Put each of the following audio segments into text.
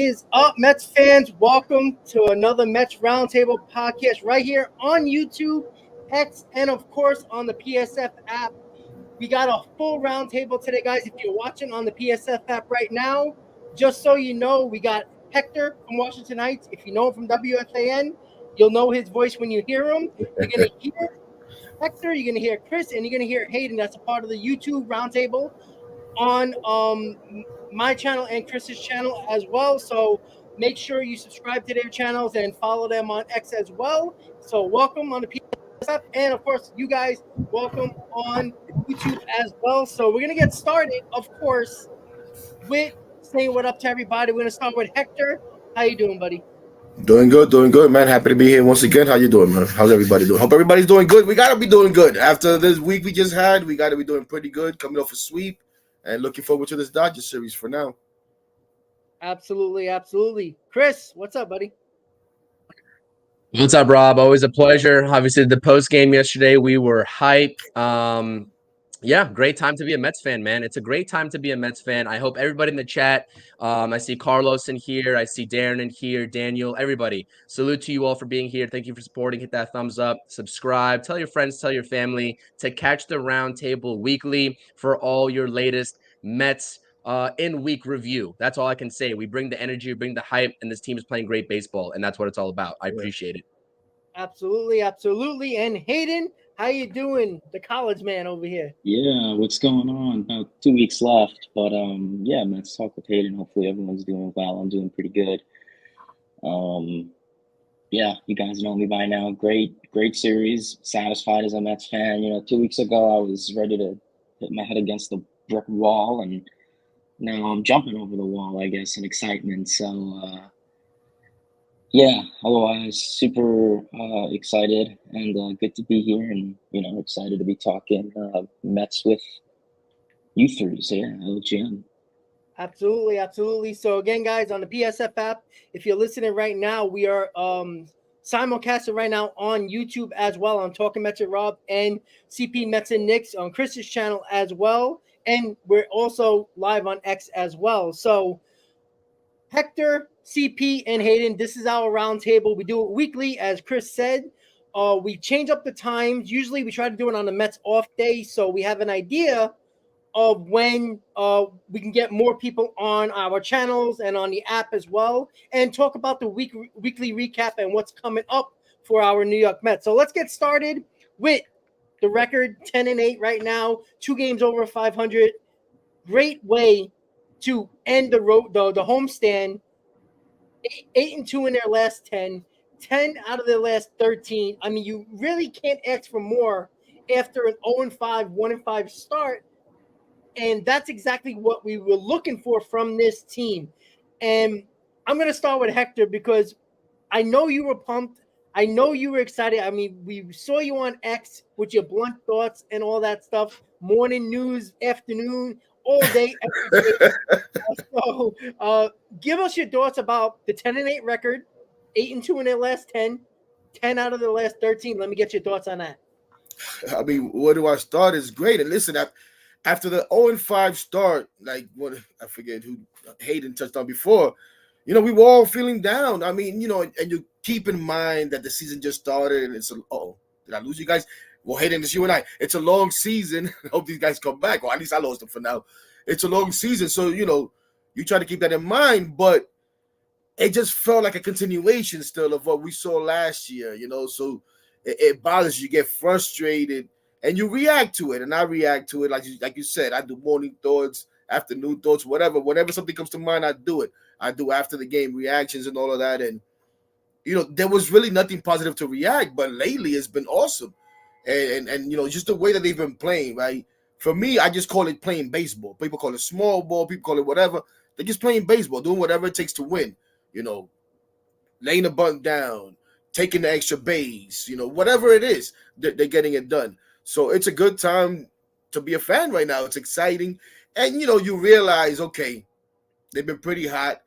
is up, Mets fans? Welcome to another Mets Roundtable podcast right here on YouTube, X, and of course on the PSF app. We got a full roundtable today, guys. If you're watching on the PSF app right now, just so you know, we got Hector from Washington Heights. If you know him from WFAN, you'll know his voice when you hear him. You're going to hear Hector, you're going to hear Chris, and you're going to hear Hayden. That's a part of the YouTube roundtable on my channel and Chris's channel as well. So make sure you subscribe to their channels and follow them on X as well. So welcome on the PSF, and of course, you guys, welcome on YouTube as well. So we're gonna get started, of course, with saying what up to everybody. We're gonna start with Hector. How you doing, buddy? Doing good, man. Happy to be here once again. How you doing, man? How's everybody doing? Hope everybody's doing good. We gotta be doing good after this week we just had. We gotta be doing pretty good, coming off a sweep, and looking forward to this Dodgers series for now. Absolutely. Chris, what's up, buddy? What's up, Rob? Always a pleasure. Obviously, the post game yesterday, we were hype. Yeah, great time to be a Mets fan, man. It's a great time to be a Mets fan. I hope everybody in the chat. I see Carlos in here. I see Darren in here. Daniel, everybody. Salute to you all for being here. Thank you for supporting. Hit that thumbs up. Subscribe. Tell your friends. Tell your family to catch the roundtable weekly for all your latest Mets in-week review. That's all I can say. We bring the energy, we bring the hype, and this team is playing great baseball, and that's what it's all about. I appreciate it. Absolutely. And Hayden, how you doing? The college man over here. Yeah, what's going on? About 2 weeks left, but yeah, let's talk with Hayden. Hopefully everyone's doing well. I'm doing pretty good. Yeah, you guys know me by now. Great series. Satisfied as a Mets fan. 2 weeks ago I was ready to hit my head against the brick wall, and now I'm jumping over the wall, I guess, in excitement. So yeah, otherwise super excited and good to be here, and excited to be talking Mets with you threes here, LGM. Absolutely. So again, guys, on the PSF app, if you're listening right now, we are simulcasted right now on YouTube as well. I'm talking Mets with Rob and CP Mets and Knicks on Chris's channel as well, and we're also live on X as well. So Hector, CP, and Hayden, this is our roundtable. We do it weekly, as Chris said. We change up the times. Usually we try to do it on the Mets off day, so we have an idea of when we can get more people on our channels and on the app as well, and talk about the weekly recap and what's coming up for our New York Mets. So let's get started with the record, 10-8 right now, 2 games over 500. Great way to end the homestand. 8-2 in their last 10 out of their last 13. I mean, you really can't ask for more after an 0-5, 1-5 start. And that's exactly what we were looking for from this team. And I'm going to start with Hector because I know you were pumped. I know you were excited. I mean, we saw you on X with your blunt thoughts and all that stuff. Morning news, afternoon, all day, every day. So give us your thoughts about the 10-8 record, 8-2 in their last 10 out of the last 13. Let me get your thoughts on that. I mean, where do I start? Is great. And listen, after the 0-5 start, like what I forget who Hayden touched on before, we were all feeling down. I mean, and you keep in mind that the season just started, and it's did I lose you guys? Well, Hayden, it's you and I. It's a long season. I hope these guys come back. Or at least I lost them for now. It's a long season, so you try to keep that in mind, but it just felt like a continuation still of what we saw last year. So it bothers you. You get frustrated. And you react to it, and I react to it like you said. I do morning thoughts, afternoon thoughts, whatever. Whenever something comes to mind, I do it. I do after the game reactions and all of that. And there was really nothing positive to react, but lately it's been awesome. And just the way that they've been playing, right? For me, I just call it playing baseball. People call it small ball. People call it whatever. They're just playing baseball, doing whatever it takes to win. Laying the bunt down, taking the extra base. Whatever it is, they're getting it done. So it's a good time to be a fan right now. It's exciting. And, you realize, okay, they've been pretty hot.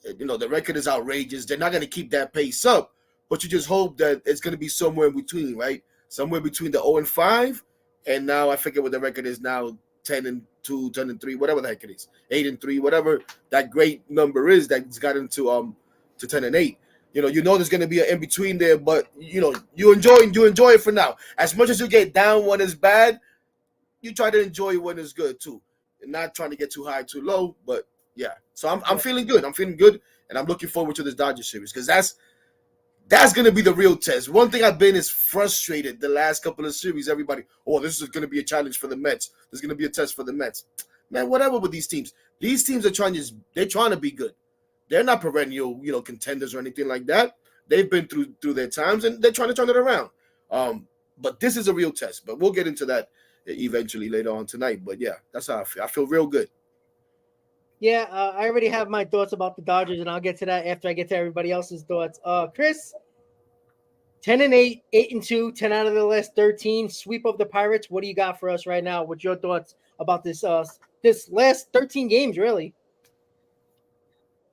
The record is outrageous. They're not going to keep that pace up. But you just hope that it's going to be somewhere in between, right? Somewhere between the 0-5 and now I forget what the record is now, 10-2, 10-3, whatever the heck it is, 8-3, whatever that great number is that's got into to 10-8. You know there's gonna be an in between there, but you enjoy it for now. As much as you get down when it's bad, you try to enjoy when it's good too, and not trying to get too high, too low. But yeah, so I'm feeling good. I'm feeling good, and I'm looking forward to this Dodgers series because that's going to be the real test. One thing I've been is frustrated the last couple of series. Everybody, this is going to be a challenge for the Mets. There's going to be a test for the Mets. Man, whatever with these teams. These teams are trying to be good. They're not perennial, contenders or anything like that. They've been through their times, and they're trying to turn it around. But this is a real test. But we'll get into that eventually later on tonight. But yeah, that's how I feel. I feel real good. Yeah, I already have my thoughts about the Dodgers, and I'll get to that after I get to everybody else's thoughts. Chris, 10-8, 8-2, 10 out of the last 13, sweep of the Pirates. What do you got for us right now? What's your thoughts about this last 13 games, really?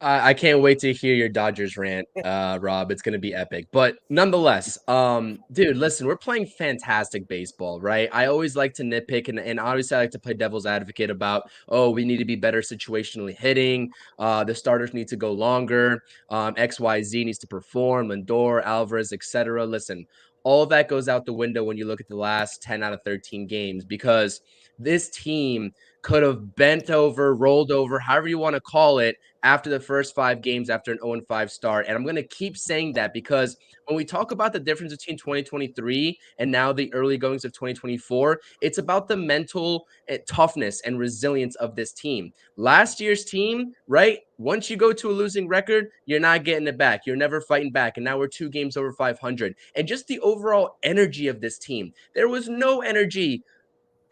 I can't wait to hear your Dodgers rant, Rob. It's going to be epic. But nonetheless, dude, listen, we're playing fantastic baseball, right? I always like to nitpick, and obviously I like to play devil's advocate about, we need to be better situationally hitting. The starters need to go longer. XYZ needs to perform. Lindor, Alvarez, etc. Listen, all of that goes out the window when you look at the last 10 out of 13 games because this team could have bent over, rolled over, however you want to call it, after the first 5 games after an 0-5 start. And I'm going to keep saying that because when we talk about the difference between 2023 and now the early goings of 2024, it's about the mental toughness and resilience of this team. Last year's team, right? Once you go to a losing record, you're not getting it back. You're never fighting back. And now we're 2 games over 500. And just the overall energy of this team. There was no energy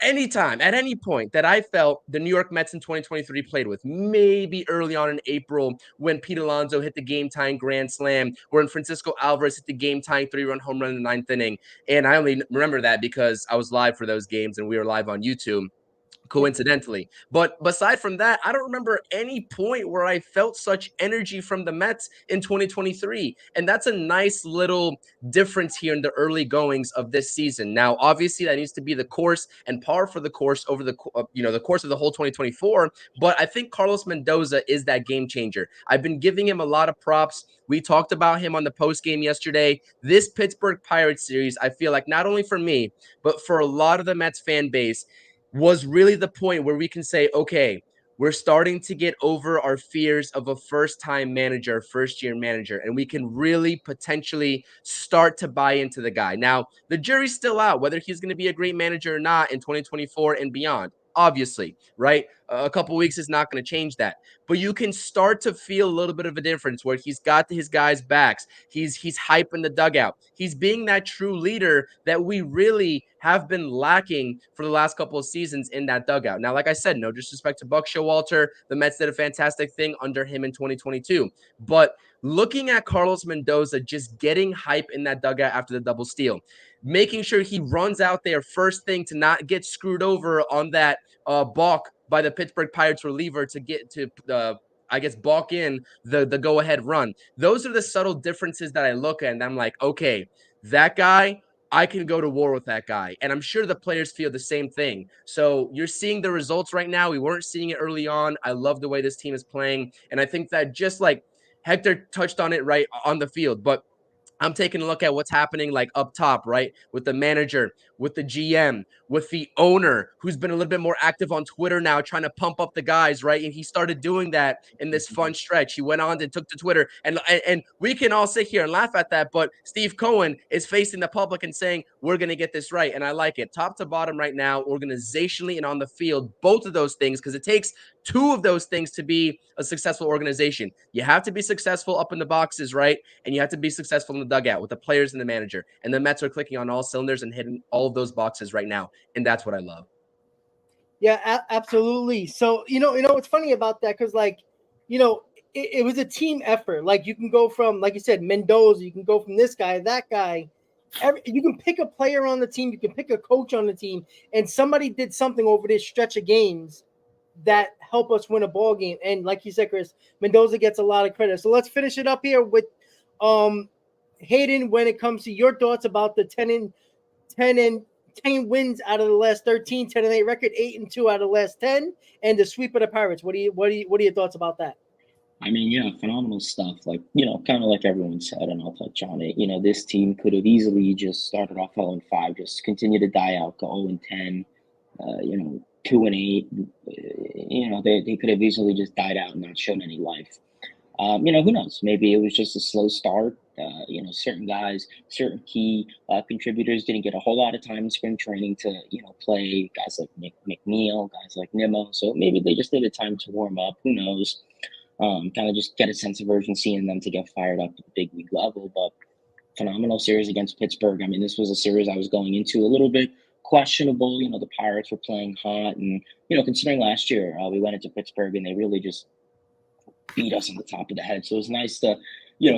anytime, at any point that I felt the New York Mets in 2023 played with, maybe early on in April when Pete Alonso hit the game-tying grand slam, when Francisco Alvarez hit the game-tying 3-run home run in the 9th inning. And I only remember that because I was live for those games and we were live on YouTube. Coincidentally. But aside from that, I don't remember any point where I felt such energy from the Mets in 2023. And that's a nice little difference here in the early goings of this season. Now, obviously, that needs to be the course and par for the course over the course of the whole 2024. But I think Carlos Mendoza is that game changer. I've been giving him a lot of props. We talked about him on the post game yesterday. This Pittsburgh Pirates series, I feel like not only for me, but for a lot of the Mets fan base, was really the point where we can say, okay, we're starting to get over our fears of a first-time manager, first-year manager, and we can really potentially start to buy into the guy. Now, the jury's still out whether he's going to be a great manager or not in 2024 and beyond. Obviously, right? A couple weeks is not going to change that. But you can start to feel a little bit of a difference where he's got his guys' backs. He's hyping the dugout. He's being that true leader that we really have been lacking for the last couple of seasons in that dugout. Now, like I said, no disrespect to Buck Showalter. The Mets did a fantastic thing under him in 2022. But looking at Carlos Mendoza just getting hype in that dugout after the double steal, making sure he runs out there first thing to not get screwed over on that balk by the Pittsburgh Pirates reliever to get to, balk in the go-ahead run. Those are the subtle differences that I look at, and I'm like, okay, that guy, I can go to war with that guy. And I'm sure the players feel the same thing. So you're seeing the results right now. We weren't seeing it early on. I love the way this team is playing. And I think that just like Hector touched on it right on the field, but I'm taking a look at what's happening like up top, right? With the manager, with the GM, with the owner who's been a little bit more active on Twitter now, trying to pump up the guys, right? And he started doing that in this fun stretch. He went on and took to Twitter. And we can all sit here and laugh at that, but Steve Cohen is facing the public and saying, we're going to get this right. And I like it. Top to bottom right now, organizationally and on the field, both of those things, because it takes 2 of those things to be a successful organization. You have to be successful up in the boxes, right? And you have to be successful in the dugout with the players and the manager. And the Mets are clicking on all cylinders and hitting all of those boxes right now. And that's what I love. Yeah, absolutely. So, what's funny about that? Because, it was a team effort. Like, you can go from, like you said, Mendoza, you can go from this guy, that guy. You can pick a player on the team, you can pick a coach on the team, and somebody did something over this stretch of games that help us win a ball game. And like you said, Chris, Mendoza gets a lot of credit. So let's finish it up here with Hayden when it comes to your thoughts about the 10-8 10 wins out of the last 13, 10-8 record, 8-2 out of the last 10, and the sweep of the Pirates. What are your thoughts about that? I mean, yeah, phenomenal stuff. Like, kind of like everyone said, and I'll touch on it. This team could have easily just started off 0-5, just continue to die out, go 0-10, 2-8. They could have easily just died out and not shown any life. Who knows? Maybe it was just a slow start. Certain guys, certain key contributors didn't get a whole lot of time in spring training to, play. Guys like McNeil, guys like Nimmo. So maybe they just needed time to warm up. Who knows? Kind of just get a sense of urgency in them to get fired up at the big league level. But phenomenal series against Pittsburgh. I mean, this was a series I was going into a little bit questionable. The Pirates were playing hot, and considering last year we went into Pittsburgh and they really just beat us on the top of the head. So it was nice to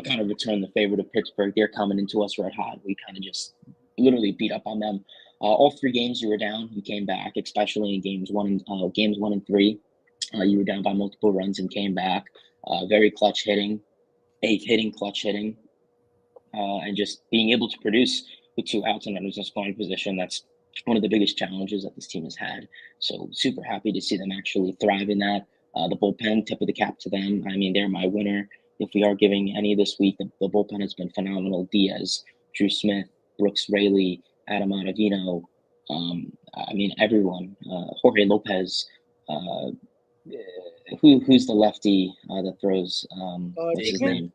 kind of return the favor to Pittsburgh. They're coming into us red hot. We kind of just literally beat up on them. All 3 games you were down, you came back, especially in games 1 and 3. You were down by multiple runs and came back. Very clutch hitting, 8th hitting, clutch hitting, and just being able to produce with 2 outs and runners in scoring position. That's one of the biggest challenges that this team has had. So super happy to see them actually thrive in that. The bullpen, tip of the cap to them. I mean, they're my winner. If we are giving any this week, the bullpen has been phenomenal. Diaz, Drew Smith, Brooks Raley, Adam Ottavino. Everyone. Jorge Lopez. Who's the lefty that throws? What's his name?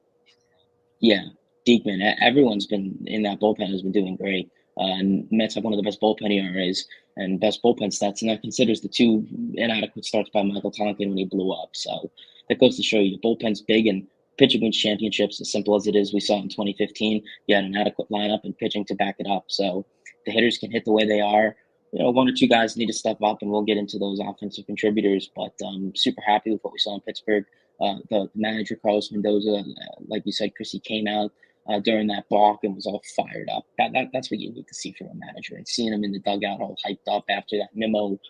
Yeah, Diekman. Everyone's been in that bullpen has been doing great. And Mets have one of the best bullpen ERAs and best bullpen stats, and that considers the 2 inadequate starts by Michael Tonkin when he blew up. So that goes to show you the bullpen's big, and pitching wins championships, as simple as it is. We saw in 2015, you had an adequate lineup and pitching to back it up. So the hitters can hit the way they are. 1 or 2 guys need to step up, and we'll get into those offensive contributors. But super happy with what we saw in Pittsburgh. The manager, Carlos Mendoza, like you said, Chrissy came out during that balk and was all fired up. That's what you need to see from a manager. And seeing him in the dugout all hyped up after that Nimmo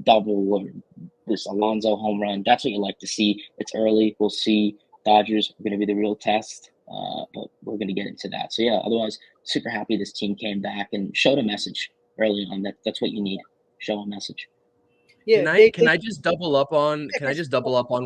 double or this Alonso home run, that's what you like to see. It's early. We'll see. Dodgers are going to be the real test, but we're going to get into that. So, yeah, otherwise, super happy this team came back and showed a message early on. That's what you need. Show a message. Yeah, Can I just double up on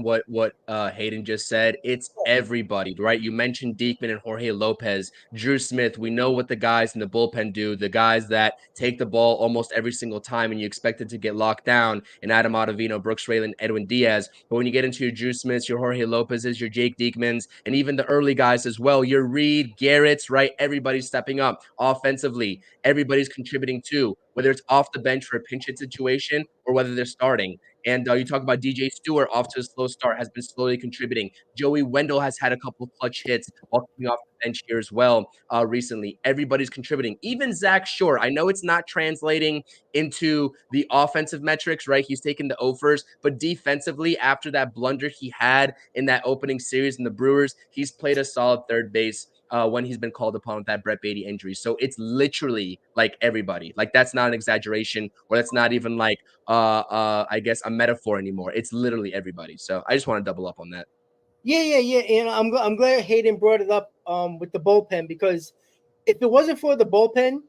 what Hayden just said? It's everybody, right? You mentioned Diekman and Jorge Lopez, Drew Smith. We know what the guys in the bullpen do, the guys that take the ball almost every single time and you expect it to get locked down, and Adam Ottavino, Brooks Raley, and Edwin Diaz. But when you get into your Drew Smiths, your Jorge Lopez's, your Jake Diekmans, and even the early guys as well, your Reed, Garrett's, right? Everybody's stepping up offensively. Everybody's contributing too, whether it's off the bench for a pinch hit situation or whether they're starting. And you talk about DJ Stewart off to a slow start, has been slowly contributing. Joey Wendell has had a couple of clutch hits while coming off the bench here as well recently. Everybody's contributing. Even Zach Shore. I know it's not translating into the offensive metrics, right? He's taken the offers, but defensively, after that blunder he had in that opening series in the Brewers, he's played a solid third base when he's been called upon with that Brett Beatty injury. So it's literally like everybody. Like that's not an exaggeration, or that's not even like I guess a metaphor anymore. It's literally everybody. So I just want to double up on that. Yeah. And I'm glad Hayden brought it up with the bullpen, because if it wasn't for the bullpen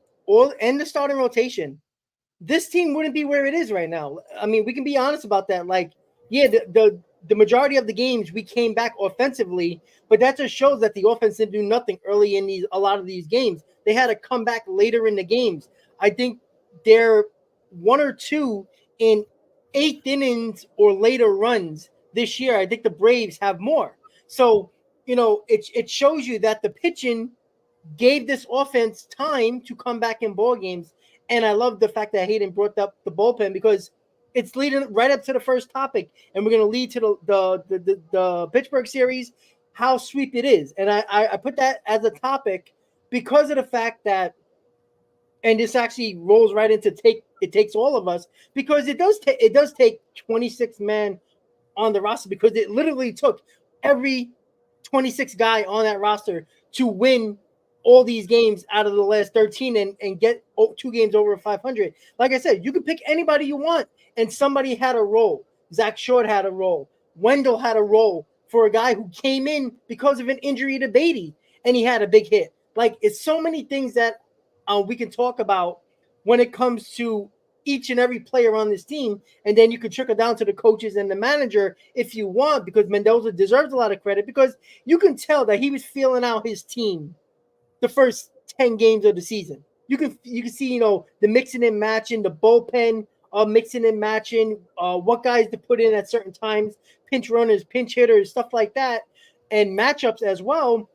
and the starting rotation, this team wouldn't be where it is right now. I mean, we can be honest about that. Like, yeah, the majority of the games we came back offensively, but that just shows that the offense didn't do nothing early in a lot of these games. They had to come back later in the games. I think they're 1 or 2 in 8th innings or later runs this year. I think the Braves have more. So, it shows you that the pitching gave this offense time to come back in ball games. And I love the fact that Hayden brought up the bullpen, because it's leading right up to the first topic, and we're going to lead to the Pittsburgh series, how sweep it is. And I put that as a topic because of the fact that, and this actually rolls right into it takes all of us, because it does take 26 man on the roster, because it literally took every 26 guy on that roster to win all these games out of the last 13 and get 2 games over 500. Like I said, you can pick anybody you want, and somebody had a role. Zach Short had a role. Wendell had a role for a guy who came in because of an injury to Beatty, and he had a big hit. Like, it's so many things that we can talk about when it comes to each and every player on this team, and then you can trickle down to the coaches and the manager if you want, because Mendoza deserves a lot of credit, because you can tell that he was feeling out his team the first 10 games of the season. You can see, the mixing and matching, the bullpen mixing and matching, what guys to put in at certain times, pinch runners, pinch hitters, stuff like that, and matchups as well.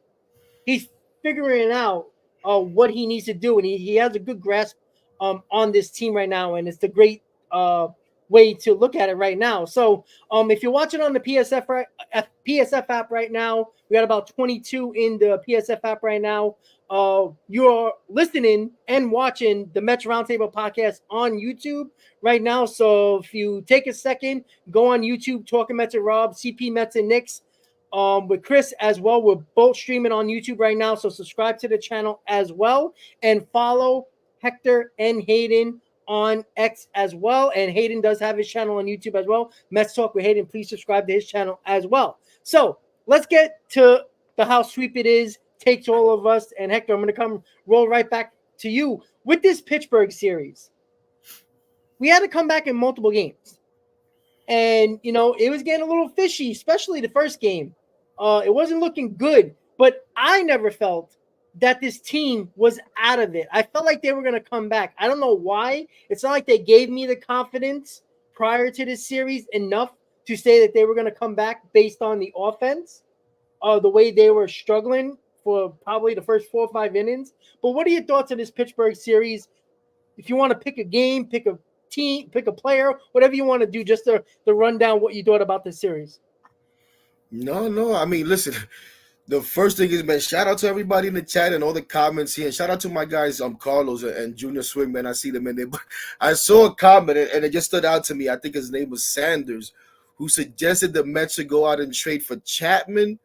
He's figuring out what he needs to do, and he has a good grasp on this team right now, and it's the great way to look at it right now. So if you're watching on the PSF app right now, we got about 22 in the PSF app right now. You're listening and watching the Mets Roundtable podcast on YouTube right now. So if you take a second, go on YouTube, Talking Mets and Rob, CP Mets and Knicks, with Chris as well. We're both streaming on YouTube right now, so subscribe to the channel as well, and follow Hector and Hayden on X as well. And Hayden does have his channel on YouTube as well. Mets Talk with Hayden. Please subscribe to his channel as well. So let's get to the how sweep it is. Takes all of us. And Hector, I'm going to come roll right back to you with this Pittsburgh series. We had to come back in multiple games. And, it was getting a little fishy, especially the first game. It wasn't looking good, but I never felt that this team was out of it. I felt like they were going to come back. I don't know why. It's not like they gave me the confidence prior to this series enough to say that they were going to come back based on the offense, the way they were struggling for probably the first 4 or 5 innings. But what are your thoughts on this Pittsburgh series? If you want to pick a game, pick a team, pick a player, whatever you want to do, just to run down what you thought about this series. No. I mean, listen, the first thing is, man, shout out to everybody in the chat and all the comments here. And shout out to my guys, Carlos and Junior Swingman. I see them in there. But I saw a comment, and it just stood out to me. I think his name was Sanders, who suggested the Mets should go out and trade for Chapman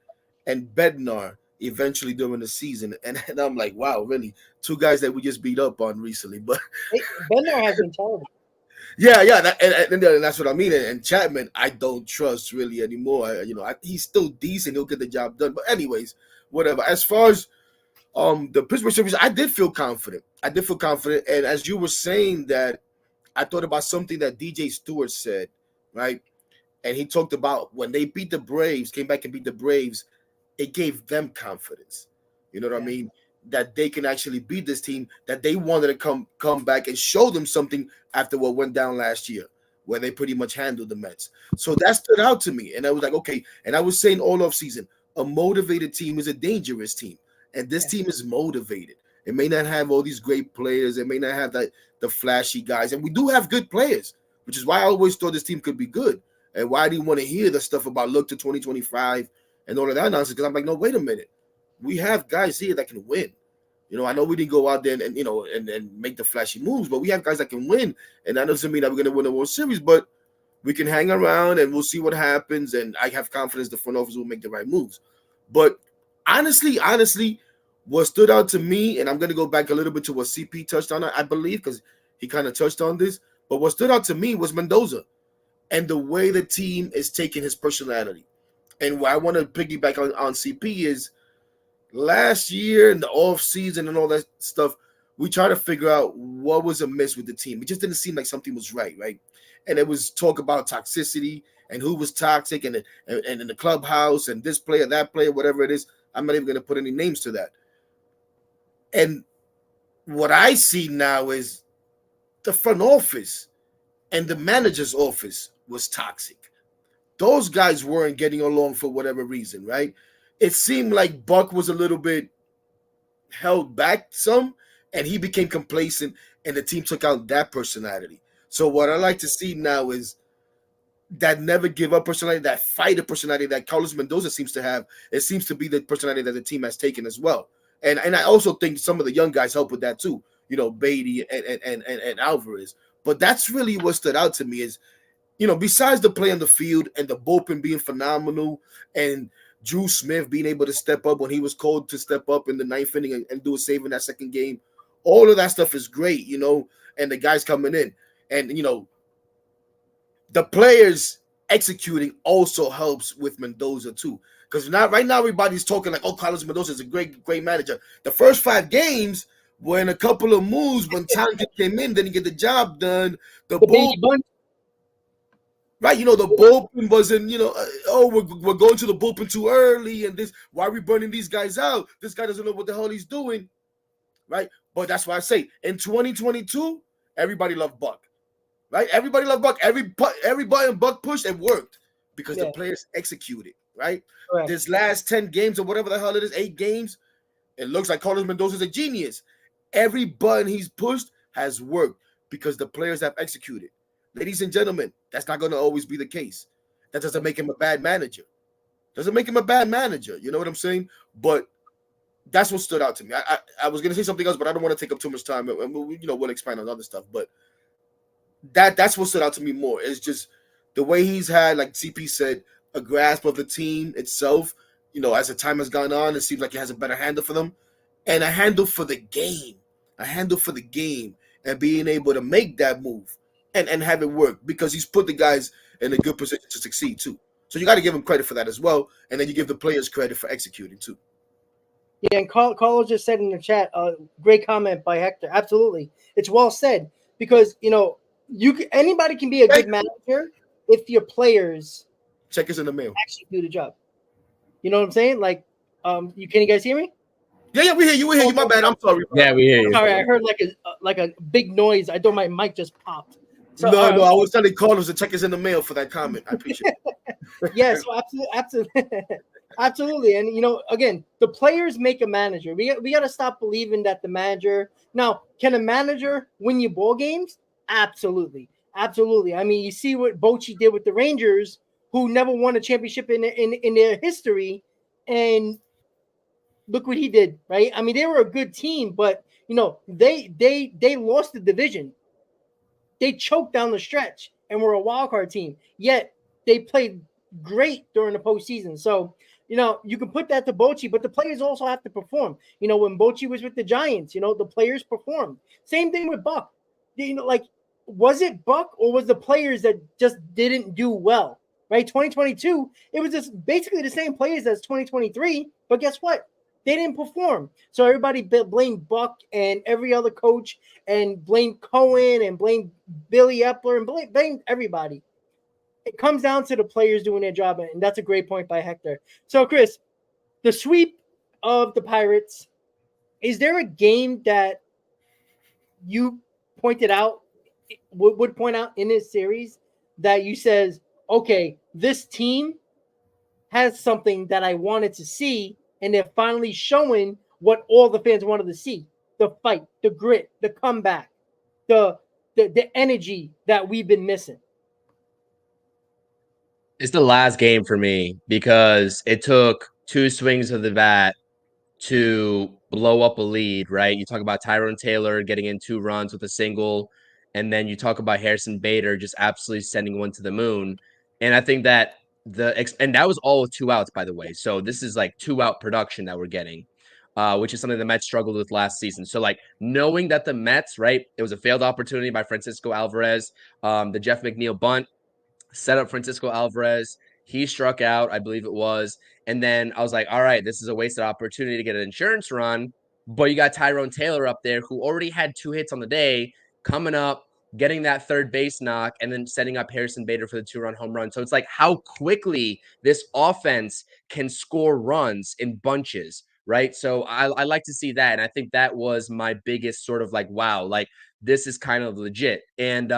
and Bednar eventually during the season. And I'm like, wow, really? 2 guys that we just beat up on recently. But Bednar has been terrible. Yeah, and that's what I mean. And Chapman, I don't trust really anymore. He's still decent; he'll get the job done. But anyways, whatever. As far as the Pittsburgh series, I did feel confident. And as you were saying that, I thought about something that DJ Stewart said, right? And he talked about when they beat the Braves, came back and beat the Braves, it gave them confidence. You know what I mean? That they can actually beat this team, that they wanted to come back and show them something after what went down last year, where they pretty much handled the Mets. So that stood out to me. And I was like, okay. And I was saying all off season, a motivated team is a dangerous team. And this team is motivated. It may not have all these great players. It may not have the flashy guys. And we do have good players, which is why I always thought this team could be good. And why I didn't want to hear the stuff about look to 2025 and all of that nonsense. Because I'm like, no, wait a minute. We have guys here that can win. I know we didn't go out there and make the flashy moves, but we have guys that can win. And that doesn't mean that we're going to win the World Series, but we can hang around and we'll see what happens. And I have confidence the front office will make the right moves. But honestly, what stood out to me, and I'm going to go back a little bit to what CP touched on, I believe, because he kind of touched on this. But what stood out to me was Mendoza and the way the team is taking his personality. And what I want to piggyback on CP is, last year in the off season and all that stuff, we tried to figure out what was amiss with the team. It just didn't seem like something was right? And it was talk about toxicity and who was toxic and in the clubhouse and this player, that player, whatever it is. I'm not even going to put any names to that. And what I see now is the front office and the manager's office was toxic. Those guys weren't getting along for whatever reason, right? It seemed like Buck was a little bit held back some, and he became complacent, and the team took out that personality. So what I like to see now is that never give up personality, that fighter personality that Carlos Mendoza seems to have. It seems to be the personality that the team has taken as well. And I also think some of the young guys help with that too, Beatty and Alvarez. But that's really what stood out to me is, besides the play on the field and the bullpen being phenomenal and Drew Smith being able to step up when he was called to step up in the 9th inning and do a save in that second game. All of that stuff is great, and the guys coming in. And, the players executing also helps with Mendoza too. Because right now everybody's talking like, oh, Carlos Mendoza is a great manager. The first 5 games when a couple of moves, when Tanka came in, didn't get the job done. The The bull, baby bun. right? You know, the bullpen wasn't, you know, oh, we're going to the bullpen too early, and this, why are we burning these guys out? This guy doesn't know what the hell he's doing, right? But that's why I say in 2022, everybody loved Buck, right? Everybody loved Buck. Every button Buck pushed, it worked because the players executed, right? Correct. This last 10 games or whatever the hell it is, 8 games, it looks like Carlos Mendoza's a genius. Every button he's pushed has worked because the players have executed. Ladies and gentlemen, that's not going to always be the case. That doesn't make him a bad manager. Doesn't make him a bad manager. You know what I'm saying? But that's what stood out to me. I was going to say something else, but I don't want to take up too much time. And we'll expand on other stuff. But that's what stood out to me more. It's just the way he's had, like CP said, a grasp of the team itself. You know, as the time has gone on, it seems like he has a better handle for them. And a handle for the game. A handle for the game. And being able to make that move. And have it work because he's put the guys in a good position to succeed too. So you got to give him credit for that as well, and then you give the players credit for executing too. Yeah, and Carlos just said in the chat, great comment by Hector. Absolutely, it's well said because anybody can be a good manager if your players check us in the mail actually do the job. You know what I'm saying? Like, can you guys hear me? Yeah, we hear you. We hear you. My bad. I'm sorry. Yeah, we hear you. Sorry, I heard like a big noise. I thought my mic just popped. So, no, I was telling Carlos to check us in the mail for that comment. I appreciate it. Yeah, so absolutely. And again, the players make a manager. We got to stop believing that the manager. Now, can a manager win you ball games? Absolutely. I mean, you see what Bochy did with the Rangers, who never won a championship in their history, and look what he did, right? I mean, they were a good team, but they lost the division. They choked down the stretch and were a wild card team. Yet they played great during the postseason. So, you can put that to Bochy, but the players also have to perform. When Bochy was with the Giants, the players performed. Same thing with Buck. Was it Buck or was the players that just didn't do well? Right? 2022, it was just basically the same players as 2023. But guess what? They didn't perform. So everybody blamed Buck and every other coach and blamed Cohen and blamed Billy Epler and blamed everybody. It comes down to the players doing their job, and that's a great point by Hector. So, Chris, the sweep of the Pirates, is there a game that you pointed out, would point out in this series that you says, okay, this team has something that I wanted to see, and they're finally showing what all the fans wanted to see: the fight, the grit, the comeback, the energy that we've been missing? It's the last game for me because it took 2 swings of the bat to blow up a lead, right? You talk about Tyrone Taylor getting in 2 runs with a single, and then you talk about Harrison Bader just absolutely sending one to the moon. And I think that and that was all with 2 outs, by the way. So this is like 2-out production that we're getting, which is something the Mets struggled with last season. So like knowing that the Mets, right, it was a failed opportunity by Francisco Alvarez, the Jeff McNeil bunt set up Francisco Alvarez. He struck out, I believe it was. And then I was like, all right, this is a wasted opportunity to get an insurance run. But you got Tyrone Taylor up there who already had 2 hits on the day, coming up, getting that third base knock, and then setting up Harrison Bader for the 2-run home run. So it's like how quickly this offense can score runs in bunches, right? So I like to see that. And I think that was my biggest sort of like, wow, like this is kind of legit. And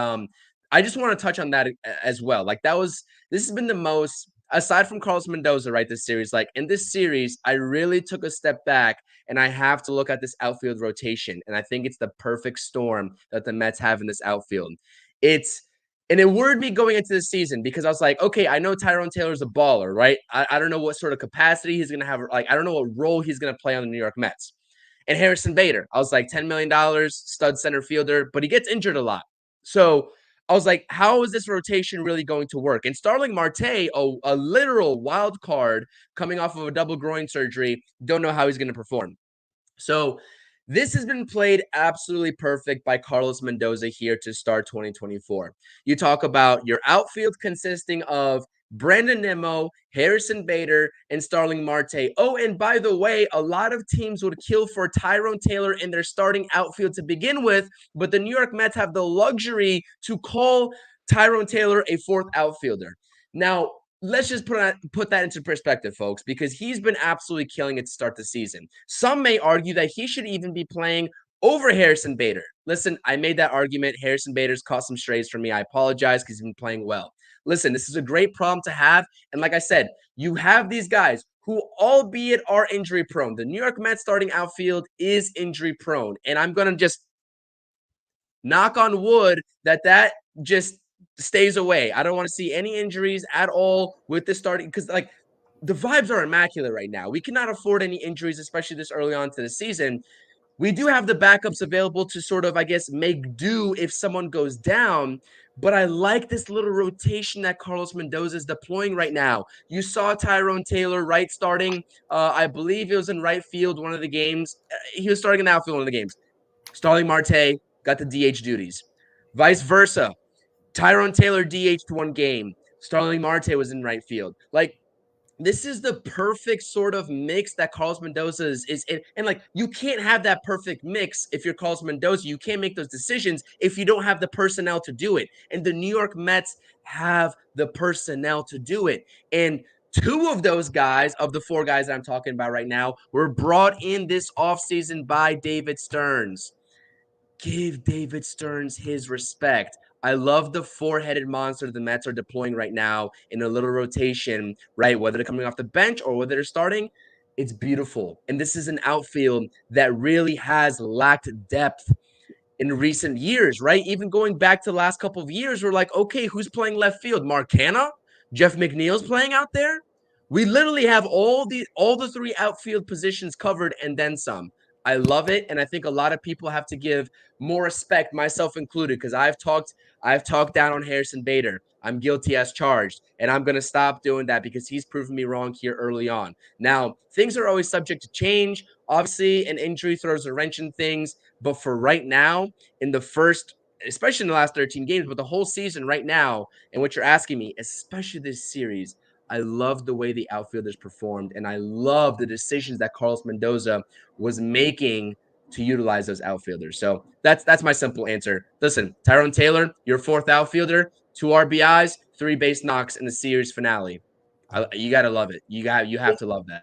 I just want to touch on that as well. Like this has been the most, aside from Carlos Mendoza, right, this series, like in this series, I really took a step back and I have to look at this outfield rotation. And I think it's the perfect storm that the Mets have in this outfield. And it worried me going into the season because I was like, okay, I know Tyrone Taylor's a baller, right? I don't know what sort of capacity he's going to have. Like, I don't know what role he's going to play on the New York Mets. And Harrison Bader, I was like, $10 million, stud center fielder, but he gets injured a lot. So I was like, how is this rotation really going to work? And Starling Marte, a literal wild card coming off of a double groin surgery, don't know how he's going to perform. So this has been played absolutely perfect by Carlos Mendoza here to start 2024. You talk about your outfield consisting of Brandon Nimmo, Harrison Bader, and Starling Marte. Oh, and by the way, a lot of teams would kill for Tyrone Taylor in their starting outfield to begin with, but the New York Mets have the luxury to call Tyrone Taylor a fourth outfielder. Now, let's just put that into perspective, folks, because he's been absolutely killing it to start the season. Some may argue that he should even be playing over Harrison Bader. Listen, I made that argument. Harrison Bader's caught some strays for me. I apologize because he's been playing well. Listen, this is a great problem to have. And like I said, you have these guys who, albeit are injury prone. The New York Mets starting outfield is injury prone. And I'm going to just knock on wood that just stays away. I don't want to see any injuries at all with this starting, because like the vibes are immaculate right now. We cannot afford any injuries, especially this early on to the season. We do have the backups available to sort of, I guess, make do if someone goes down. But I like this little rotation that Carlos Mendoza is deploying right now. You saw Tyrone Taylor right starting. I believe it was in right field one of the games. He was starting in outfield one of the games. Starling Marte got the DH duties. Vice versa. Tyrone Taylor DH'd one game. Starling Marte was in right field. Like, this is the perfect sort of mix that Carlos Mendoza is in. And like, you can't have that perfect mix if you're Carlos Mendoza. You can't make those decisions if you don't have the personnel to do it. And the New York Mets have the personnel to do it. And two of those guys, of the four guys that I'm talking about right now, were brought in this offseason by David Stearns. Give David Stearns his respect. I love the four-headed monster the Mets are deploying right now in a little rotation, right? Whether they're coming off the bench or whether they're starting, it's beautiful. And this is an outfield that really has lacked depth in recent years, right? Even going back to the last couple of years, we're like, okay, who's playing left field? Mark Canha? Jeff McNeil's playing out there? We literally have all the three outfield positions covered and then some. I love it, and I think a lot of people have to give more respect, myself included, because I've talked down on Harrison Bader. I'm guilty as charged, and I'm going to stop doing that because he's proven me wrong here early on. Now, things are always subject to change. Obviously, an injury throws a wrench in things, but for right now, in the first, especially in the last 13 games, but the whole season right now, and what you're asking me, especially this series, I love the way the outfielders performed, and I love the decisions that Carlos Mendoza was making to utilize those outfielders. So that's my simple answer. Listen, Tyrone Taylor, your fourth outfielder, 2 RBIs, 3 base knocks in the series finale. You got to love it. You have to love that.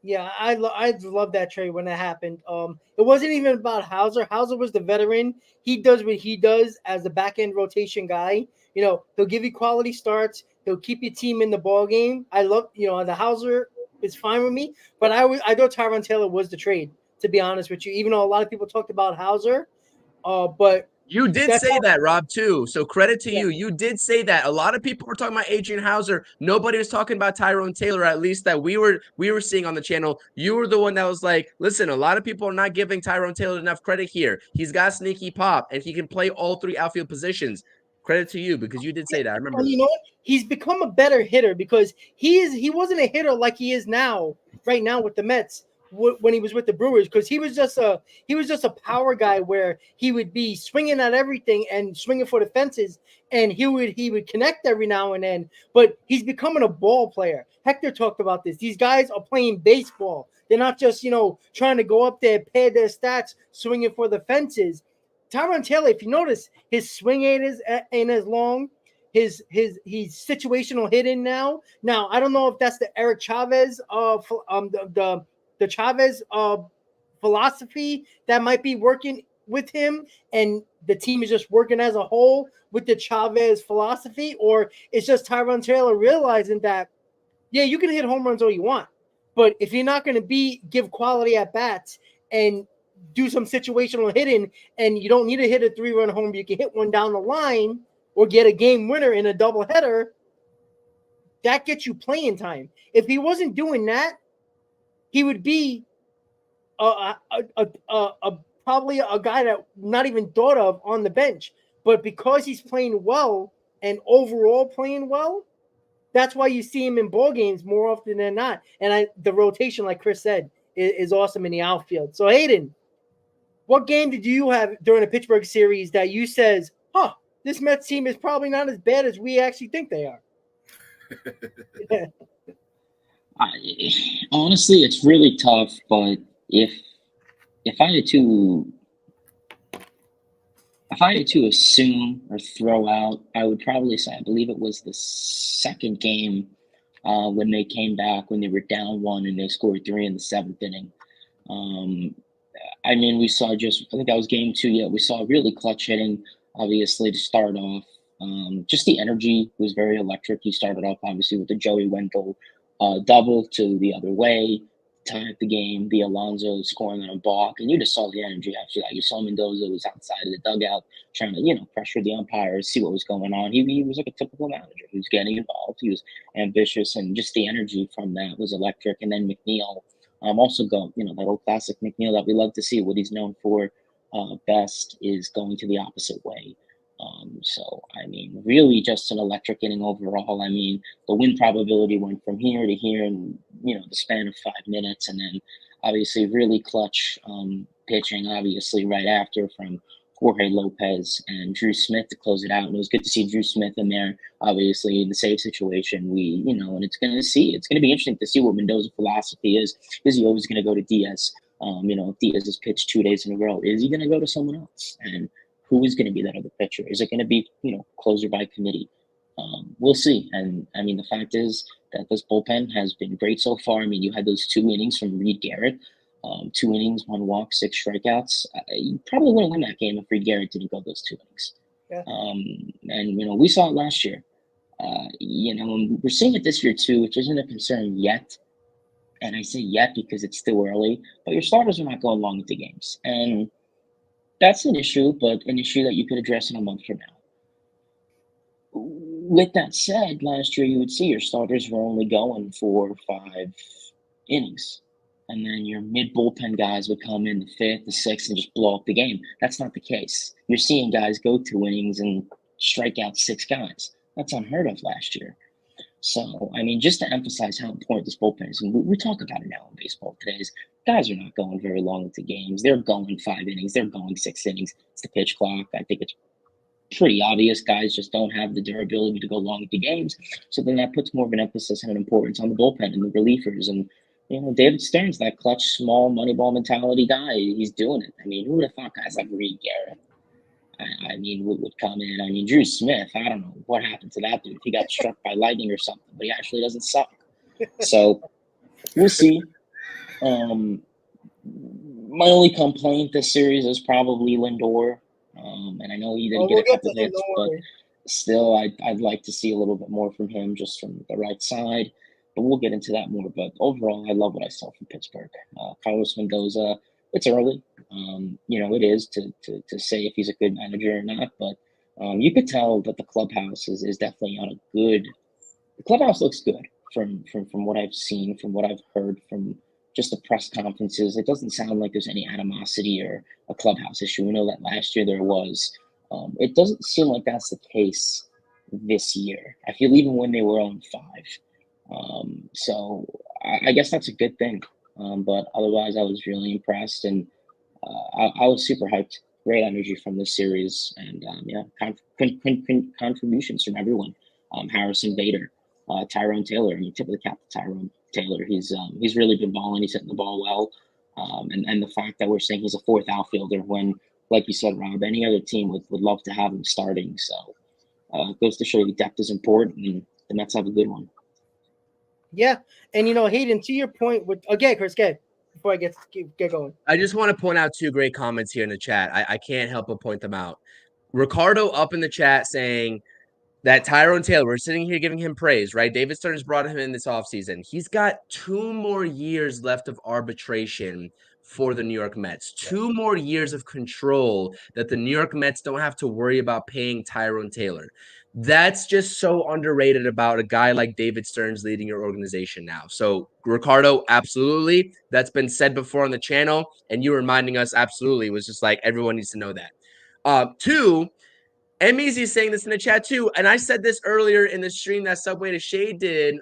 Yeah, I love that trade when it happened. It wasn't even about Hauser. Hauser was the veteran. He does what he does as the back end rotation guy. You know, he'll give you quality starts. He'll keep your team in the ball game. I love, the Hauser is fine with me, but I thought Tyrone Taylor was the trade, to be honest with you. Even though a lot of people talked about Hauser, but you did say that, Rob, too. So credit to you. You did say that. A lot of people were talking about Adrian Hauser. Nobody was talking about Tyrone Taylor, at least that we were seeing on the channel. You were the one that was like, listen, a lot of people are not giving Tyrone Taylor enough credit here. He's got sneaky pop, and he can play all 3 outfield positions. Credit to you because you did say that. I remember. You know what? He's become a better hitter because he wasn't a hitter like he is now, right now with the Mets. When he was with the Brewers, because he was just a power guy where he would be swinging at everything and swinging for the fences, and he would connect every now and then. But he's becoming a ball player. Hector talked about this. These guys are playing baseball. They're not just trying to go up there, pad their stats, swinging for the fences. Tyrone Taylor, if you notice, his swing ain't as long. He's situational hitting now. Now I don't know if that's the Eric Chavez the Chavez philosophy that might be working with him, and the team is just working as a whole with the Chavez philosophy, or it's just Tyrone Taylor realizing that, yeah, you can hit home runs all you want, but if you're not going to give quality at bats and do some situational hitting, and you don't need to hit a 3-run home, you can hit one down the line or get a game winner in a doubleheader, that gets you playing time. If he wasn't doing that, he would be probably a guy that not even thought of on the bench. But because he's playing well and overall playing well, that's why you see him in ball games more often than not. And the rotation, like Chris said, is awesome in the outfield. So Hayden, what game did you have during the Pittsburgh series that you says, this Mets team is probably not as bad as we actually think they are? Honestly, it's really tough. But if I had to assume or throw out, I would probably say I believe it was the second game when they came back when they were down one and they scored three in the seventh inning. Um, I mean, we saw I think that was game two. Yeah, we saw really clutch hitting, obviously, to start off. Just the energy was very electric. He started off, obviously, with the Joey Wendell double to the other way, tie up the game, the Alonso scoring on a balk. And you just saw the energy after that. You saw Mendoza was outside of the dugout trying to, pressure the umpires, see what was going on. He was like a typical manager. He was getting involved. He was ambitious, and just the energy from that was electric. And then McNeil also go, that old classic McNeil that we love to see. What he's known for best is going to the opposite way. So, I mean, really just an electric inning overall. I mean, the win probability went from here to here in, the span of 5 minutes. And then obviously really clutch pitching, obviously, right after from Jorge Lopez and Drew Smith to close it out. And it was good to see Drew Smith in there, obviously, in the save situation. And it's going to be interesting to see what Mendoza's philosophy is. Is he always going to go to Diaz? If Diaz has pitched 2 days in a row, is he going to go to someone else? And who is going to be that other pitcher? Is it going to be, closer by committee? We'll see. And I mean, the fact is that this bullpen has been great so far. I mean, you had those 2 innings from Reed Garrett, 2 innings, 1 walk, 6 strikeouts. You probably wouldn't win that game if Reed Garrett didn't go those 2 innings. Yeah. And we saw it last year. And we're seeing it this year too, which isn't a concern yet. And I say yet because it's still early, but your starters are not going long into games. And that's an issue, but an issue that you could address in a month from now. With that said, last year you would see your starters were only going 4 or 5 innings. And then your mid bullpen guys would come in the 5th, the 6th, and just blow up the game. That's not the case. You're seeing guys go 2 innings and strike out 6 guys. That's unheard of last year. So, I mean, just to emphasize how important this bullpen is, and we talk about it now in baseball today, is guys are not going very long into games. They're going 5 innings. They're going 6 innings. It's the pitch clock. I think it's pretty obvious guys just don't have the durability to go long into games. So then that puts more of an emphasis and an importance on the bullpen and the relievers. And, David Stearns, that clutch, small, money ball mentality guy, he's doing it. I mean, who would have thought guys like Reed Garrett, I mean, would come in. I mean, Drew Smith, I don't know what happened to that dude. He got struck by lightning or something, but he actually doesn't suck. So we'll see. My only complaint this series is probably Lindor. And I know he didn't get a couple hits, but still, I'd like to see a little bit more from him, just from the right side. But we'll get into that more. But overall, I love what I saw from Pittsburgh. Carlos Mendoza, it's early. It is to say if he's a good manager or not. But you could tell that the clubhouse is definitely on a good. The clubhouse looks good from what I've seen, from what I've heard from just the press conferences. It doesn't sound like there's any animosity or a clubhouse issue. We know that last year there was. It doesn't seem like that's the case this year. I feel even when they were on 5. So I guess that's a good thing. But otherwise, I was really impressed, and I was super hyped. Great energy from this series, and contributions from everyone. Harrison Bader, Tyrone Taylor. I mean, tip of the cap to Tyrone Taylor. He's really been balling. He's hitting the ball well, and the fact that we're saying he's a 4th outfielder when, like you said, Rob, any other team would love to have him starting. So it goes to show you depth is important, and the Mets have a good one. Yeah, and Hayden, to your point, Chris, before I get going, I just want to point out 2 great comments here in the chat. I can't help but point them out. Ricardo up in the chat saying that Tyrone Taylor, we're sitting here giving him praise, right? David Stearns brought him in this offseason. He's got 2 more years left of arbitration for the New York Mets. 2 more years of control that the New York Mets don't have to worry about paying Tyrone Taylor. That's just so underrated about a guy like David Stearns leading your organization now. So, Ricardo, absolutely. That's been said before on the channel, and you reminding us absolutely was just like everyone needs to know that. 2, M-Easy is saying this in the chat too, and I said this earlier in the stream that Subway to Shade did.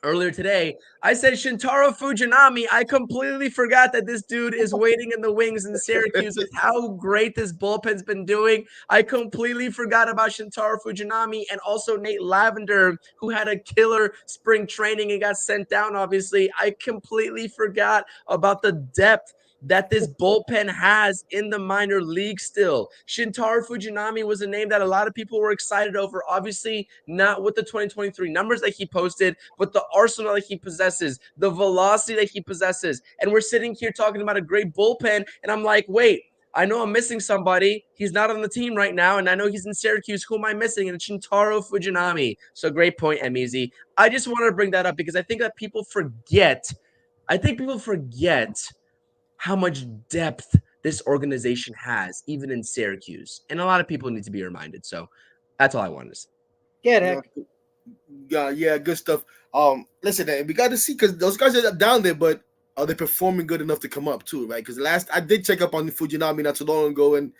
earlier today, I said Shintaro Fujinami. I completely forgot that this dude is waiting in the wings in Syracuse with how great this bullpen's been doing. I completely forgot about Shintaro Fujinami and also Nate Lavender, who had a killer spring training and got sent down, obviously. I completely forgot about the depth that this bullpen has in the minor league still. Shintaro Fujinami was a name that a lot of people were excited over. Obviously, not with the 2023 numbers that he posted, but the arsenal that he possesses, the velocity that he possesses. And we're sitting here talking about a great bullpen, and I'm like, wait, I know I'm missing somebody. He's not on the team right now, and I know he's in Syracuse. Who am I missing? And it's Shintaro Fujinami. So great point, Emizi. I just wanted to bring that up because I think that people forget. I think people forget how much depth this organization has, even in Syracuse. And a lot of people need to be reminded. So that's all I wanted to say. Get heck. Yeah, good stuff. Listen, we got to see because those guys are down there, but are they performing good enough to come up too, right? Because last I did check up on Fujinami not too long ago, and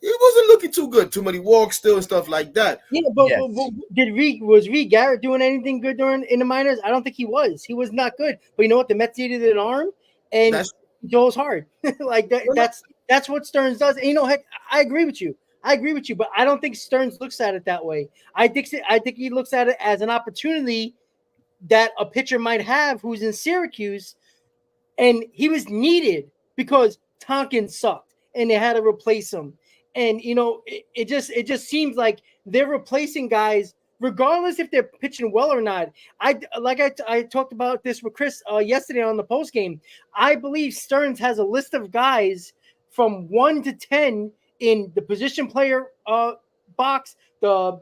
he wasn't looking too good. Too many walks still and stuff like that. Yeah, but was Reed Garrett doing anything good in the minors? I don't think he was. He was not good. But you know what? The Mets needed an arm, and Joel's hard. Like that. That's what Stearns does. And you know, heck, I agree with you. But I don't think Stearns looks at it that way. I think he looks at it as an opportunity that a pitcher might have who's in Syracuse, and he was needed because Tonkin sucked, and they had to replace him. And you know, it just seems like they're replacing guys regardless if they're pitching well or not. I talked about this with Chris yesterday on the post game. I believe Stearns has a list of guys from 1 to 10 in the position player box, the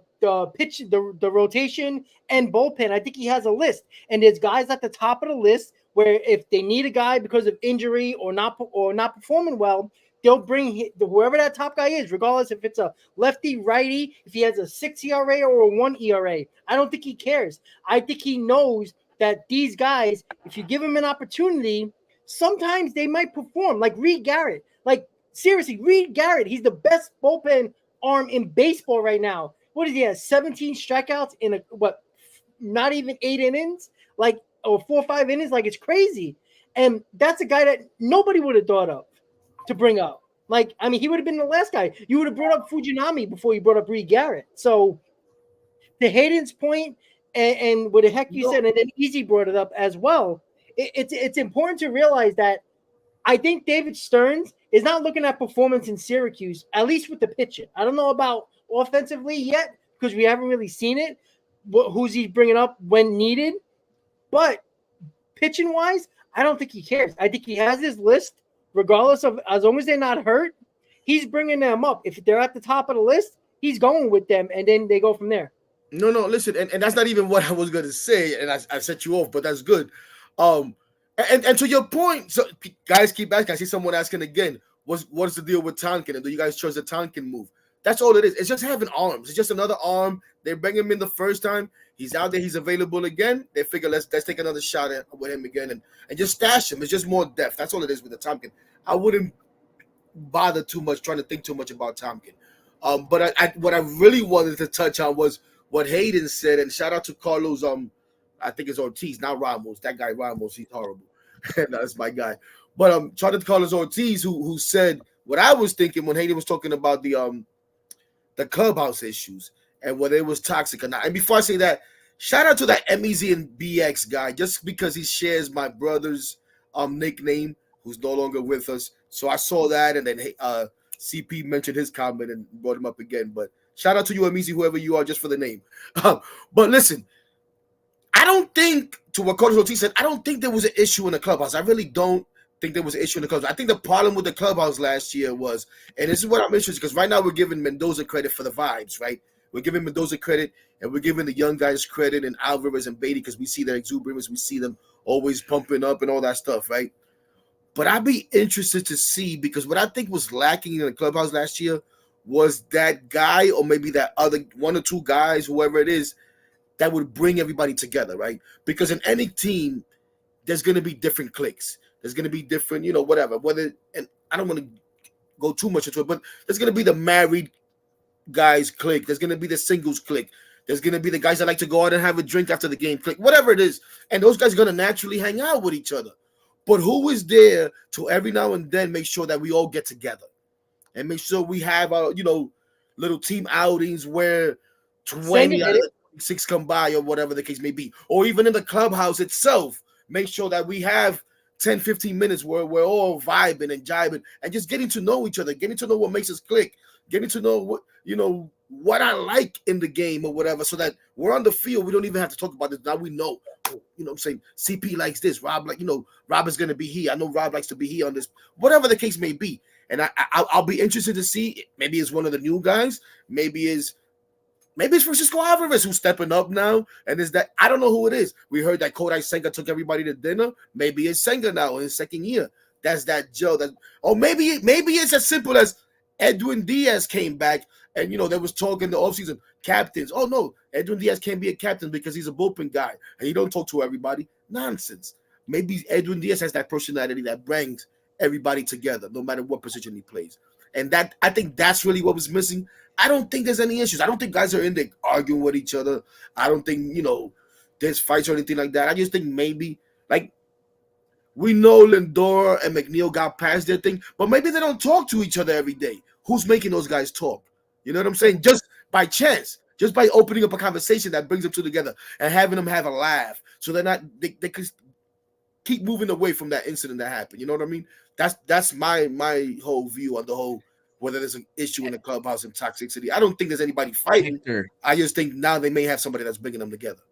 pitch, the rotation, and bullpen. I think he has a list, and there's guys at the top of the list where if they need a guy because of injury or not performing well, they'll bring whoever that top guy is, regardless if it's a lefty, righty, if he has a 6 ERA or a 1 ERA. I don't think he cares. I think he knows that these guys, if you give them an opportunity, sometimes they might perform. Like Reed Garrett. Like, seriously, Reed Garrett, he's the best bullpen arm in baseball right now. What is he has? 17 strikeouts in not even 8 innings? Like, or 4 or 5 innings? Like, it's crazy. And that's a guy that nobody would have thought of to bring up. Like, I mean, he would have been the last guy. You would have brought up Fujinami before you brought up Reed Garrett. So, to Hayden's point, and what the heck you said, and then Easy brought it up as well, it's important to realize that I think David Stearns is not looking at performance in Syracuse, at least with the pitching. I don't know about offensively yet because we haven't really seen it, who's he bringing up when needed. But pitching-wise, I don't think he cares. I think he has his list, regardless of, as long as they're not hurt, he's bringing them up. If they're at the top of the list, he's going with them, and then they go from there. No, listen, and that's not even what I was going to say, and I set you off, but that's good. And to your point, so guys keep asking. I see someone asking again, what's the deal with Tonkin? And do you guys trust the Tonkin move? That's all it is. It's just having arms. It's just another arm. They bring him in the first time. He's out there. He's available again. They figure let's take another shot with him again and just stash him. It's just more depth. That's all it is with the Tonkin. I wouldn't bother too much trying to think too much about Tonkin. But what I really wanted to touch on was what Hayden said. And shout out to Carlos. I think it's Ortiz, not Ramos. That guy Ramos, he's horrible. That's my guy. But shout out to Carlos Ortiz who said what I was thinking when Hayden was talking about the clubhouse issues and whether it was toxic or not. And before I say that, shout out to that MEZ and BX guy just because he shares my brother's nickname, who's no longer with us. So I saw that, and then CP mentioned his comment and brought him up again. But shout out to you, MEZ, whoever you are, just for the name. But listen, I don't think, to what Carlos Ortiz said, I don't think there was an issue in the clubhouse. I really don't think there was an issue in the clubhouse. I think the problem with the clubhouse last year was, and this is what I'm interested, because right now we're giving Mendoza credit for the vibes, right? We're giving Mendoza credit, and we're giving the young guys credit, and Alvarez and Beatty, because we see their exuberance, we see them always pumping up and all that stuff, right? But I'd be interested to see, because what I think was lacking in the clubhouse last year was that guy, or maybe that other one or two guys, whoever it is, that would bring everybody together, right? Because in any team, there's going to be different cliques. There's going to be different, whatever. And I don't want to go too much into it, but there's going to be the married guys clique. There's going to be the singles clique. There's going to be the guys that like to go out and have a drink after the game, click, whatever it is. And those guys are going to naturally hang out with each other. But who is there to every now and then make sure that we all get together and make sure we have our, little team outings where 20 out of 6 come by or whatever the case may be. Or even in the clubhouse itself, make sure that we have 10, 15 minutes where we're all vibing and jiving and just getting to know each other, getting to know what makes us click, getting to know what I like in the game or whatever, so that we're on the field. We don't even have to talk about this. Now we know, what I'm saying, CP likes this, Rob, Rob is going to be here. I know Rob likes to be here on this, whatever the case may be. And I'll be interested to see, maybe it's one of the new guys, maybe it's Francisco Alvarez who's stepping up now, and is that, I don't know who it is. We heard that Kodai Senga took everybody to dinner. Maybe it's Senga now in his second year. That's that Joe. Or maybe it's as simple as Edwin Diaz came back, and there was talk in the offseason, captains. Oh no, Edwin Diaz can't be a captain because he's a bullpen guy and he don't talk to everybody. Nonsense. Maybe Edwin Diaz has that personality that brings everybody together, no matter what position he plays. And that, I think that's really what was missing. I don't think there's any issues. I don't think guys are in there arguing with each other. I don't think, there's fights or anything like that. I just think maybe, we know Lindor and McNeil got past their thing, but maybe they don't talk to each other every day. Who's making those guys talk? You know what I'm saying? Just by chance, just by opening up a conversation that brings them two together and having them have a laugh, so they could keep moving away from that incident that happened. You know what I mean? That's my whole view on the whole, whether there's an issue in the clubhouse and toxicity. I don't think there's anybody fighting. Hector. I just think now they may have somebody that's bringing them together.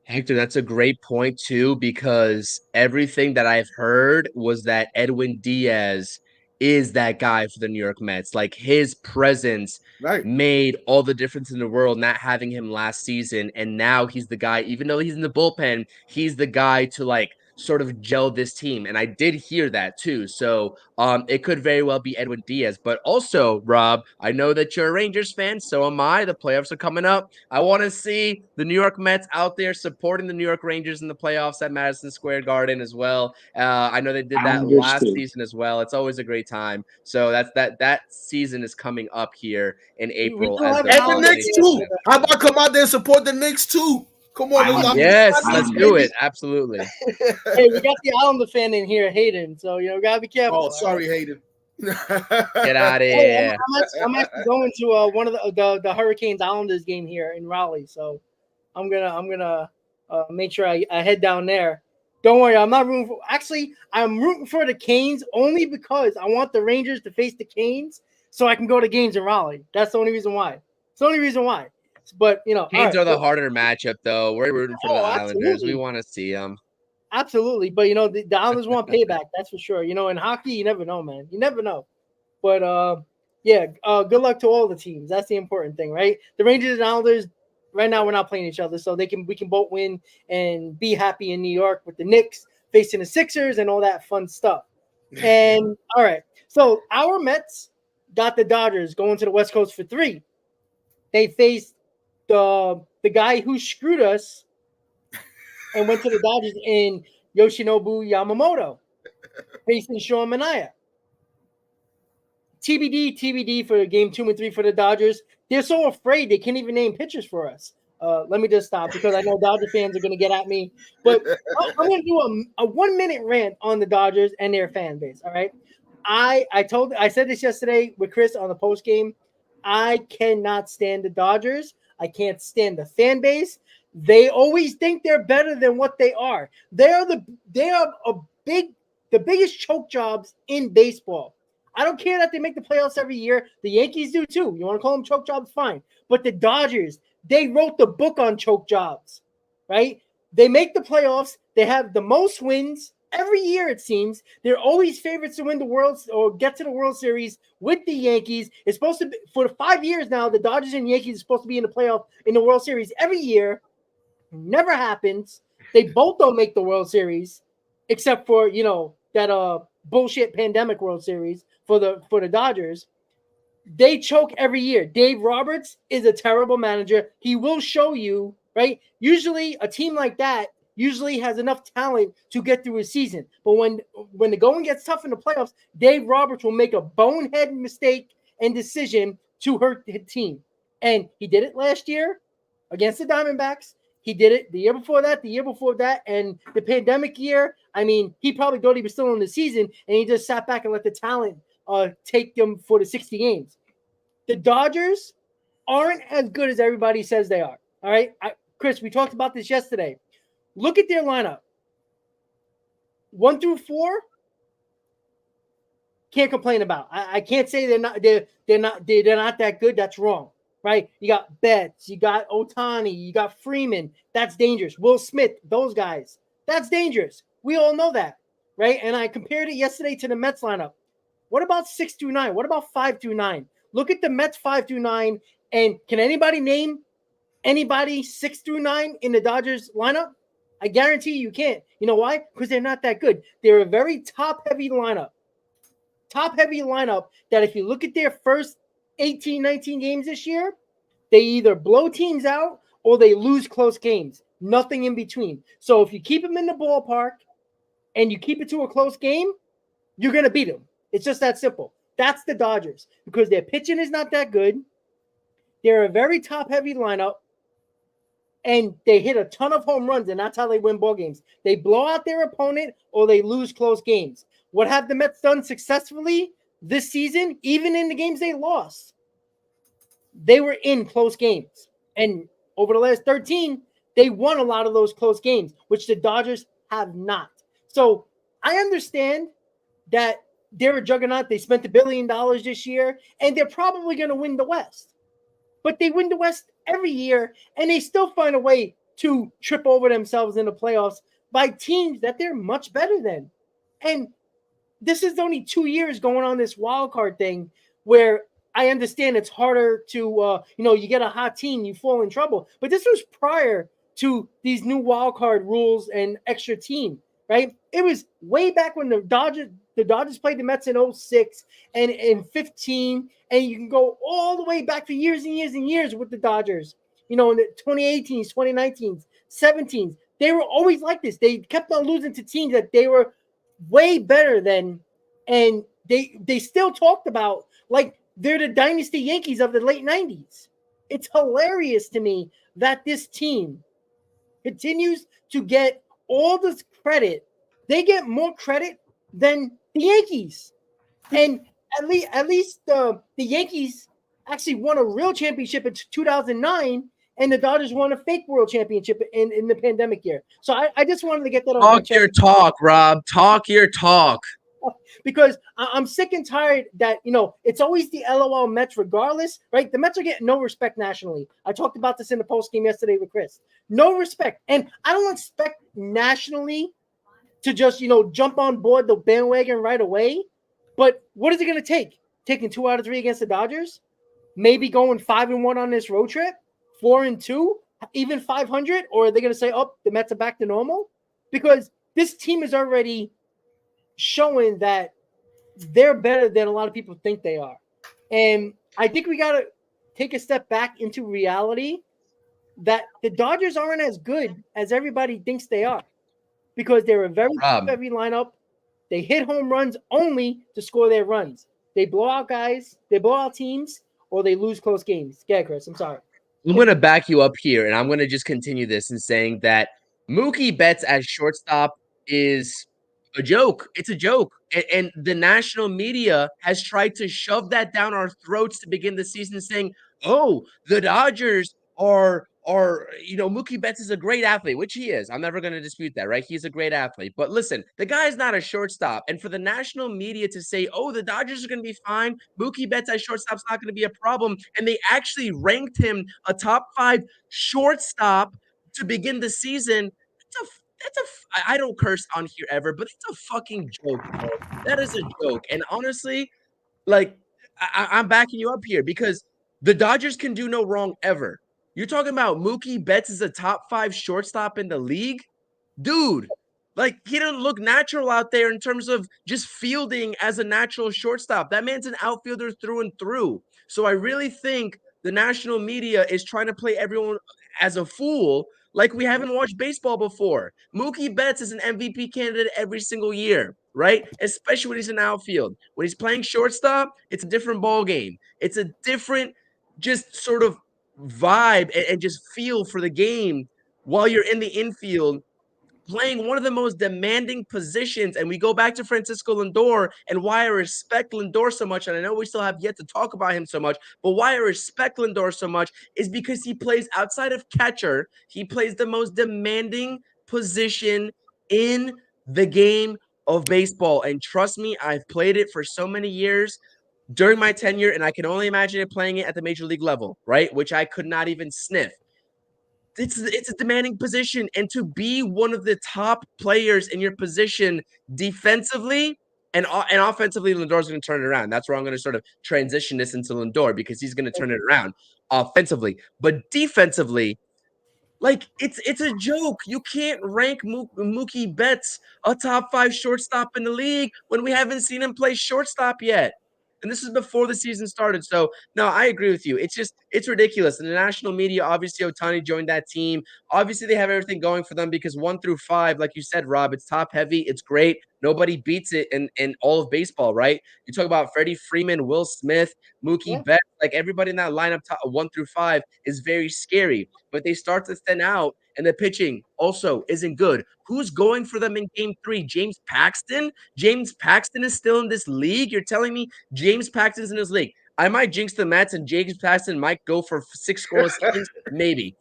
Hector, that's a great point too, because everything that I've heard was that Edwin Diaz is that guy for the New York Mets. Like, his presence made all the difference in the world, not having him last season. And now he's the guy, even though he's in the bullpen, he's the guy to sort of gel this team. And I did hear that too. So it could very well be Edwin Diaz. But also, Rob, I know that you're a Rangers fan. So am I. The playoffs are coming up. I want to see the New York Mets out there supporting the New York Rangers in the playoffs at Madison Square Garden as well. I know they did that last season as well. It's always a great time. So that season is coming up here in April. And the Knicks too. How about come out there and support the Knicks too? Come on, yes, let's do it. Absolutely. Hey, we got the Islander fan in here, Hayden. So gotta be careful. Oh, sorry, Hayden. Get out of here. I'm actually going to one of the Hurricanes Islanders game here in Raleigh. So I'm gonna make sure I head down there. Don't worry, I'm not rooting for. Actually, I'm rooting for the Canes only because I want the Rangers to face the Canes so I can go to games in Raleigh. That's the only reason why. It's the only reason why. But Canes are the harder matchup, though. We're rooting for the Islanders. We want to see them. Absolutely, but the Islanders want payback. That's for sure. In hockey, you never know, man. You never know. But good luck to all the teams. That's the important thing, right? The Rangers and Islanders. Right now, we're not playing each other, so we can both win and be happy in New York with the Knicks facing the Sixers and all that fun stuff. And all right, so our Mets got the Dodgers going to the West Coast for 3. They faced the guy who screwed us and went to the Dodgers in Yoshinobu Yamamoto facing Sean Manaea. TBD for game 2 and 3 for the Dodgers. They're so afraid they can't even name pitchers for us. Let me just stop because I know Dodger fans are going to get at me. But I'm going to do a 1-minute rant on the Dodgers and their fan base. All right. I said this yesterday with Chris on the post game. I cannot stand the Dodgers. I can't stand the fan base. They always think they're better than what they are. They are the biggest choke jobs in baseball. I don't care that they make the playoffs every year. The Yankees do too. You want to call them choke jobs? Fine. But the Dodgers, they wrote the book on choke jobs, right? They make the playoffs. They have the most wins every year, it seems. They're always favorites to win the World or get to the World Series with the Yankees. It's supposed to be for 5 years now. The Dodgers and Yankees are supposed to be in the playoff in the World Series every year. Never happens. They both don't make the World Series, except for that bullshit pandemic World Series for the Dodgers. They choke every year. Dave Roberts is a terrible manager. He will show you, right? Usually a team like that usually has enough talent to get through a season. But when the going gets tough in the playoffs, Dave Roberts will make a bonehead mistake and decision to hurt the team. And he did it last year. against the Diamondbacks. He did it the year before that, and the pandemic year. I mean, he probably thought he was still in the season, and he just sat back and let the talent take them for the 60 games. The Dodgers aren't as good as everybody says they are. All right, Chris, we talked about this yesterday. Look at their lineup. 1 through 4, can't complain about. I can't say they're not that good. That's wrong, right? You got Betts, you got Ohtani, you got Freeman. That's dangerous. Will Smith, those guys. That's dangerous. We all know that, right? And I compared it yesterday to the Mets lineup. What about 6 through 9? What about 5 through 9? Look at the Mets 5 through 9, and can anybody name anybody 6 through 9 in the Dodgers lineup? I guarantee you can't. You know why? Because they're not that good. They're a very top-heavy lineup. Top-heavy lineup that if you look at their first 18, 19 games this year, they either blow teams out or they lose close games. Nothing in between. So if you keep them in the ballpark and you keep it to a close game, you're going to beat them. It's just that simple. That's the Dodgers because their pitching is not that good. They're a very top-heavy lineup, and they hit a ton of home runs, and that's how they win ball games. They blow out their opponent or they lose close games. What have the Mets done successfully this season? Even in the games they lost, they were in close games. And over the last 13, they won a lot of those close games, which the Dodgers have not. So I understand that they're a juggernaut. They spent $1 billion this year, and they're probably going to win the West. But they win the West every year, and they still find a way to trip over themselves in the playoffs by teams that they're much better than. And this is only 2 years going on this wild card thing where I understand it's harder to, you get a hot team, you fall in trouble. But this was prior to these new wild card rules and extra team, right? It was way back when the Dodgers played the Mets in 06 and in 15, and you can go all the way back for years and years and years with the Dodgers. In the 2018s, 2019s, 17s, they were always like this. They kept on losing to teams that they were way better than, and they still talked about like they're the dynasty Yankees of the late 90s. It's hilarious to me that this team continues to get all this credit. They get more credit than the Yankees. And at least the Yankees actually won a real championship in 2009, and the Dodgers won a fake world championship in the pandemic year. So I just wanted to get that on. Talk your talk, Rob. Talk your talk. Because I'm sick and tired that, it's always the LOL Mets regardless, right? The Mets are getting no respect nationally. I talked about this in the post game yesterday with Chris. No respect. And I don't expect nationally to just, jump on board the bandwagon right away. But what is it going to take? Taking 2 out of 3 against the Dodgers? Maybe going 5-1 on this road trip? 4-2? Even 500? Or are they going to say, oh, the Mets are back to normal? Because this team is already showing that they're better than a lot of people think they are. And I think we got to take a step back into reality that the Dodgers aren't as good as everybody thinks they are because they're a very heavy lineup. They hit home runs only to score their runs. They blow out guys, they blow out teams, or they lose close games. Yeah, Chris, I'm sorry. I'm going to back you up here, and I'm going to just continue this in saying that Mookie Betts as shortstop is a joke. It's a joke. And the national media has tried to shove that down our throats to begin the season saying, oh, the Dodgers are Mookie Betts is a great athlete, which he is. I'm never going to dispute that, right? He's a great athlete. But listen, the guy's not a shortstop. And for the national media to say, oh, the Dodgers are going to be fine, Mookie Betts as shortstop's not going to be a problem, and they actually ranked him a top 5 shortstop to begin the season, I don't curse on here ever, but it's a fucking joke, bro. That is a joke. And honestly, like, I'm backing you up here because the Dodgers can do no wrong ever. You're talking about Mookie Betts is a top 5 shortstop in the league? Dude, like, he doesn't look natural out there in terms of just fielding as a natural shortstop. That man's an outfielder through and through. So I really think the national media is trying to play everyone as a fool like we haven't watched baseball before. Mookie Betts is an MVP candidate every single year, right? Especially when he's in outfield. When he's playing shortstop, it's a different ball game. It's a different just sort of vibe and just feel for the game while you're in the infield playing one of the most demanding positions. And we go back to Francisco Lindor and why I respect Lindor so much. And I know we still have yet to talk about him so much, but why I respect Lindor so much is because he plays outside of catcher. He plays the most demanding position in the game of baseball. And trust me, I've played it for so many years during my tenure, and I can only imagine it playing it at the major league level, right? Which I could not even sniff. It's a demanding position, and to be one of the top players in your position defensively and offensively, Lindor's going to turn it around. That's where I'm going to sort of transition this into Lindor because he's going to turn it around offensively, but defensively, like it's a joke. You can't rank Mookie Betts a top 5 shortstop in the league when we haven't seen him play shortstop yet. And this is before the season started. So no, I agree with you. It's ridiculous. And the national media, obviously, Ohtani joined that team. Obviously, they have everything going for them because 1 through 5, like you said, Rob, it's top heavy. It's great. Nobody beats it in all of baseball, right? You talk about Freddie Freeman, Will Smith, Mookie Betts, like everybody in that lineup, 1 through 5, is very scary. But they start to thin out, and the pitching also isn't good. Who's going for them in game 3? James Paxton? James Paxton is still in this league? You're telling me James Paxton's in this league? I might jinx the Mets, and James Paxton might go for 6 scoreless innings, maybe.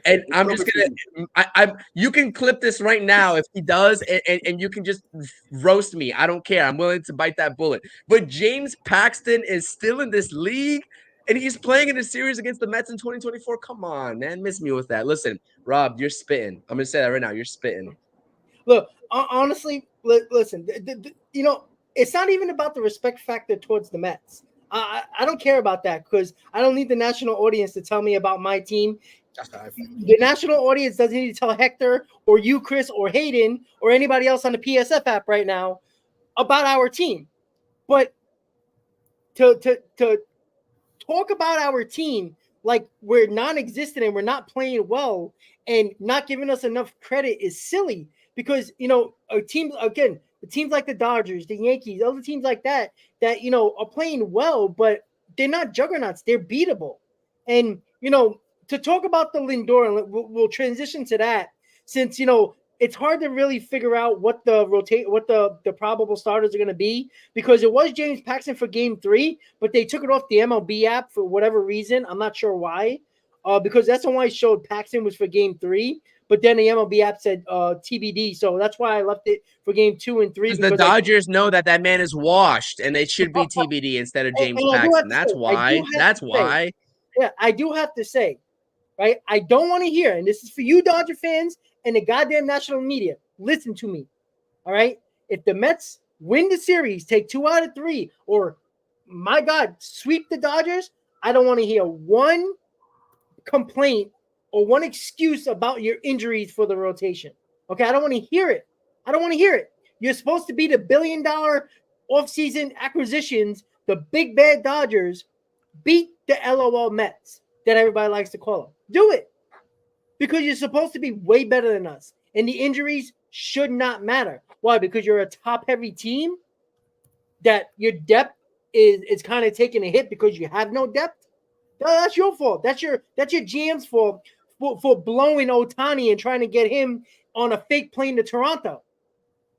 And I'm just gonna. You can clip this right now if he does, and you can just roast me. I don't care. I'm willing to bite that bullet. But James Paxton is still in this league, and he's playing in a series against the Mets in 2024. Come on, man, miss me with that. Listen, Rob, you're spitting. I'm gonna say that right now. You're spitting. Look, honestly, listen. You know, it's not even about the respect factor towards the Mets. I don't care about that because I don't need the national audience to tell me about my team. The national audience doesn't need to tell Hector or you, Chris, or Hayden, or anybody else on the PSF app right now about our team. But to talk about our team like we're non-existent and we're not playing well and not giving us enough credit is silly because, you know, a team, again, the teams like the Dodgers, the Yankees, other teams like that, you know, are playing well, but they're not juggernauts. They're beatable. And, you know, to talk about the Lindor, and we'll transition to that since, you know, it's hard to really figure out what the probable starters are going to be because it was James Paxton for game 3, but they took it off the MLB app for whatever reason. I'm not sure why, because that's the one I showed Paxton was for game 3, but then the MLB app said TBD. So that's why I left it for game 2 and 3. Because the Dodgers know that man is washed and it should be TBD instead of James Paxton. That's why. Yeah, I do have to say, right? I don't want to hear, and this is for you Dodger fans and the goddamn national media. Listen to me, all right? If the Mets win the series, take 2 out of 3, or, my God, sweep the Dodgers, I don't want to hear one complaint or one excuse about your injuries for the rotation. Okay, I don't want to hear it. You're supposed to be the billion-dollar offseason acquisitions. The big bad Dodgers beat the LOL Mets that everybody likes to call them. Do it. Because you're supposed to be way better than us. And the injuries should not matter. Why? Because you're a top-heavy team that your depth is kind of taking a hit because you have no depth. No, that's your fault. That's your GM's fault for blowing Ohtani and trying to get him on a fake plane to Toronto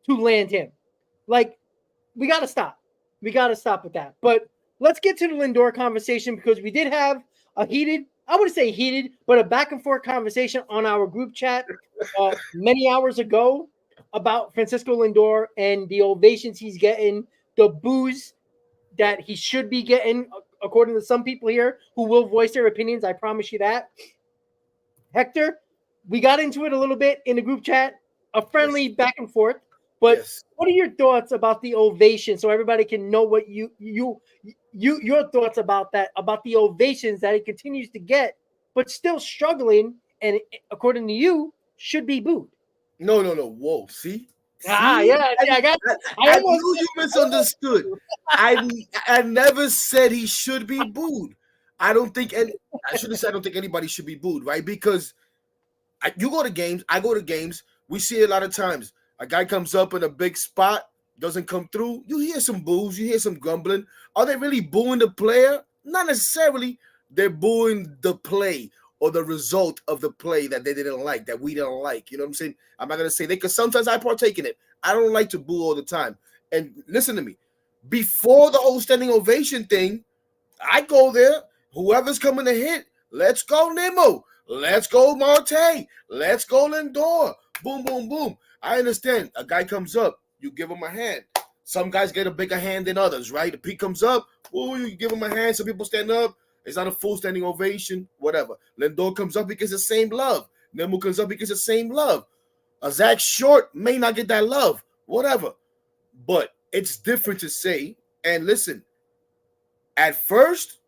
to land him. Like, we got to stop. We got to stop with that. But let's get to the Lindor conversation because we did have a heated, but a back and forth conversation on our group chat many hours ago about Francisco Lindor and the ovations he's getting, the boos that he should be getting, according to some people here who will voice their opinions. I promise you that. Hector, we got into it a little bit in the group chat, a friendly back and forth. But what are your thoughts about the ovation, so everybody can know what your thoughts about that, about the ovations that he continues to get, but still struggling, and according to you, should be booed? No. Whoa, see? I knew you misunderstood. I never said he should be booed. I should have said I don't think anybody should be booed, right? Because you go to games, I go to games, we see it a lot of times. A guy comes up in a big spot, doesn't come through. You hear some boos, you hear some grumbling. Are they really booing the player? Not necessarily. They're booing the play or the result of the play that they didn't like, that we didn't like. You know what I'm saying? I'm not going to say they, because sometimes I partake in it. I don't like to boo all the time. And listen to me. Before the whole standing ovation thing, I go there. Whoever's coming to hit, let's go Nemo. Let's go Marte. Let's go Lindor. Boom, boom, boom. I understand. A guy comes up. You give him a hand. Some guys get a bigger hand than others, right? If he comes up, oh, you give him a hand. Some people stand up. It's not a full standing ovation, whatever. Lindor comes up because the same love. Nemo comes up because the same love. A Zach Short may not get that love, whatever. But it's different to say, and listen, at first,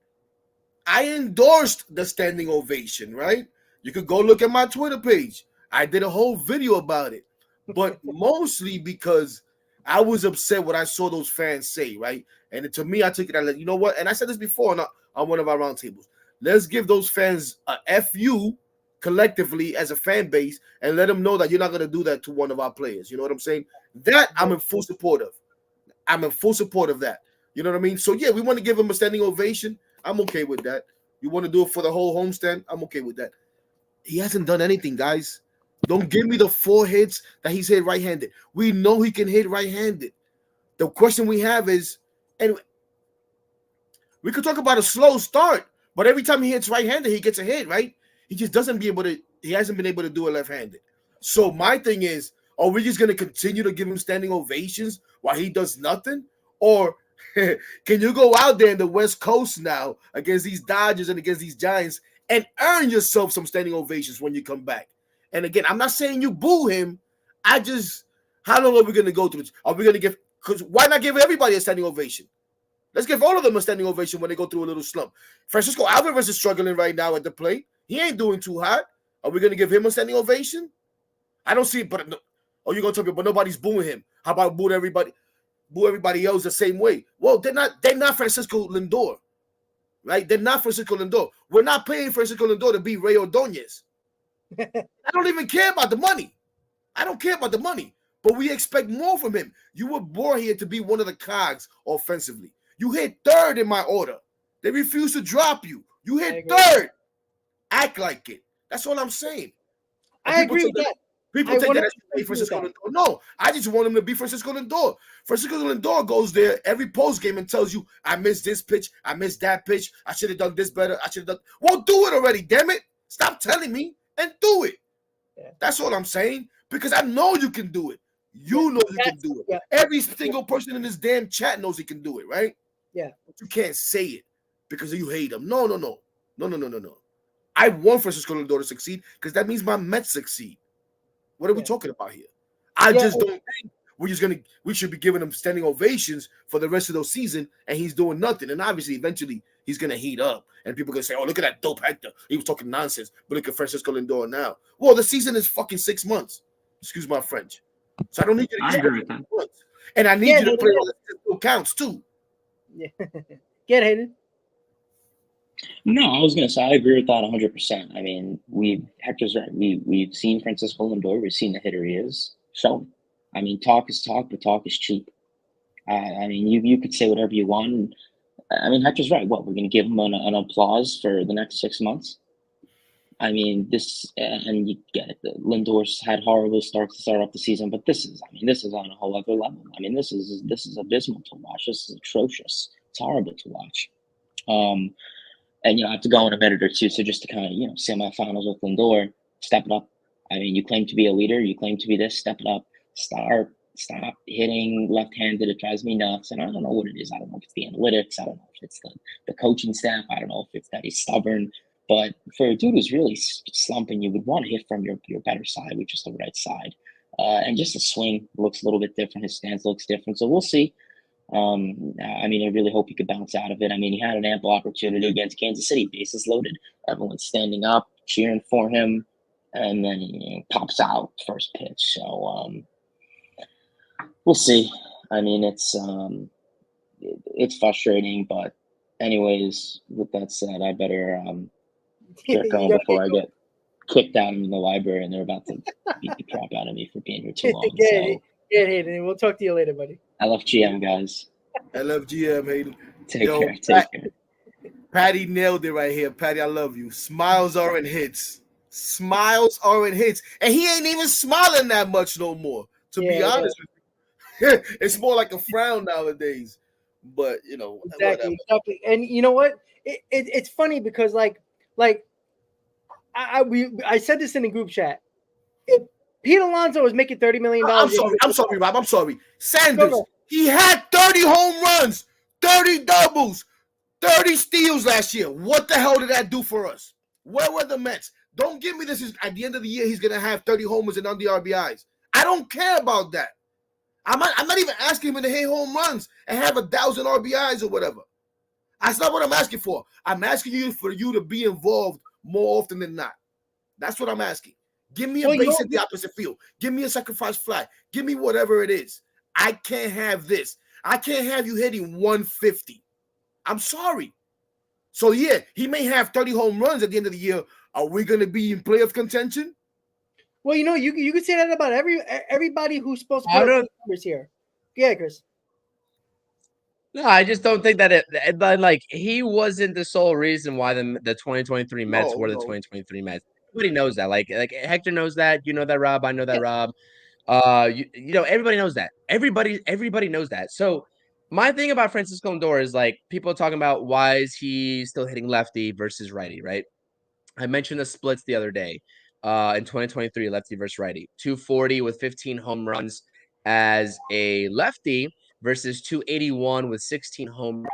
I endorsed the standing ovation, right? You could go look at my Twitter page. I did a whole video about it, but mostly because I was upset what I saw those fans say, right? And to me, I took it as, you know what? And I said this before on one of our roundtables. Let's give those fans a FU collectively as a fan base and let them know that you're not going to do that to one of our players. You know what I'm saying? That I'm in full support of. I'm in full support of that. You know what I mean? So, yeah, we want to give him a standing ovation. I'm okay with that. You want to do it for the whole homestand? I'm okay with that. He hasn't done anything, guys. Don't give me the 4 hits that he's hit right-handed. We know he can hit right-handed. The question we have is, and we could talk about a slow start, but every time he hits right-handed, he gets a hit, right? He just doesn't be able to, he hasn't been able to do it left-handed. So my thing is, are we just going to continue to give him standing ovations while he does nothing? Or can you go out there in the West Coast now against these Dodgers and against these Giants and earn yourself some standing ovations when you come back? And again, I'm not saying you boo him. I just, how long are we going to go through this? Are we going to give, because why not give everybody a standing ovation? Let's give all of them a standing ovation when they go through a little slump. Francisco Alvarez is struggling right now at the plate. He ain't doing too hot. Are we going to give him a standing ovation? I don't see it, but you're going to tell me, but nobody's booing him. How about boo everybody else the same way? Well, they're not Francisco Lindor, right? They're not Francisco Lindor. We're not paying Francisco Lindor to be Ray Ordonez. I don't even care about the money. I don't care about the money, but we expect more from him. You were born here to be one of the cogs offensively. You hit third in my order. They refuse to drop you. You hit third. Act like it. That's all I'm saying. I agree with that. People take that as Francisco Lindor. No, I just want him to be Francisco Lindor. Francisco Lindor goes there every post game and tells you, I missed this pitch. I missed that pitch. I should have done this better. I should have done. Well, do it already, damn it. Stop telling me and do it. Yeah. That's all I'm saying. Because I know you can do it. You know you can do it. Yeah. Every single person in this damn chat knows he can do it, right? Yeah. But you can't say it because you hate him. No. I want Francisco Lindor to succeed because that means my Mets succeed. What are we talking about here? I just don't think we should be giving him standing ovations for the rest of the season, and he's doing nothing. And obviously, eventually, he's gonna heat up, and people are gonna say, "Oh, look at that dope Hector. He was talking nonsense." But look at Francisco Lindor now. Well, the season is fucking 6 months. Excuse my French. So I don't need you to. I agree with that. And I need you to play all the counts too. Yeah, get Hayden. No, I was going to say I agree with that 100%. I mean, Hector's right. We've seen Francisco Lindor. We've seen the hitter he is. So, I mean, talk is talk, but talk is cheap. I mean, you could say whatever you want. I mean, Hector's right. What, we're going to give him an applause for the next 6 months? I mean, this, and you get it. Lindor's had horrible starts to start off the season, but this is on a whole other level. I mean, this is abysmal to watch. This is atrocious. It's horrible to watch. And, I have to go in a minute or two. So just to kind of, semifinals with Lindor, step it up. I mean, you claim to be a leader. You claim to be this. Step it up. Stop hitting left-handed. It drives me nuts. And I don't know what it is. I don't know if it's the analytics. I don't know if it's the coaching staff. I don't know if it's that he's stubborn. But for a dude who's really slumping, you would want to hit from your better side, which is the right side. And just the swing looks a little bit different. His stance looks different. So we'll see. I mean, I really hope he could bounce out of it. I mean, he had an ample opportunity against Kansas City, bases loaded. Everyone's standing up, cheering for him, and then he pops out first pitch. So we'll see. I mean, it's frustrating, but anyways, with that said, I better get going before I get kicked out in the library and they're about to beat the crap out of me for being here too long. Yeah, Hayden. We'll talk to you later, buddy. LFGM, guys. LFGM, Hayden. Take care. Patty nailed it right here. Patty, I love you. Smiles aren't hits. Smiles aren't hits. And he ain't even smiling that much no more, to be honest with you. It's more like a frown nowadays. But, whatever. Exactly. And you know what? It's funny because like I said this in the group chat. If Pete Alonso was making $30 million. I'm sorry, Rob. I'm sorry. Sanders, he had 30 home runs, 30 doubles, 30 steals last year. What the hell did that do for us? Where were the Mets? Don't give me this. At the end of the year, he's going to have 30 homers and under RBIs. I don't care about that. I'm not even asking him to hit home runs and have 1,000 RBIs or whatever. That's not what I'm asking for. I'm asking you for you to be involved more often than not. That's what I'm asking. Give me a base in the opposite field. Give me a sacrifice fly. Give me whatever it is. I can't have this. I can't have you hitting 150. I'm sorry. So, yeah, he may have 30 home runs at the end of the year. Are we going to be in playoff contention? Well, you could say that about everybody who's supposed to put up numbers here. Yeah, Chris. No, I just don't think that he wasn't the sole reason why the 2023 Mets were the 2023 Mets. Everybody knows that. Like Hector knows that. You know that, Rob. I know that, Rob. Everybody knows that. Everybody knows that. So my thing about Francisco Lindor is like people talking about why is he still hitting lefty versus righty, right? I mentioned the splits the other day. In 2023, lefty versus righty, 240 with 15 home runs as a lefty versus 281 with 16 home runs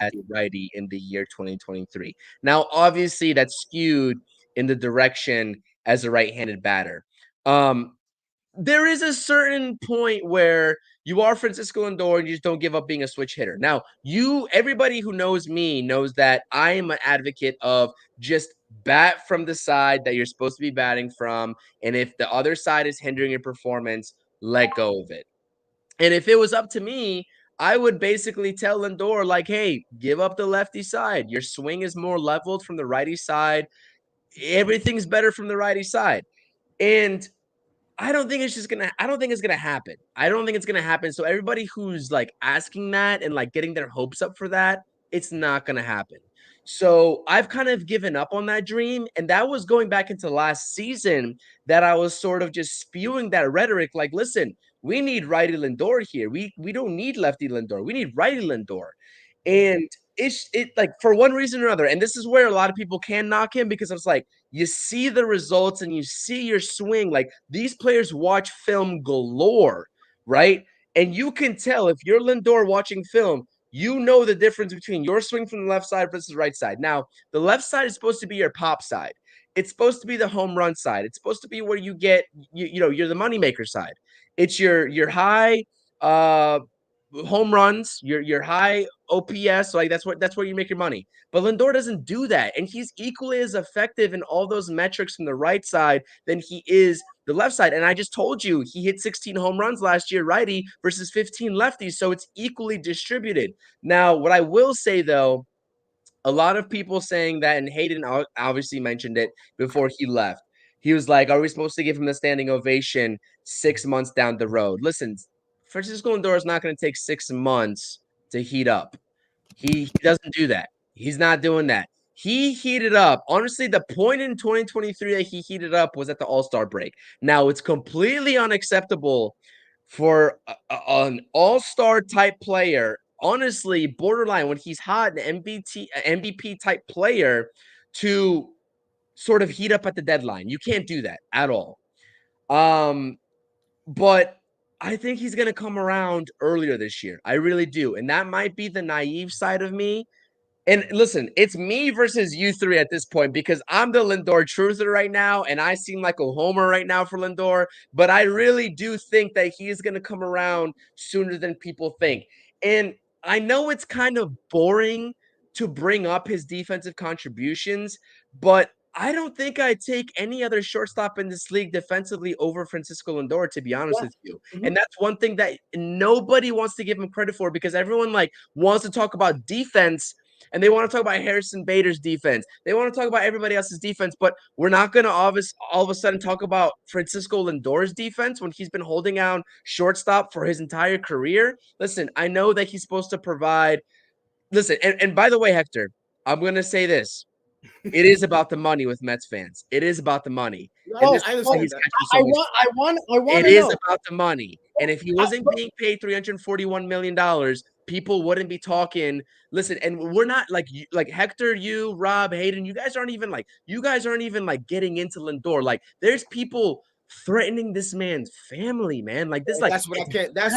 as a righty in the year 2023. Now, obviously, that's skewed in the direction as a right-handed batter. There is a certain point where you are Francisco Lindor and you just don't give up being a switch hitter. Now, everybody who knows me knows that I am an advocate of just bat from the side that you're supposed to be batting from. And if the other side is hindering your performance, let go of it. And if it was up to me, I would basically tell Lindor, like, hey, give up the lefty side. Your swing is more leveled from the righty side. Everything's better from the righty side. And I don't think it's gonna happen. I don't think it's gonna happen. So everybody who's like asking that and like getting their hopes up for that, it's not gonna happen. So I've kind of given up on that dream. And that was going back into last season that I was sort of just spewing that rhetoric. Like, listen, we need righty Lindor here. We don't need lefty Lindor. We need righty Lindor. And it's like for one reason or another. And this is where a lot of people can knock him because it's like, you see the results and you see your swing. Like these players watch film galore, right? And you can tell if you're Lindor watching film, you know the difference between your swing from the left side versus the right side. Now, the left side is supposed to be your pop side. It's supposed to be the home run side. It's supposed to be where you get, you're the moneymaker side. It's your high home runs, your high OPS, like that's where you make your money. But Lindor doesn't do that, and he's equally as effective in all those metrics from the right side than he is the left side. And I just told you he hit 16 home runs last year, righty versus 15 lefties, so it's equally distributed. Now, what I will say though, a lot of people saying that, and Hayden obviously mentioned it before he left. He was like, "Are we supposed to give him a standing ovation 6 months down the road?" Listen, Francisco Lindor is not going to take 6 months to heat up. He doesn't do that. He's not doing that. He heated up. Honestly, the point in 2023 that he heated up was at the All-Star break. Now, it's completely unacceptable for an All-Star type player, honestly, borderline when he's hot, an MVP type player, to sort of heat up at the deadline. You can't do that at all. But I think he's going to come around earlier this year. I really do. And that might be the naive side of me. And listen, it's me versus you three at this point because I'm the Lindor truther right now, and I seem like a homer right now for Lindor. But I really do think that he is going to come around sooner than people think. And I know it's kind of boring to bring up his defensive contributions, but I don't think I'd take any other shortstop in this league defensively over Francisco Lindor, to be honest with you. Mm-hmm. And that's one thing that nobody wants to give him credit for because everyone like wants to talk about defense. And they want to talk about Harrison Bader's defense. They want to talk about everybody else's defense, but we're not going to all of a sudden talk about Francisco Lindor's defense when he's been holding down shortstop for his entire career. Listen, I know that he's supposed to provide. Listen, and by the way, Hector, I'm going to say this. It is about the money with Mets fans. It is about the money. And this I is why understand he's that. catching I so much. want It to is know. about the money. And if he wasn't being paid $341 million, people wouldn't be talking. Listen, and we're not like Hector, you, Rob, Hayden, you guys aren't even like getting into Lindor. Like there's people threatening this man's family, man. Like this, like That's what I can't. That's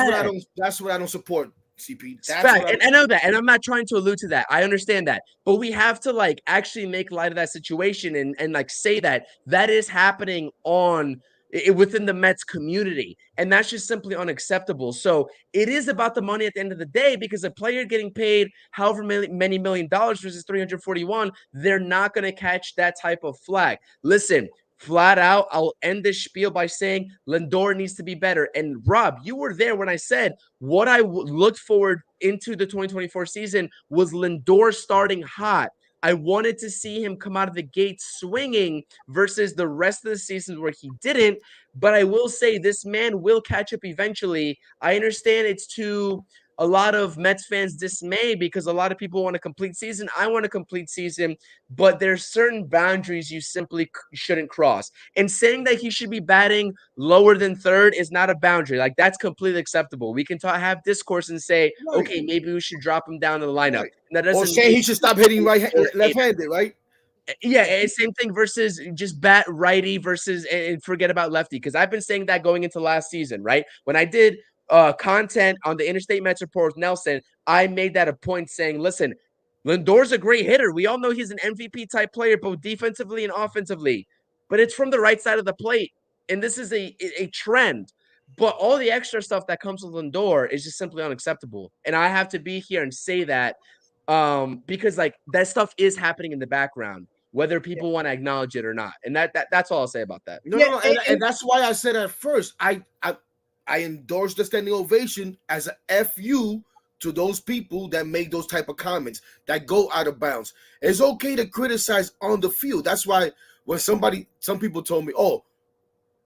what I don't support. CP. it's That's what fact. And I know that. And I'm not trying to allude to that. I understand that. But we have to like actually make light of that situation and like say that is happening within the Mets community. And that's just simply unacceptable. So it is about the money at the end of the day, because a player getting paid however many million dollars versus 341, they're not going to catch that type of flag. Listen, flat out, I'll end this spiel by saying Lindor needs to be better. And Rob, you were there when I said what I looked forward into the 2024 season was Lindor starting hot. I wanted to see him come out of the gate swinging versus the rest of the season where he didn't. But I will say this man will catch up eventually. I understand it's to a lot of Mets fans' dismay because a lot of people want a complete season. I want a complete season, but there's certain boundaries you simply shouldn't cross. And saying that he should be batting lower than third is not a boundary. Like that's completely acceptable. We can have discourse and say, Right. okay, maybe we should drop him down to the lineup. Right. And that doesn't Or say he should stop hitting left-handed, right? Yeah, same thing versus just bat righty versus and forget about lefty. Because I've been saying that going into last season, right? When I did content on the Interstate Mets Report with Nelson, I made that a point saying, listen, Lindor's a great hitter. We all know he's an MVP type player, both defensively and offensively. But it's from the right side of the plate. And this is a trend. But all the extra stuff that comes with Lindor is just simply unacceptable. And I have to be here and say that because like that stuff is happening in the background, whether people want to acknowledge it or not. And that's all I'll say about that. No. And that's why I said at first, I endorse the standing ovation as a FU to those people that make those type of comments that go out of bounds. It's okay to criticize on the field. That's why when some people told me, oh,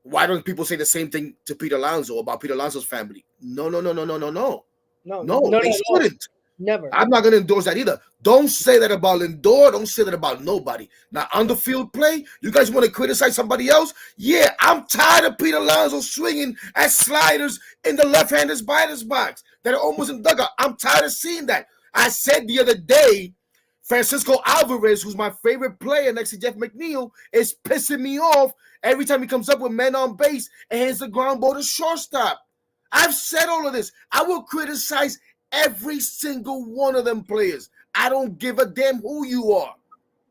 why don't people say the same thing to Pete Alonso about Pete Alonso's family? No, they shouldn't. Never. I'm not going to endorse that either. Don't say that about Lindor. Don't say that about nobody. Now, on the field play, you guys want to criticize somebody else? Yeah, I'm tired of Pete Alonso swinging at sliders in the left-handed batter's box that are almost in dugout. I'm tired of seeing that. I said the other day, Francisco Alvarez, who's my favorite player next to Jeff McNeil, is pissing me off every time he comes up with men on base and hands the ground ball to shortstop. I've said all of this. I will criticize every single one of them players. I don't give a damn who you are.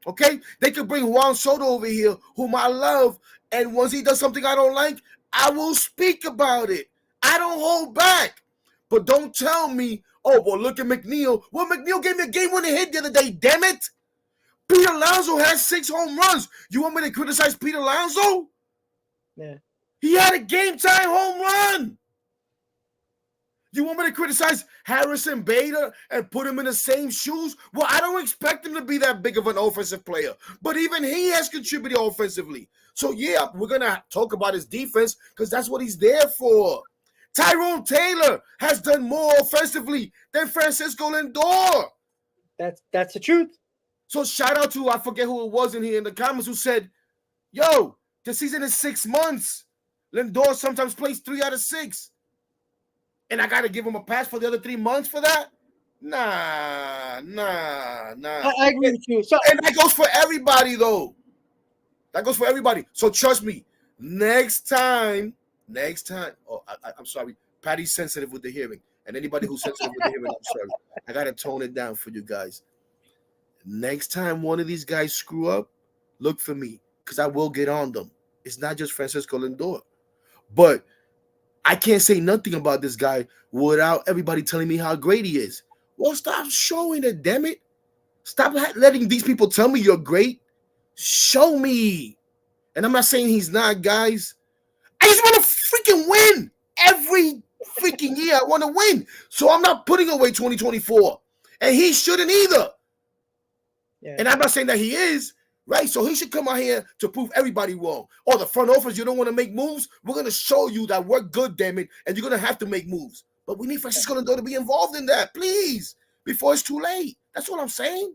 Okay? They could bring Juan Soto over here, whom I love, and once he does something I don't like, I will speak about it. I don't hold back. But don't tell me, oh, well, look at McNeil. Well, McNeil gave me a game-winning hit the other day, damn it. Pete Alonso has 6 home runs. You want me to criticize Pete Alonso? Yeah. He had a game-time home run. You want me to criticize Harrison Bader and put him in the same shoes? Well, I don't expect him to be that big of an offensive player, but even he has contributed offensively. So, yeah, we're going to talk about his defense because that's what he's there for. Tyrone Taylor has done more offensively than Francisco Lindor. That's the truth. So, shout out to, I forget who it was in here in the comments who said, yo, the season is 6 months. Lindor sometimes plays 3 out of 6. And I got to give him a pass for the other 3 months for that? Nah. I agree with you. So, and that goes for everybody, though. That goes for everybody. So trust me, next time. Oh, I'm sorry. Patty's sensitive with the hearing. And anybody who's sensitive with the hearing, I'm sorry. I got to tone it down for you guys. Next time one of these guys screw up, look for me because I will get on them. It's not just Francisco Lindor. But I can't say nothing about this guy without everybody telling me how great he is. Well, stop showing it, damn it. Stop letting these people tell me you're great. Show me. And I'm not saying he's not, guys. I just want to freaking win. Every freaking year I want to win. So I'm not putting away 2024. And he shouldn't either. yeah. And I'm not saying that he is. Right, so he should come out here to prove everybody wrong. Or the front office, you don't want to make moves? We're going to show you that we're good, damn it, and you're going to have to make moves. But we need Francisco Lindor to be involved in that, please, before it's too late. That's what I'm saying.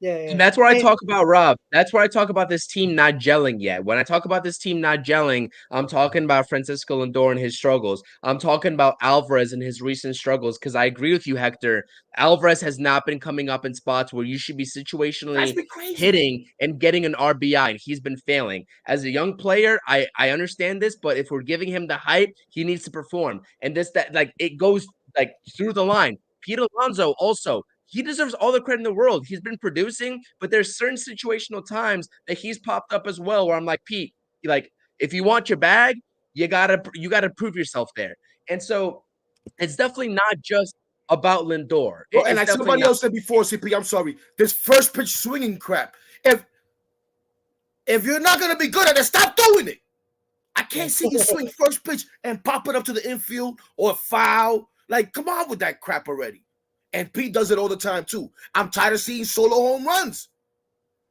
Yeah. And that's where I talk about Rob. That's where I talk about this team not gelling yet. When I talk about this team not gelling, I'm talking about Francisco Lindor and his struggles. I'm talking about Alvarez and his recent struggles because I agree with you, Hector. Alvarez has not been coming up in spots where you should be situationally hitting and getting an RBI, and he's been failing. As a young player, I understand this, but if we're giving him the hype, he needs to perform. And it goes like through the line. Pete Alonso also. He deserves all the credit in the world. He's been producing, but there's certain situational times that he's popped up as well where I'm like, Pete, like if you want your bag, you gotta prove yourself there. And so it's definitely not just about Lindor. Well, and like somebody else said before, CP, I'm sorry, this first pitch swinging crap. If you're not gonna be good at it, stop doing it. I can't see you swing first pitch and pop it up to the infield or foul. Like, come on with that crap already. And Pete does it all the time, too. I'm tired of seeing solo home runs.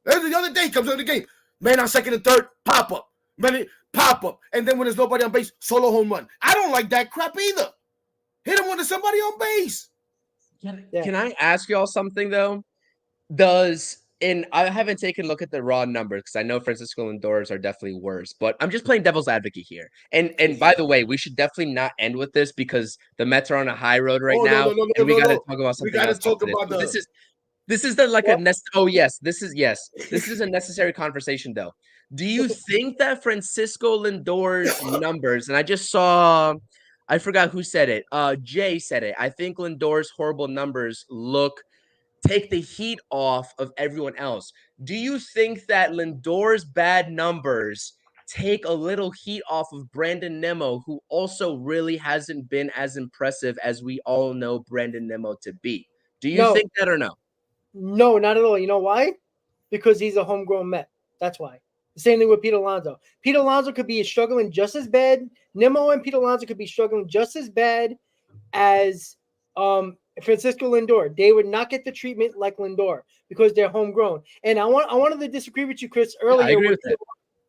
The other day, comes in the game. Man on second and third, pop up. Man, pop up. And then when there's nobody on base, solo home run. I don't like that crap either. Hit him when there's somebody on base. Can I ask y'all something, though? And I haven't taken a look at the raw numbers because I know Francisco Lindor's are definitely worse, but I'm just playing devil's advocate here. And by the way, we should definitely not end with this because the Mets are on a high road right now, and we got to talk about something else. This is a necessary conversation though. Do you think that Francisco Lindor's numbers, and I just saw, I forgot who said it. Jay said it. I think Lindor's horrible numbers take the heat off of everyone else. Do you think that Lindor's bad numbers take a little heat off of Brandon Nimmo, who also really hasn't been as impressive as we all know Brandon Nimmo to be? Do you think that or no? No, not at all. You know why? Because he's a homegrown Met. That's why. The same thing with Pete Alonso. Pete Alonso could be struggling just as bad. Nimmo and Pete Alonso could be struggling just as bad as Francisco Lindor. They would not get the treatment like Lindor because they're homegrown. And I wanted to disagree with you, Chris, earlier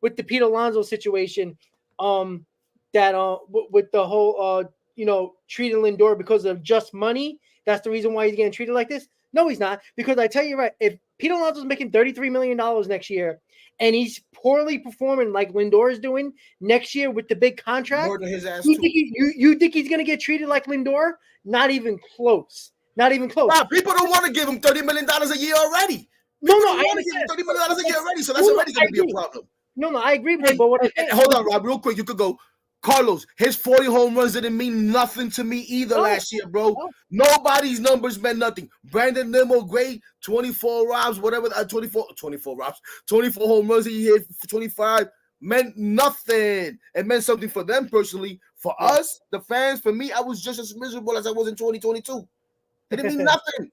with the Pete Alonso situation. With the whole treating Lindor because of just money. That's the reason why he's getting treated like this. No, he's not. Because I tell you right, if Pete Alonso's making $33 million next year and he's poorly performing like Lindor is doing next year with the big contract, you think he's going to get treated like Lindor? Not even close. Not even close. Wow, people don't want to give him $30 million a year already. I want to give him $30 million a year already, so that's already going to be a problem. No, I agree with you. But what hold on, Rob, real quick. You could go. Carlos, his 40 home runs didn't mean nothing to me either last year, bro. Nobody's numbers meant nothing. Brandon Nimmo, great, 24 robs, whatever, 24 robs, 24 home runs he hit, 25, meant nothing. It meant something for them personally. For us, the fans, for me, I was just as miserable as I was in 2022. It didn't mean nothing.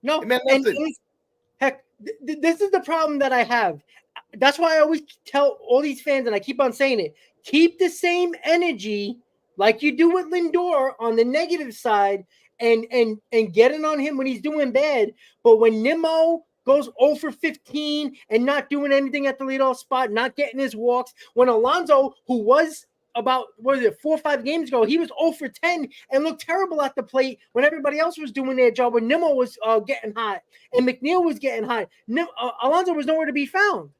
No, it meant nothing. Heck, this is the problem that I have. That's why I always tell all these fans, and I keep on saying it, keep the same energy like you do with Lindor on the negative side and getting on him when he's doing bad. But when Nimmo goes 0 for 15 and not doing anything at the leadoff spot, not getting his walks, when Alonso, who was about, 4 or 5 games ago, he was 0 for 10 and looked terrible at the plate when everybody else was doing their job, when Nimmo was getting hot and McNeil was getting hot. Alonso was nowhere to be found.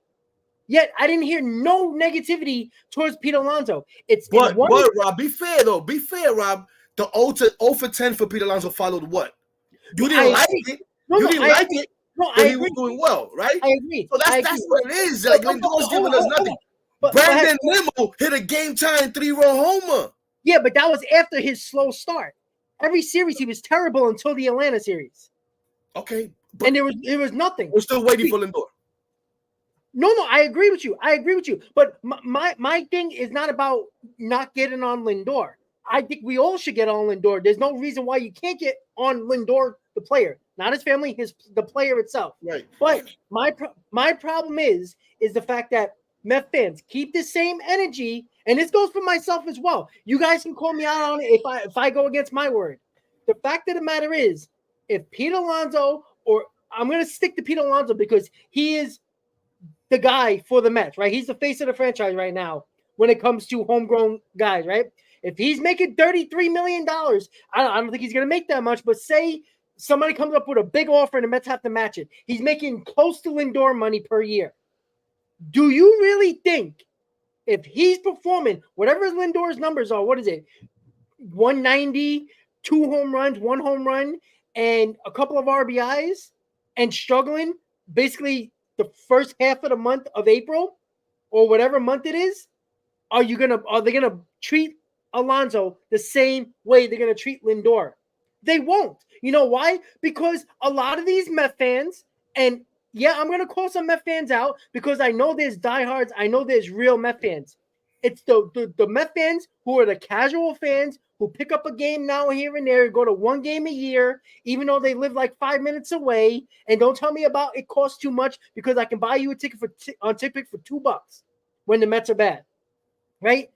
Yet I didn't hear no negativity towards Pete Alonso. But Rob, be fair though. Be fair, Rob. The 0 for 10 for Pete Alonso followed what? You didn't like it. You didn't like it. No, but he was doing well, right? I agree. So that's what it is. Like Lindor's giving us nothing. Brandon Nimmo hit a game-time 3-run homer. Yeah, but that was after his slow start. Every series he was terrible until the Atlanta series. Okay, and there was nothing. We're still waiting for Lindor. No, I agree with you. But my thing is not about not getting on Lindor. I think we all should get on Lindor. There's no reason why you can't get on Lindor, the player, not his family, the player itself. Right. But my problem is the fact that Met fans keep the same energy, and this goes for myself as well. You guys can call me out on it if I go against my word. The fact of the matter is, if Pete Alonso, or I'm going to stick to Pete Alonso because he is the guy for the Mets, right? He's the face of the franchise right now when it comes to homegrown guys, right? If he's making $33 million, I don't think he's going to make that much, but say somebody comes up with a big offer and the Mets have to match it. He's making close to Lindor money per year. Do you really think if he's performing, whatever Lindor's numbers are, what is it? 190, 2 home runs, 1 home run, and a couple of RBIs, and struggling basically the first half of the month of April or whatever month it is, are they gonna treat Alonso the same way they're gonna treat Lindor? They won't. You know why? Because a lot of these Met fans, and yeah, I'm gonna call some Met fans out because I know there's diehards, I know there's real Met fans. It's the Met fans who are the casual fans who pick up a game now here and there, go to one game a year, even though they live like 5 minutes away. And don't tell me about it costs too much because I can buy you a ticket on TickPick for $2 when the Mets are bad, right?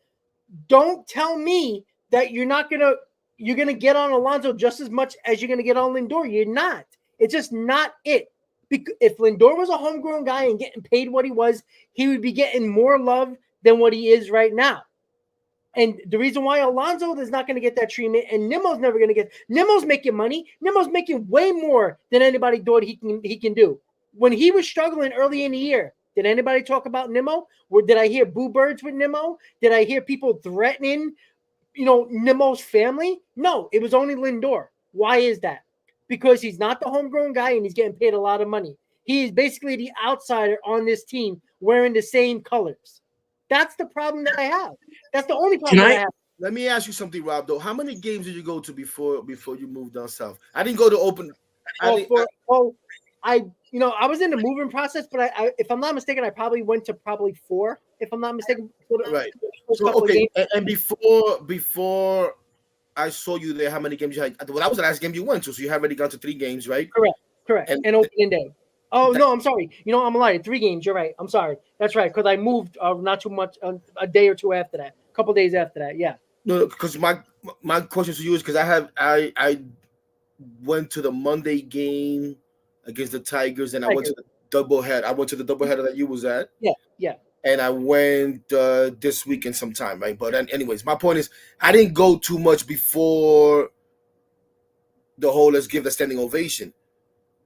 Don't tell me that you're gonna get on Alonso just as much as you're gonna get on Lindor. You're not. It's just not it. If Lindor was a homegrown guy and getting paid what he was, he would be getting more love than what he is right now. And the reason why Alonso is not going to get that treatment and Nimmo's never going to get – Nimmo's making money. Nimmo's making way more than anybody thought he can do. When he was struggling early in the year, did anybody talk about Nimmo? Or did I hear boo birds with Nimmo? Did I hear people threatening, Nimmo's family? No, it was only Lindor. Why is that? Because he's not the homegrown guy and he's getting paid a lot of money. He is basically the outsider on this team wearing the same colors. That's the problem that I have. That's the only problem I have. Let me ask you something, Rob, though. How many games did you go to before you moved down south? I didn't go to open. I was in the moving process, but I if I'm not mistaken, I probably went to 4, if I'm not mistaken. Right. So, okay. And before I saw you there, how many games you had? Well, that was the last game you went to, so you have already gone to 3 games, right? Correct. And opening day. Oh, no, I'm sorry. I'm a liar. 3 games. You're right. I'm sorry. That's right. Because I moved not too much, a day or two after that. A couple days after that. Yeah. No, because my question to you is because I went to the Monday game against the Tigers and I went to the doubleheader. I went to the doubleheader that you was at. Yeah. And I went this weekend sometime, right? But anyways, my point is I didn't go too much before the whole let's give the standing ovation.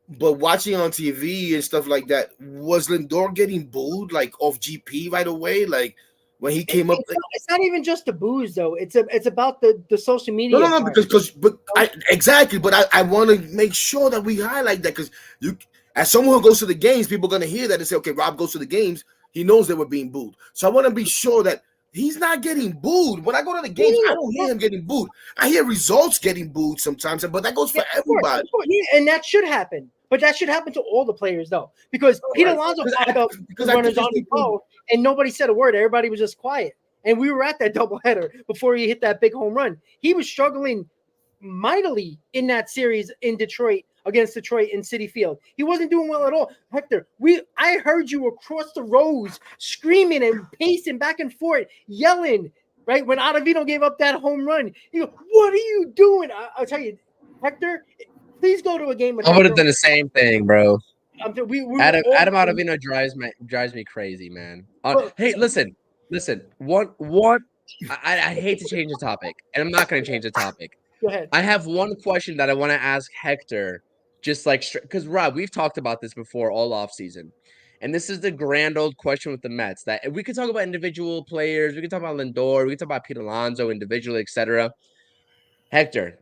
But watching on TV and stuff like that, was Lindor getting booed like off GP right away? Like when he came up, it's not even just the booze though. It's about the social media. No, exactly. But I want to make sure that we highlight that because as someone who goes to the games, people are gonna hear that and say, okay, Rob goes to the games. He knows they were being booed. So I want to be sure that he's not getting booed. When I go to the games, I don't hear him getting booed. I hear results getting booed sometimes, but that goes for everybody. Of course. Yeah, and that should happen. But that should happen to all the players, though, because Pete Alonso popped up runners on the go, and nobody said a word. Everybody was just quiet. And we were at that doubleheader before he hit that big home run. He was struggling mightily in that series in Detroit against Detroit in Citi Field. He wasn't doing well at all. Hector, I heard you across the rows screaming and pacing back and forth, yelling, right? When Ottavino gave up that home run, you go, what are you doing? I'll tell you, Hector, please go to a game with I would have done the same thing, bro. Adam Ottavino drives me crazy, man. Hey, listen. I hate to change the topic, and I'm not going to change the topic. Go ahead. I have one question that I want to ask Hector, just like because Rob, we've talked about this before all offseason. And this is the grand old question with the Mets that we could talk about individual players, we could talk about Lindor, we could talk about Pete Alonso individually, etc. Hector,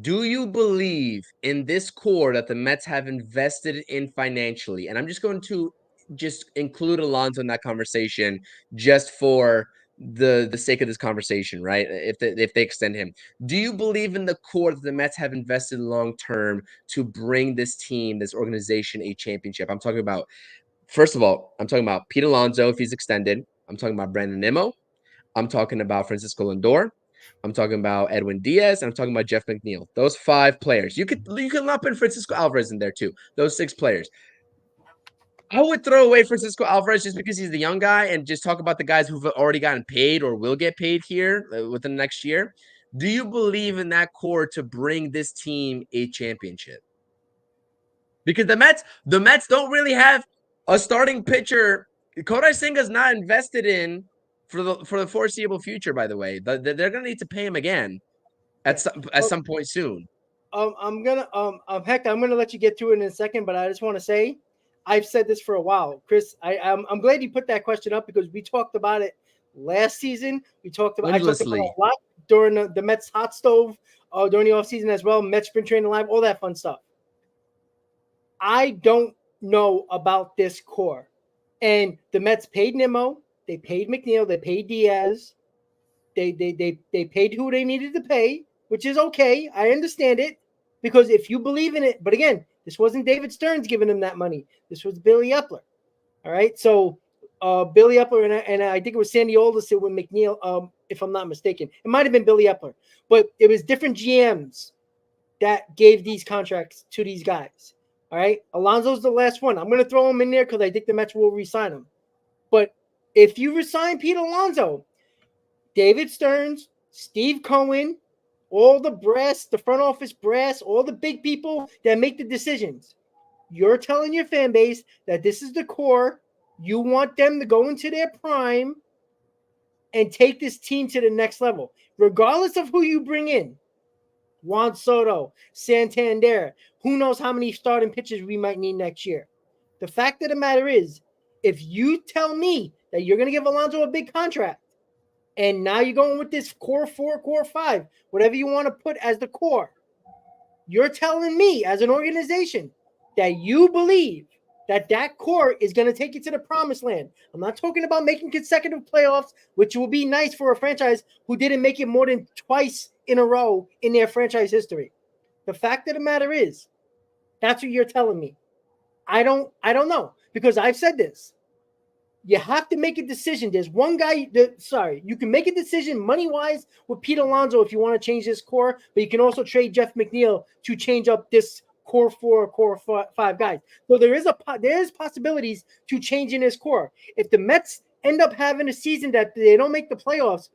do you believe in this core that the Mets have invested in financially? And I'm just going to include Alonso in that conversation just for the sake of this conversation, right? If they extend him. Do you believe in the core that the Mets have invested long term to bring this team, this organization, a championship? I'm talking about, first of all, I'm talking about Pete Alonso if he's extended. I'm talking about Brandon Nimmo. I'm talking about Francisco Lindor. I'm talking about Edwin Diaz, and I'm talking about Jeff McNeil. Those 5 players. You could lump in Francisco Alvarez in there too. Those 6 players. I would throw away Francisco Alvarez just because he's the young guy and just talk about the guys who've already gotten paid or will get paid here within the next year. Do you believe in that core to bring this team a championship? Because the Mets don't really have a starting pitcher. Kodai Senga's not invested in for the foreseeable future, by the way. They're going to need to pay him again at some point soon. I'm gonna heck, I'm gonna let you get to it in a second, but I just want to say, I've said this for a while, Chris. I'm glad you put that question up because we talked about it last season. I talked about it Endlessly. a lot during the Mets hot stove, during the offseason as well. Mets spring training live, all that fun stuff. I don't know about this core, and the Mets paid Nimmo, they paid McNeil, they paid Diaz, they paid who they needed to pay, which is okay. I understand it because if you believe in it, but again, this wasn't David Stearns giving him that money. This was Billy Epler. All right, so Billy Epler and I think it was Sandy Alderson with McNeil, if I'm not mistaken. It might have been Billy Epler, but it was different GMs that gave these contracts to these guys. All right, Alonso's the last one. I'm going to throw him in there because I think the Mets will re-sign him. But if you resign Pete Alonso, David Stearns, Steve Cohen, all the brass, the front office brass, all the big people that make the decisions, you're telling your fan base that this is the core. You want them to go into their prime and take this team to the next level, regardless of who you bring in. Juan Soto, Santander, who knows how many starting pitchers we might need next year. The fact of the matter is, if you tell me that you're going to give Alonso a big contract, and now you're going with this core 4, core 5, whatever you want to put as the core, you're telling me as an organization that you believe that that core is going to take you to the promised land. I'm not talking about making consecutive playoffs, which will be nice for a franchise who didn't make it more than twice in a row in their franchise history. The fact of the matter is, that's what you're telling me. I don't know, because I've said this. You have to make a decision. There's one guy you can make a decision money-wise with Pete Alonso if you want to change this core, but you can also trade Jeff McNeil to change up this core 4, core 5 guys. So there's possibilities to changing this core. If the Mets end up having a season that they don't make the playoffs,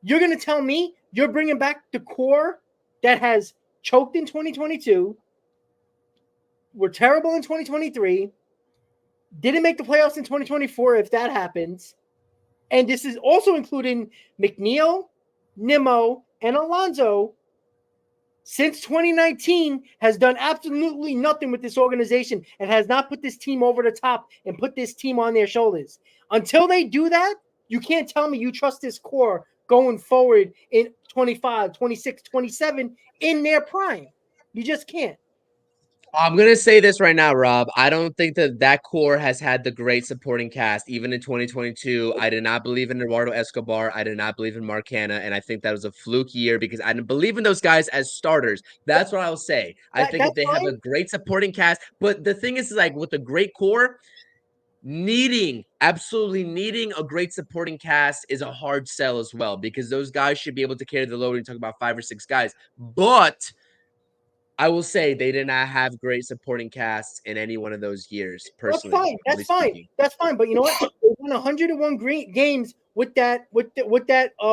you're going to tell me you're bringing back the core that has choked in 2022, were terrible in 2023, didn't make the playoffs in 2024 if that happens. And this is also including McNeil, Nimmo, and Alonso. Since 2019, has done absolutely nothing with this organization and has not put this team over the top and put this team on their shoulders. Until they do that, you can't tell me you trust this core going forward in 25, 26, 27 in their prime. You just can't. I'm going to say this right now, Rob. I don't think that core has had the great supporting cast. Even in 2022, I did not believe in Eduardo Escobar. I did not believe in Marcana. And I think that was a fluke year because I didn't believe in those guys as starters. That's what I'll say. I think if they have a great supporting cast. But the thing is, like with a great core, absolutely needing a great supporting cast is a hard sell as well because those guys should be able to carry the load when you talk about 5 or 6 guys. But I will say they did not have great supporting casts in any one of those years. Personally, that's fine. But you know what? They won 101 games with that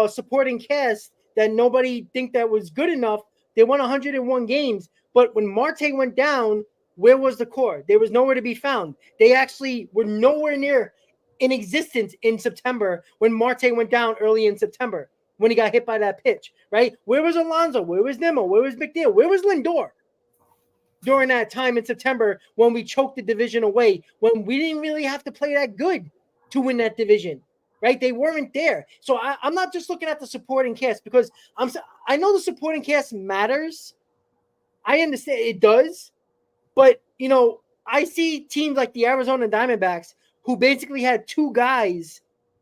supporting cast that nobody think that was good enough. They won 101 games, but when Marte went down, where was the core? There was nowhere to be found. They actually were nowhere near in existence in September when Marte went down early in September when he got hit by that pitch, right? Where was Alonso? Where was Nimmo? Where was McNeil? Where was Lindor? During that time in September when we choked the division away, when we didn't really have to play that good to win that division, right? They weren't there. So I'm not just looking at the supporting cast because I know the supporting cast matters. I understand it does. But, you know, I see teams like the Arizona Diamondbacks who basically had 2 guys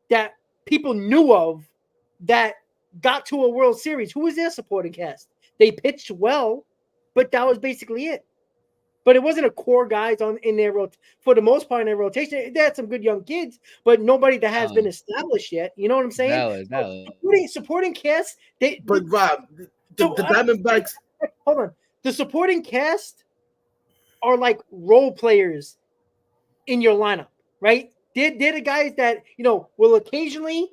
that people knew of that got to a World Series. Who was their supporting cast? They pitched well, but that was basically it. But it wasn't a core guys in their for the most part in their rotation. They had some good young kids, but nobody that has been established yet. You know what I'm saying? Valid. Supporting cast. But Rob, the Diamondbacks. Hold on. The supporting cast are like role players in your lineup, right? They're the guys that, you know, will occasionally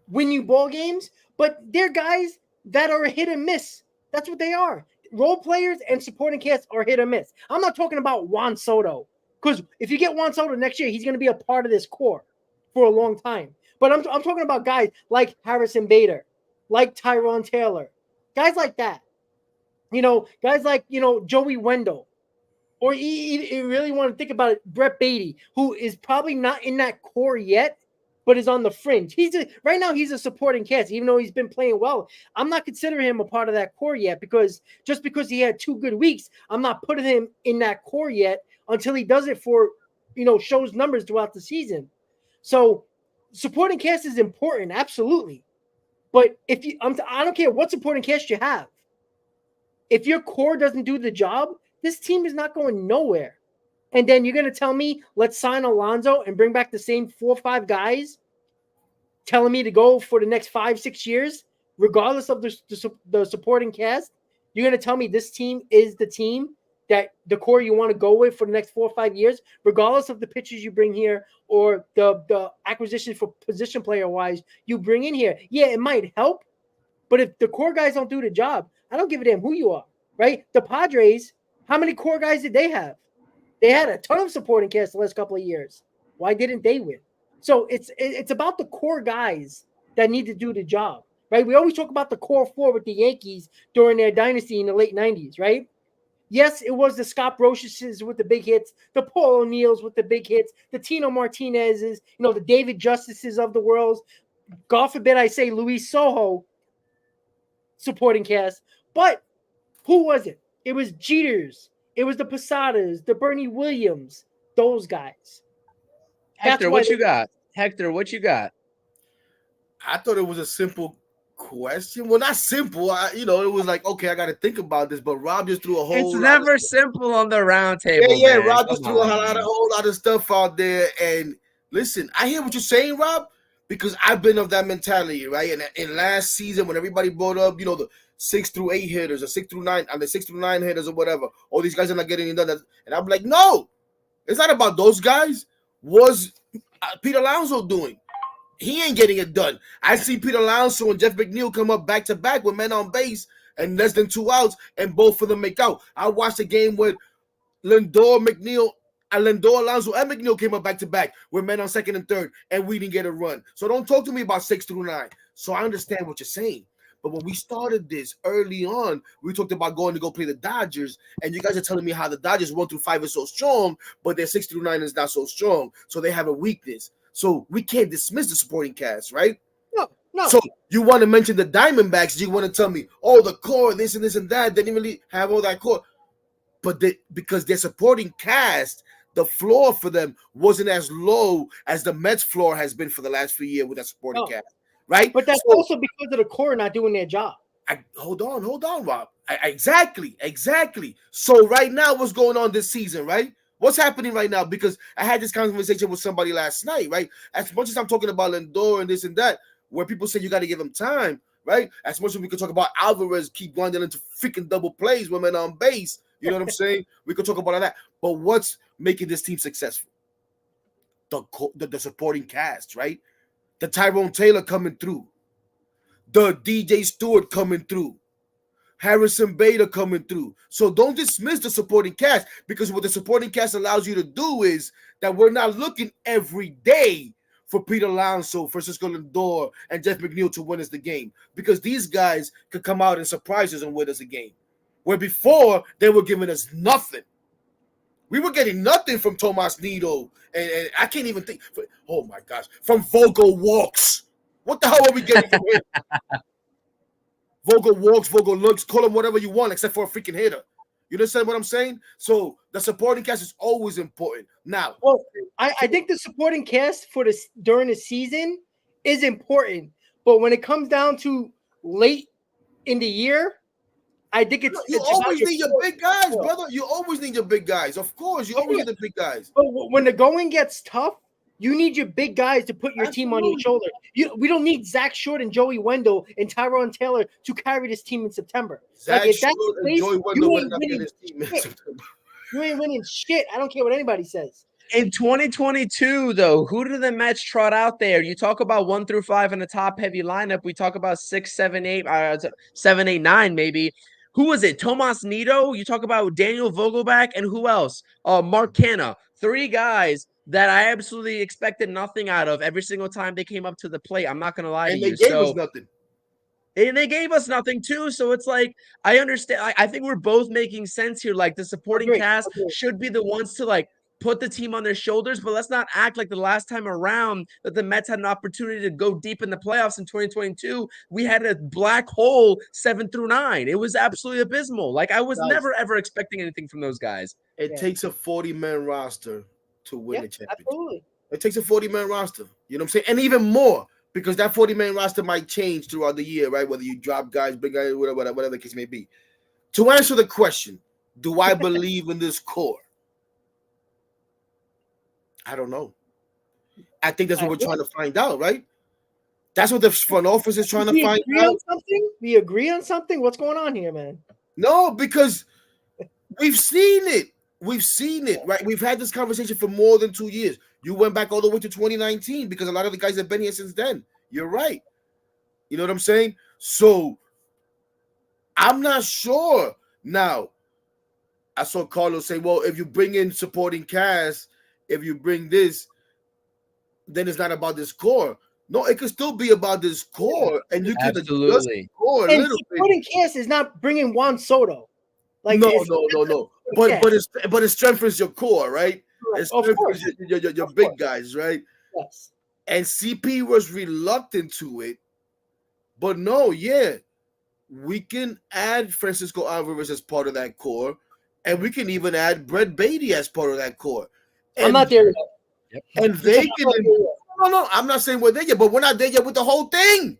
win you ball games, but they're guys that are a hit and miss. That's what they are. Role players and supporting cast are hit or miss. I'm not talking about Juan Soto, because if you get Juan Soto next year, he's going to be a part of this core for a long time. But I'm talking about guys like Harrison Bader, like Tyrone Taylor, guys like that. Guys like, Joey Wendell, or you really want to think about it, Brett Beatty, who is probably not in that core yet, but is on the fringe. Right now he's a supporting cast, even though he's been playing well. I'm not considering him a part of that core yet, because just because he had 2 good weeks, I'm not putting him in that core yet until he does it for, shows numbers throughout the season. So supporting cast is important, absolutely. But I don't care what supporting cast you have. If your core doesn't do the job, this team is not going nowhere. And then you're going to tell me, let's sign Alonso and bring back the same 4 or 5 guys, telling me to go for the next 5-6 years, regardless of the supporting cast? You're going to tell me this team is the team that the core you want to go with for the next 4 or 5 years, regardless of the pitchers you bring here or the acquisition for position player wise you bring in here? Yeah, it might help, but if the core guys don't do the job, I don't give a damn who you are, right? The Padres, how many core guys did they have? They had a ton of supporting cast the last couple of years. Why didn't they win? So it's about the core guys that need to do the job, right? We always talk about the core 4 with the Yankees during their dynasty in the late 90s, right? Yes, it was the Scott Brosiuses with the big hits, the Paul O'Neills with the big hits, the Tino Martinezes, the David Justices of the world. God forbid I say Luis Soho supporting cast, but who was it? It was Jeters. It was the Posadas, the Bernie Williams, those guys. Hector, what you got? Hector, what you got? I thought it was a simple question. Well, not simple. It was like, okay, I got to think about this. But Rob just threw a whole. It's never simple on the round table. Yeah. Rob just threw a whole lot of stuff out there. And listen, I hear what you're saying, Rob, because I've been of that mentality, right? And in last season, when everybody brought up, the 6 through 8 hitters or 6 through 9, and the 6 through 9 hitters or whatever, all these guys are not getting it done. And I'm like, no, it's not about those guys. Was Pete Alonso doing? He ain't getting it done. I see Pete Alonso and Jeff McNeil come up back to back with men on base and less than 2 outs, and both of them make out. I watched a game with Lindor, Alonso, and McNeil came up back to back with men on second and third, and we didn't get a run. So don't talk to me about 6 through 9. So I understand what you're saying. But when we started this early on, we talked about going to go play the Dodgers, and you guys are telling me how the Dodgers 1 through 5 is so strong, but their 6 through 9 is not so strong. So they have a weakness. So we can't dismiss the supporting cast, right? No. So you want to mention the Diamondbacks? You want to tell me, oh, the core, this and this and that, they didn't really have all that core. But because their supporting cast, the floor for them wasn't as low as the Mets floor has been for the last few years with that supporting cast, right? But that's also because of the core not doing their job. Hold on, Rob. Exactly. So right now, what's going on this season, right? What's happening right now? Because I had this conversation with somebody last night, right? As much as I'm talking about Lindor and this and that, where people say you got to give him time, right? As much as we could talk about Alvarez keep grinding into freaking double plays when men on base, you know what I'm saying? We could talk about all that. But what's making this team successful? The supporting cast, right? The Tyrone Taylor coming through. The DJ Stewart coming through. Harrison Bader coming through. So don't dismiss the supporting cast, because what the supporting cast allows you to do is that we're not looking every day for Pete Alonso, Francisco Lindor, and Jeff McNeil to win us the game, because these guys could come out and surprise us and win us a game. Where before, they were giving us nothing. We were getting nothing from Tomas Nido, and I can't even think. Oh, my gosh. From Vogel Walks. What the hell are we getting from him? Vogel Walks, Vogel Looks, call him whatever you want except for a freaking hitter. You understand what I'm saying? So the supporting cast is always important. Now, well, I think the supporting cast during the season is important, but when it comes down to late in the year, I think it's always need your big guys, brother. You always need your big guys. Of course, you always need the big guys. But when the going gets tough, you need your big guys to put your team on your shoulder. We don't need Zach Short and Joey Wendell and Tyrone Taylor to carry this team in September. Zach Short and Joey Wendell would not be this team in September. You ain't winning shit. I don't care what anybody says. In 2022, though, who do the Mets trot out there? You talk about 1 through 5 in the top heavy lineup. We talk about 6, 7, 8, 7, 8, 9, maybe. Who was it? Tomas Nido. You talk about Daniel Vogelback, and who else? Mark Canha. 3 guys that I absolutely expected nothing out of every single time they came up to the plate. I'm not going to lie to you. And they gave us nothing. And they gave us nothing too. So it's like, I understand. I think we're both making sense here. Like the supporting cast should be the ones to like put the team on their shoulders, but let's not act like the last time around that the Mets had an opportunity to go deep in the playoffs in 2022. We had a black hole 7 through 9. It was absolutely abysmal. Like I was never ever expecting anything from those guys. It takes a 40-man roster to win a championship. Absolutely. It takes a 40-man roster. You know what I'm saying? And even more, because that 40-man roster might change throughout the year, right? Whether you drop guys, bring guys, whatever the case may be. To answer the question, do I believe in this core? I don't know. I think that's what we're trying to find out, right? That's what the front office is trying to find out. We agree on something? What's going on here, man? No, because we've seen it. We've seen it, right? We've had this conversation for more than 2 years. You went back all the way to 2019 because a lot of the guys have been here since then. You're right. You know what I'm saying? So I'm not sure. Now, I saw Carlos say, well, if you bring in supporting cast, if you bring this, then it's not about this core. No, it could still be about this core, and you can adjust the core a little bit. Supporting cast is not bringing Juan Soto. Like no. But it strengthens your core, right? Right. It strengthens your big guys, right? Yes. And CP was reluctant to it, but no, we can add Francisco Alvarez as part of that core, and we can even add Brett Beatty as part of that core. And, I'm not there yet. Yep. And they can. No, I'm not saying we're there yet, but we're not there yet with the whole thing.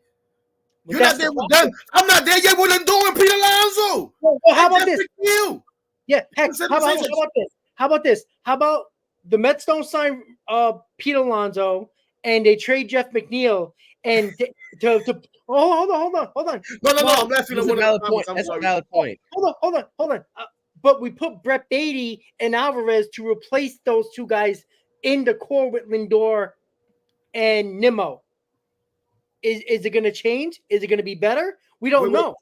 You're not there with them. I'm not there yet with Lindor and Pete Alonso. Well, how about this? Yeah, heck, how about this? How about the Mets don't sign Pete Alonso and they trade Jeff McNeil and hold on. No, I'm laughing at one valid point. That's a valid point. Hold on. But we put Brett Beatty and Alvarez to replace those two guys in the core with Lindor and Nimmo. Is it going to change? Is it going to be better? We don't know.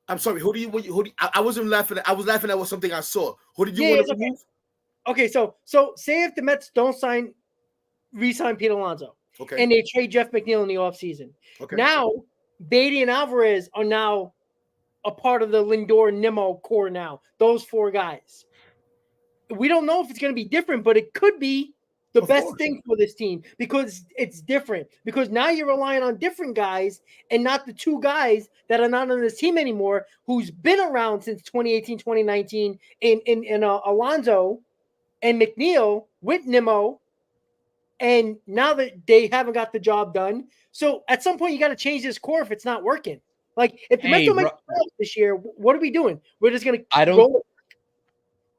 I'm sorry. Who do you? I wasn't laughing. I was laughing at something I saw. Who did you want to remove? Okay, so say if the Mets don't re-sign Pete Alonso, okay, and they trade Jeff McNeil in the offseason. Okay. Now Beatty and Alvarez are now a part of the Lindor Nimmo core. Now those four guys. We don't know if it's going to be different, but it could be the best thing for this team because it's different. Because now you're relying on different guys and not the two guys that are not on this team anymore, who's been around since 2018, 2019 in Alonso and McNeil with Nimmo. And now that they haven't got the job done. So at some point you got to change this core if it's not working. Like if the Mets don't make the playoffs this year, what are we doing? We're just going to roll it.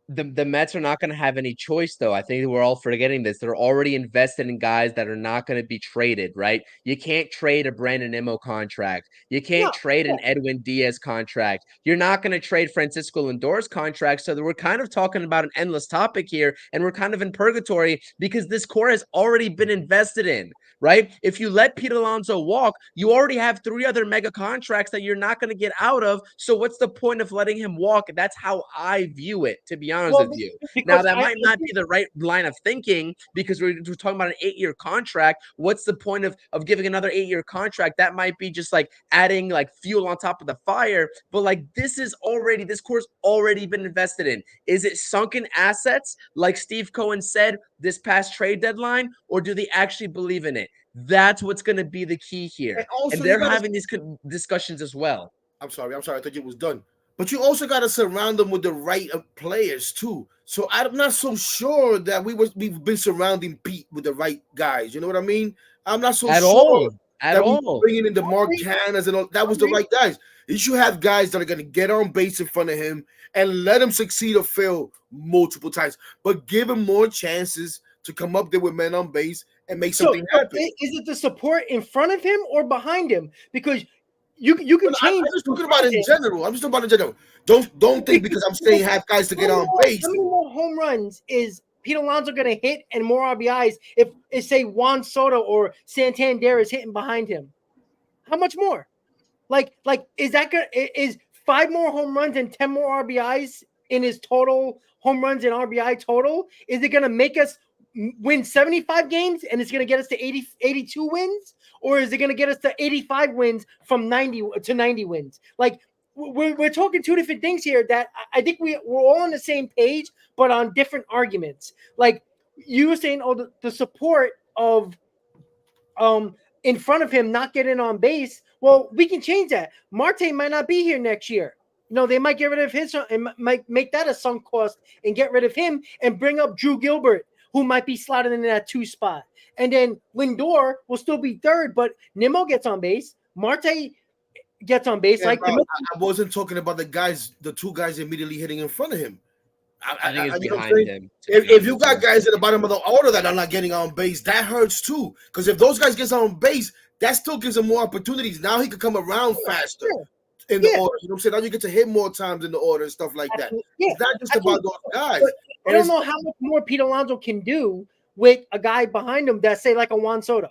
The Mets are not going to have any choice, though. I think we're all forgetting this. They're already invested in guys that are not going to be traded, right? You can't trade a Brandon Nimmo contract. You can't trade an Edwin Diaz contract. You're not going to trade Francisco Lindor's contract. So we're kind of talking about an endless topic here, and we're kind of in purgatory because this core has already been invested in, right? If you let Pete Alonso walk, you already have 3 other mega contracts that you're not going to get out of. So what's the point of letting him walk? That's how I view it, to be honest with you. Now, that might not be the right line of thinking because we're talking about an 8-year contract. What's the point of giving another 8-year contract? That might be just like adding like fuel on top of the fire. But like this course already been invested in. Is it sunken assets like Steve Cohen said this past trade deadline, or do they actually believe in it? That's what's going to be the key here. And they're having these discussions as well. I'm sorry. I thought it was done. But you also got to surround them with the right players too. So I'm not so sure that we've been surrounding Pete with the right guys. You know what I mean? I'm not so sure at all. Bringing in the Mark Cannas and all that was the right guys. You should have guys that are going to get on base in front of him and let him succeed or fail multiple times, but give him more chances to come up there with men on base and make something happen. Is it the support in front of him or behind him? Because you can change. I'm just talking about in general. Don't think because I'm saying have guys to get on base. How many more home runs is Pete Alonso going to hit and more RBIs if say Juan Soto or Santander is hitting behind him? How much more? Like is 5 more home runs and 10 more RBIs in his total home runs and RBI total? Is it going to make us win 75 games and it's going to get us to 82 wins, or is it going to get us to 85 wins from 90 to 90 wins? Like we're talking two different things here that I think we're all on the same page, but on different arguments. Like you were saying, oh, the support of in front of him not getting on base. Well, we can change that. Marte might not be here next year. They might get rid of his and might make that a sunk cost and get rid of him and bring up Drew Gilbert, who might be slotted in that 2 spot. And then Lindor will still be third, but Nimmo gets on base. Marte gets on base. Yeah, bro, I wasn't talking about the 2 guys immediately hitting in front of him. I think it's behind him. If you got guys at the bottom of the order that are not getting on base, that hurts too. Because if those guys get on base, that still gives him more opportunities. Now he could come around faster in the order. You know what I'm saying? Now you get to hit more times in the order and stuff like that. It's not just about those guys. I don't know how much more Pete Alonso can do with a guy behind him that say like a Juan Soto.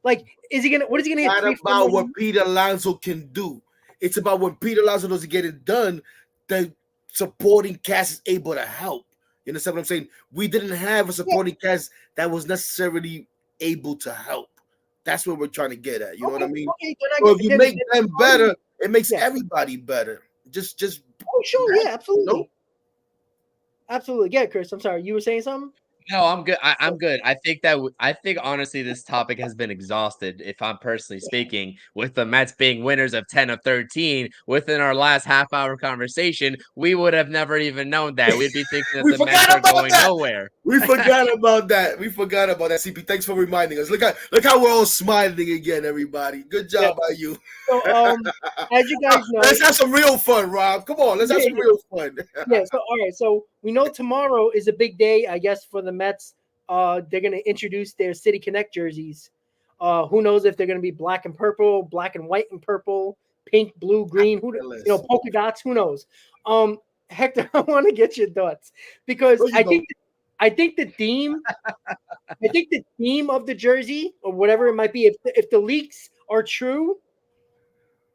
Like, what is he gonna hit? It's not about what Pete Alonso can do. It's about when Pete Alonso doesn't get it done, the supporting cast is able to help. You understand what I'm saying? We didn't have a supporting cast that was necessarily able to help. That's what we're trying to get at. You know what I mean? So if you make them better, it makes everybody better. Just oh, sure, yeah, absolutely. Absolutely. Yeah, Chris, I'm sorry. You were saying something? No, I'm good. I'm good. I think honestly, this topic has been exhausted. If I'm personally speaking, with the Mets being winners of 10 of 13 within our last half-hour conversation, we would have never even known that. We'd be thinking that the Mets are going nowhere. We forgot about that. CP. Thanks for reminding us. Look how we're all smiling again, everybody. Good job by you. So, as you guys know, let's have some real fun, Rob. Come on, let's have some real fun. So all right. So we know tomorrow is a big day, I guess, for the Mets. They're going to introduce their City Connect jerseys. Who knows if they're going to be black and purple, black and white and purple, pink, blue, green, polka dots, who knows? Hector, I want to get your thoughts because I think the theme of the jersey or whatever it might be, if the leaks are true,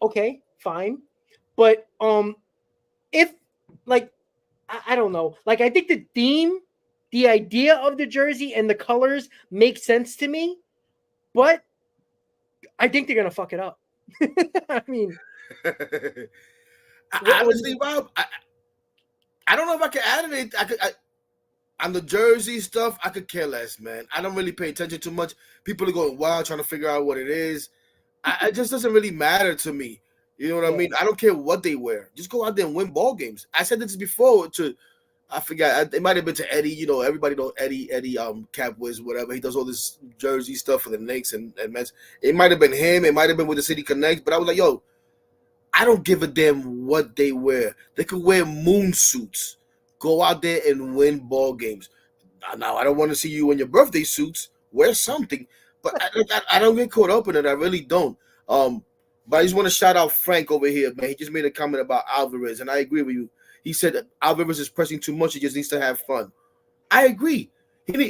okay, fine. But if like I don't know, like I think the theme, the idea of the jersey and the colors make sense to me, but I think they're gonna fuck it up. I mean, honestly, Rob, I don't know if I can add anything. On the jersey stuff, I could care less, man. I don't really pay attention too much. People are going wild trying to figure out what it is. It just doesn't really matter to me. You know what I mean? I don't care what they wear. Just go out there and win ball games. I said this before I forgot. It might have been to Eddie. You know, everybody knows Eddie, Cap Wiz, whatever. He does all this jersey stuff for the Knicks and Mets. It might have been him. It might have been with the City Connect. But I was like, yo, I don't give a damn what they wear. They could wear moon suits. Go out there and win ball games. Now, I don't want to see you in your birthday suits. Wear something. But I don't get caught up in it. I really don't. But I just want to shout out Frank over here, man. He just made a comment about Alvarez, and I agree with you. He said that Alvarez is pressing too much. He just needs to have fun. I agree.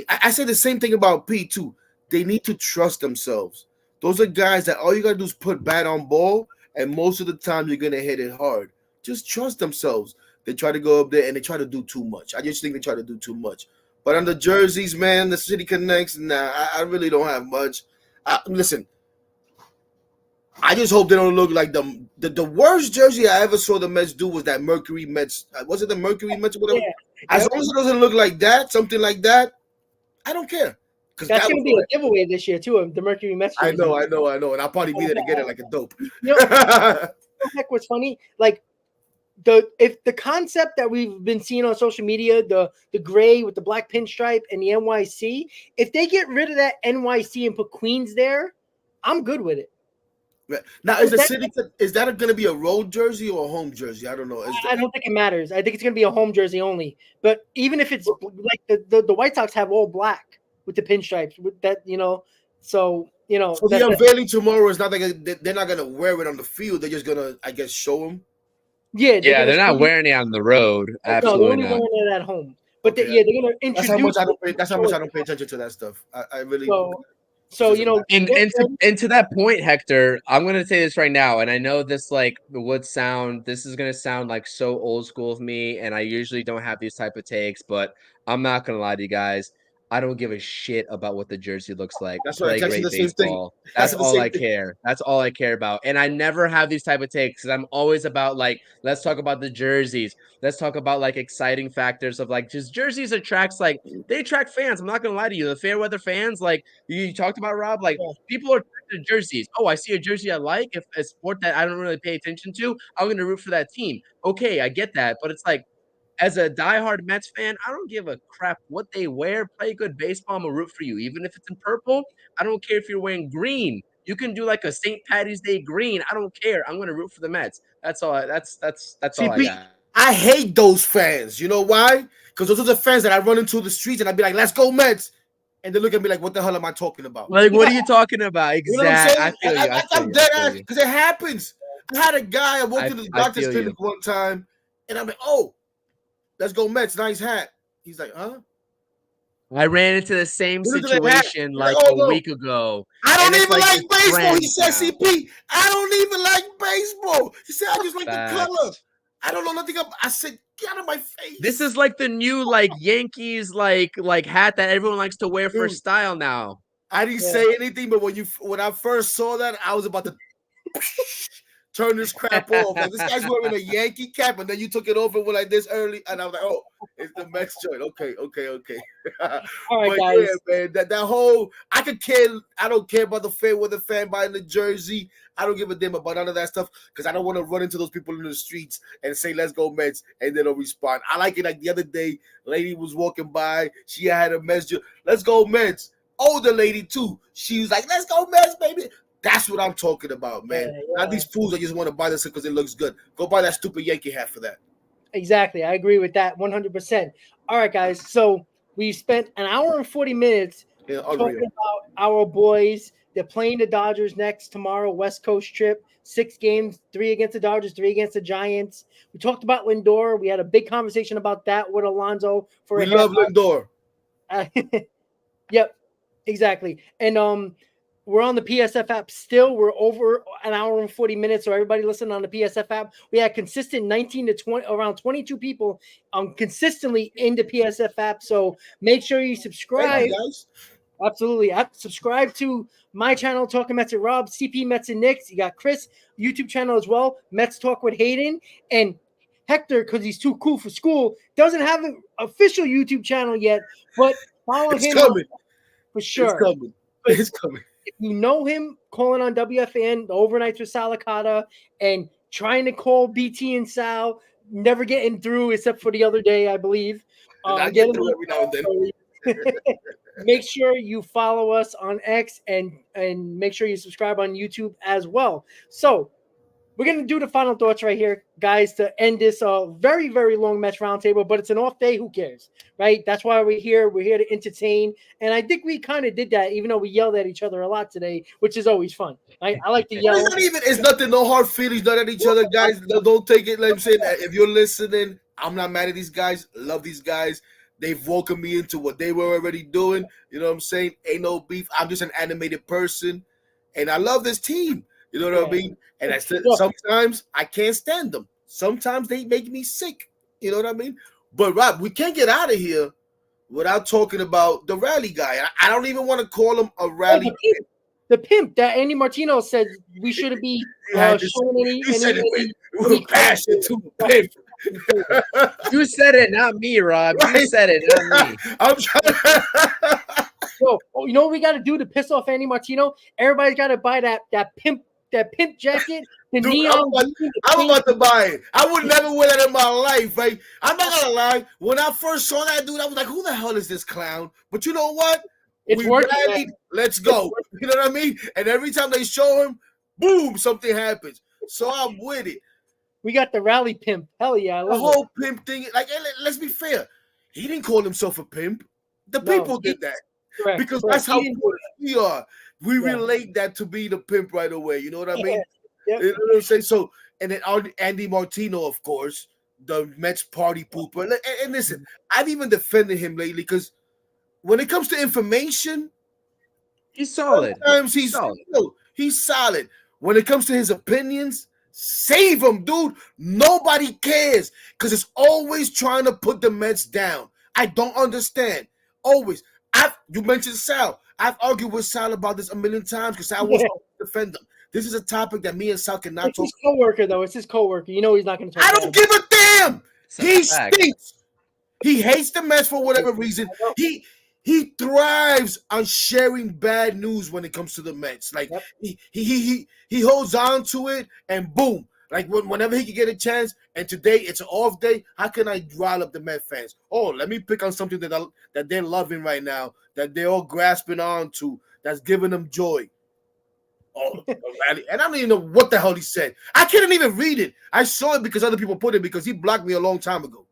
I said the same thing about Pete, too. They need to trust themselves. Those are guys that all you got to do is put bat on ball, and most of the time you're going to hit it hard. Just trust themselves. They try to go up there, and they try to do too much. I just think they try to do too much. But on the jerseys, man, the City Connects, nah, I really don't have much. Listen, I just hope they don't look like the worst jersey I ever saw the Mets do was that Mercury Mets. Was it the Mercury Mets or whatever? Yeah. As long as it doesn't look like that, something like that, I don't care. That's going to be a giveaway this year, too, of the Mercury Mets jersey. I know. And I'll probably be there to get it like a dope. You know, heck, what's funny? Like, if the concept that we've been seeing on social media, the gray with the black pinstripe and the NYC, if they get rid of that NYC and put Queens there, I'm good with it. Now, is that going to be a road jersey or a home jersey? I don't know. I don't think it matters. I think it's going to be a home jersey only. But even if it's like the White Sox have all black with the pinstripes, with that, so the unveiling tomorrow is not like they're not going to wear it on the field. They're just going to, I guess, show them. Yeah, they're not wearing it on the road. Absolutely no, they're only wearing it at home. But they're going to introduce. That's how much I don't pay attention to that stuff. I really. So and to that point, Hector, I'm gonna say this right now, and I know this this is gonna sound like so old school of me, and I usually don't have these type of takes, but I'm not gonna lie to you guys. I don't give a shit about what the jersey looks like. That's Play exactly great the same thing. baseball. That's That's the all same I thing. care. That's all I care about. And I never have these type of takes because I'm always about like, let's talk about the jerseys. Let's talk about like exciting factors of like just jerseys attracts like they attract fans. I'm not gonna lie to you. The fair weather fans, like you talked about, Rob, like people are attracted to jerseys. Oh, I see a jersey I like. If a sport that I don't really pay attention to, I'm gonna root for that team. Okay, I get that, but it's like as a diehard Mets fan, I don't give a crap what they wear. Play good baseball. I'm gonna root for you, even if it's in purple. I don't care if you're wearing green. You can do like a St. Patty's Day green. I don't care. I'm gonna root for the Mets. That's all. That's all I CP, got. I hate those fans. You know why? Because those are the fans that I run into the streets and I'd be like, let's go Mets. And they look at me like, what the hell am I talking about? Like, what are you talking about? You know what I'm Exact. I saying? feel you. I feel I'm you. dead I feel ass you. because it happens. I had a guy, I walked into the I doctor's feel clinic you. one time and I'm like, oh, let's go Mets. Nice hat. He's like, huh? I ran into the same What is it, hat? situation He's like oh, a no. week ago. I And don't it's even like like this baseball. He trend said, now. CP, I don't even like baseball. He said, I just like the color. Facts. I don't know nothing about. I said, get out of my face. This is like the new like Yankees like hat that everyone likes to wear for Dude, style now. I didn't say anything, but when I first saw that, I was about to turn this crap off. Like this guy's wearing a Yankee cap, and then you took it over with like this early, and I was like, oh, it's the Mets joint. Okay. All right, But guys. yeah, man, that whole I don't care about the fair weather fan buying the jersey. I don't give a damn about none of that stuff because I don't want to run into those people in the streets and say let's go Mets and they don't respond. I like it like the other day, lady was walking by, she had a Mets jersey. Let's go Mets. Older lady too. She was like, let's go Mets, baby. That's what I'm talking about, man. Yeah. Not these fools that just want to buy this because it looks good. Go buy that stupid Yankee hat for that. Exactly. I agree with that 100%. All right, guys. So we spent an hour and 40 minutes talking about our boys. They're playing the Dodgers next tomorrow, West Coast trip. 6 games, 3 against the Dodgers, 3 against the Giants. We talked about Lindor. We had a big conversation about that with Alonso. We love Lindor. Yep, exactly. And we're on the PSF app still. We're over an hour and 40 minutes. So everybody listening on the PSF app, we had consistent 19 to 20, around 22 people consistently in the PSF app. So make sure you subscribe. Thank you, guys. Absolutely. Subscribe to my channel, Talking Mets and Rob, CP Mets and Knicks. You got Chris, YouTube channel as well, Mets Talk with Hayden. And Hector, because he's too cool for school, doesn't have an official YouTube channel yet, but follow him coming. For sure. It's coming. If you know him calling on WFN, the overnights with Salicata, and trying to call BT and Sal, never getting through except for the other day, I believe. I get through every now and then. Make sure you follow us on X and make sure you subscribe on YouTube as well. So we're going to do the final thoughts right here, guys, to end this very, very long Mets roundtable, but it's an off day. Who cares, right? That's why we're here. We're here to entertain. And I think we kind of did that, even though we yelled at each other a lot today, which is always fun. I like to yell. It's nothing, no hard feelings, not at each other, guys. Don't take it. Like I'm saying, if you're listening, I'm not mad at these guys. Love these guys. They've welcomed me into what they were already doing. You know what I'm saying? Ain't no beef. I'm just an animated person. And I love this team. You know what I mean? And I said sometimes I can't stand them. Sometimes they make me sick. You know what I mean? But Rob, we can't get out of here without talking about the rally guy. I don't even want to call him a rally. The pimp that Andy Martino said we shouldn't be showing any passion to the pimp. You said it, not me, Rob. You said it, not me. I'm trying. So, you know what we got to do to piss off Andy Martino? Everybody's got to buy that pimp jacket. The Dude, neon. I'm about to buy it. I would never wear that in my life, right? I'm not gonna lie. When I first saw that dude, I was like, "Who the hell is this clown?" But you know what? It's working. Rallied, let's go. You know what I mean? And every time they show him, boom, something happens. So I'm with it. We got the rally pimp. Hell yeah, I love the whole pimp thing. Like, let's be fair. He didn't call himself a pimp. The people did that. Correct, because that's how we are. We relate that to be the pimp right away. You know what I mean? Yep. You know what I'm saying? So, and then Andy Martino, of course, the Mets party pooper. And listen, I've even defended him lately because when it comes to information, he's solid. Sometimes he's solid. When it comes to his opinions, save him, dude. Nobody cares because it's always trying to put the Mets down. I don't understand. Always. You mentioned Sal. I've argued with Sal about this a million times because Sal wants to defend them. This is a topic that me and Sal cannot It's talk. his coworker, though. It's his coworker. You know he's not going to talk. I don't give a damn. He fact. stinks. He hates the Mets for whatever reason. He thrives on sharing bad news when it comes to the Mets. Like he holds on to it, and boom. Like whenever he can get a chance, and today it's an off day, how can I rile up the Met fans? Oh, let me pick on something that they're loving right now, that they're all grasping on to, that's giving them joy. Oh, and I don't even know what the hell he said. I couldn't even read it. I saw it because other people put it because he blocked me a long time ago.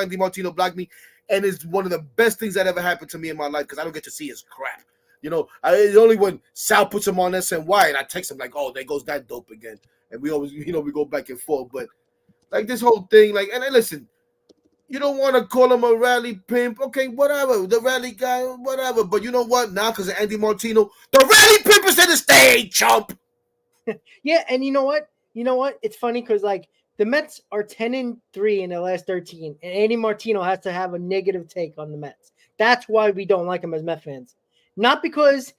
Andy Martino blocked me, and it's one of the best things that ever happened to me in my life because I don't get to see his crap. You know, it's only when Sal puts him on SNY and I text him like, "Oh, there goes that dope again," and we always, we go back and forth. But like this whole thing, like, and listen, you don't want to call him a rally pimp, okay? Whatever, the rally guy, whatever. But you know what? Now, because of Andy Martino, the rally pimp is in the stage, chump. Yeah, and you know what? It's funny because like the Mets are 10-3 in the last 13, and Andy Martino has to have a negative take on the Mets. That's why we don't like him as Met fans. Not because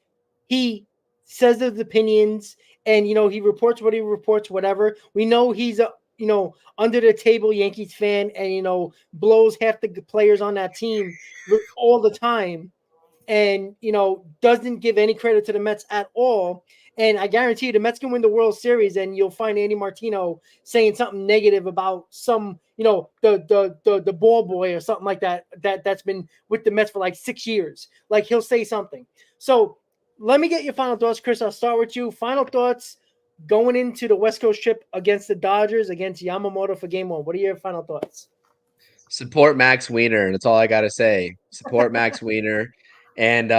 he says his opinions and he reports what he reports, whatever. We know he's a under the table Yankees fan and blows half the players on that team all the time, and doesn't give any credit to the Mets at all. And I guarantee you the Mets can win the World Series and you'll find Andy Martino saying something negative about some, the ball boy or something like that's been with the Mets for like 6 years. Like he'll say something. So let me get your final thoughts, Chris. I'll start with you. Final thoughts going into the West Coast trip against the Dodgers, against Yamamoto for game 1. What are your final thoughts? Support Max Wiener. That's all I got to say. Support Max Wiener. And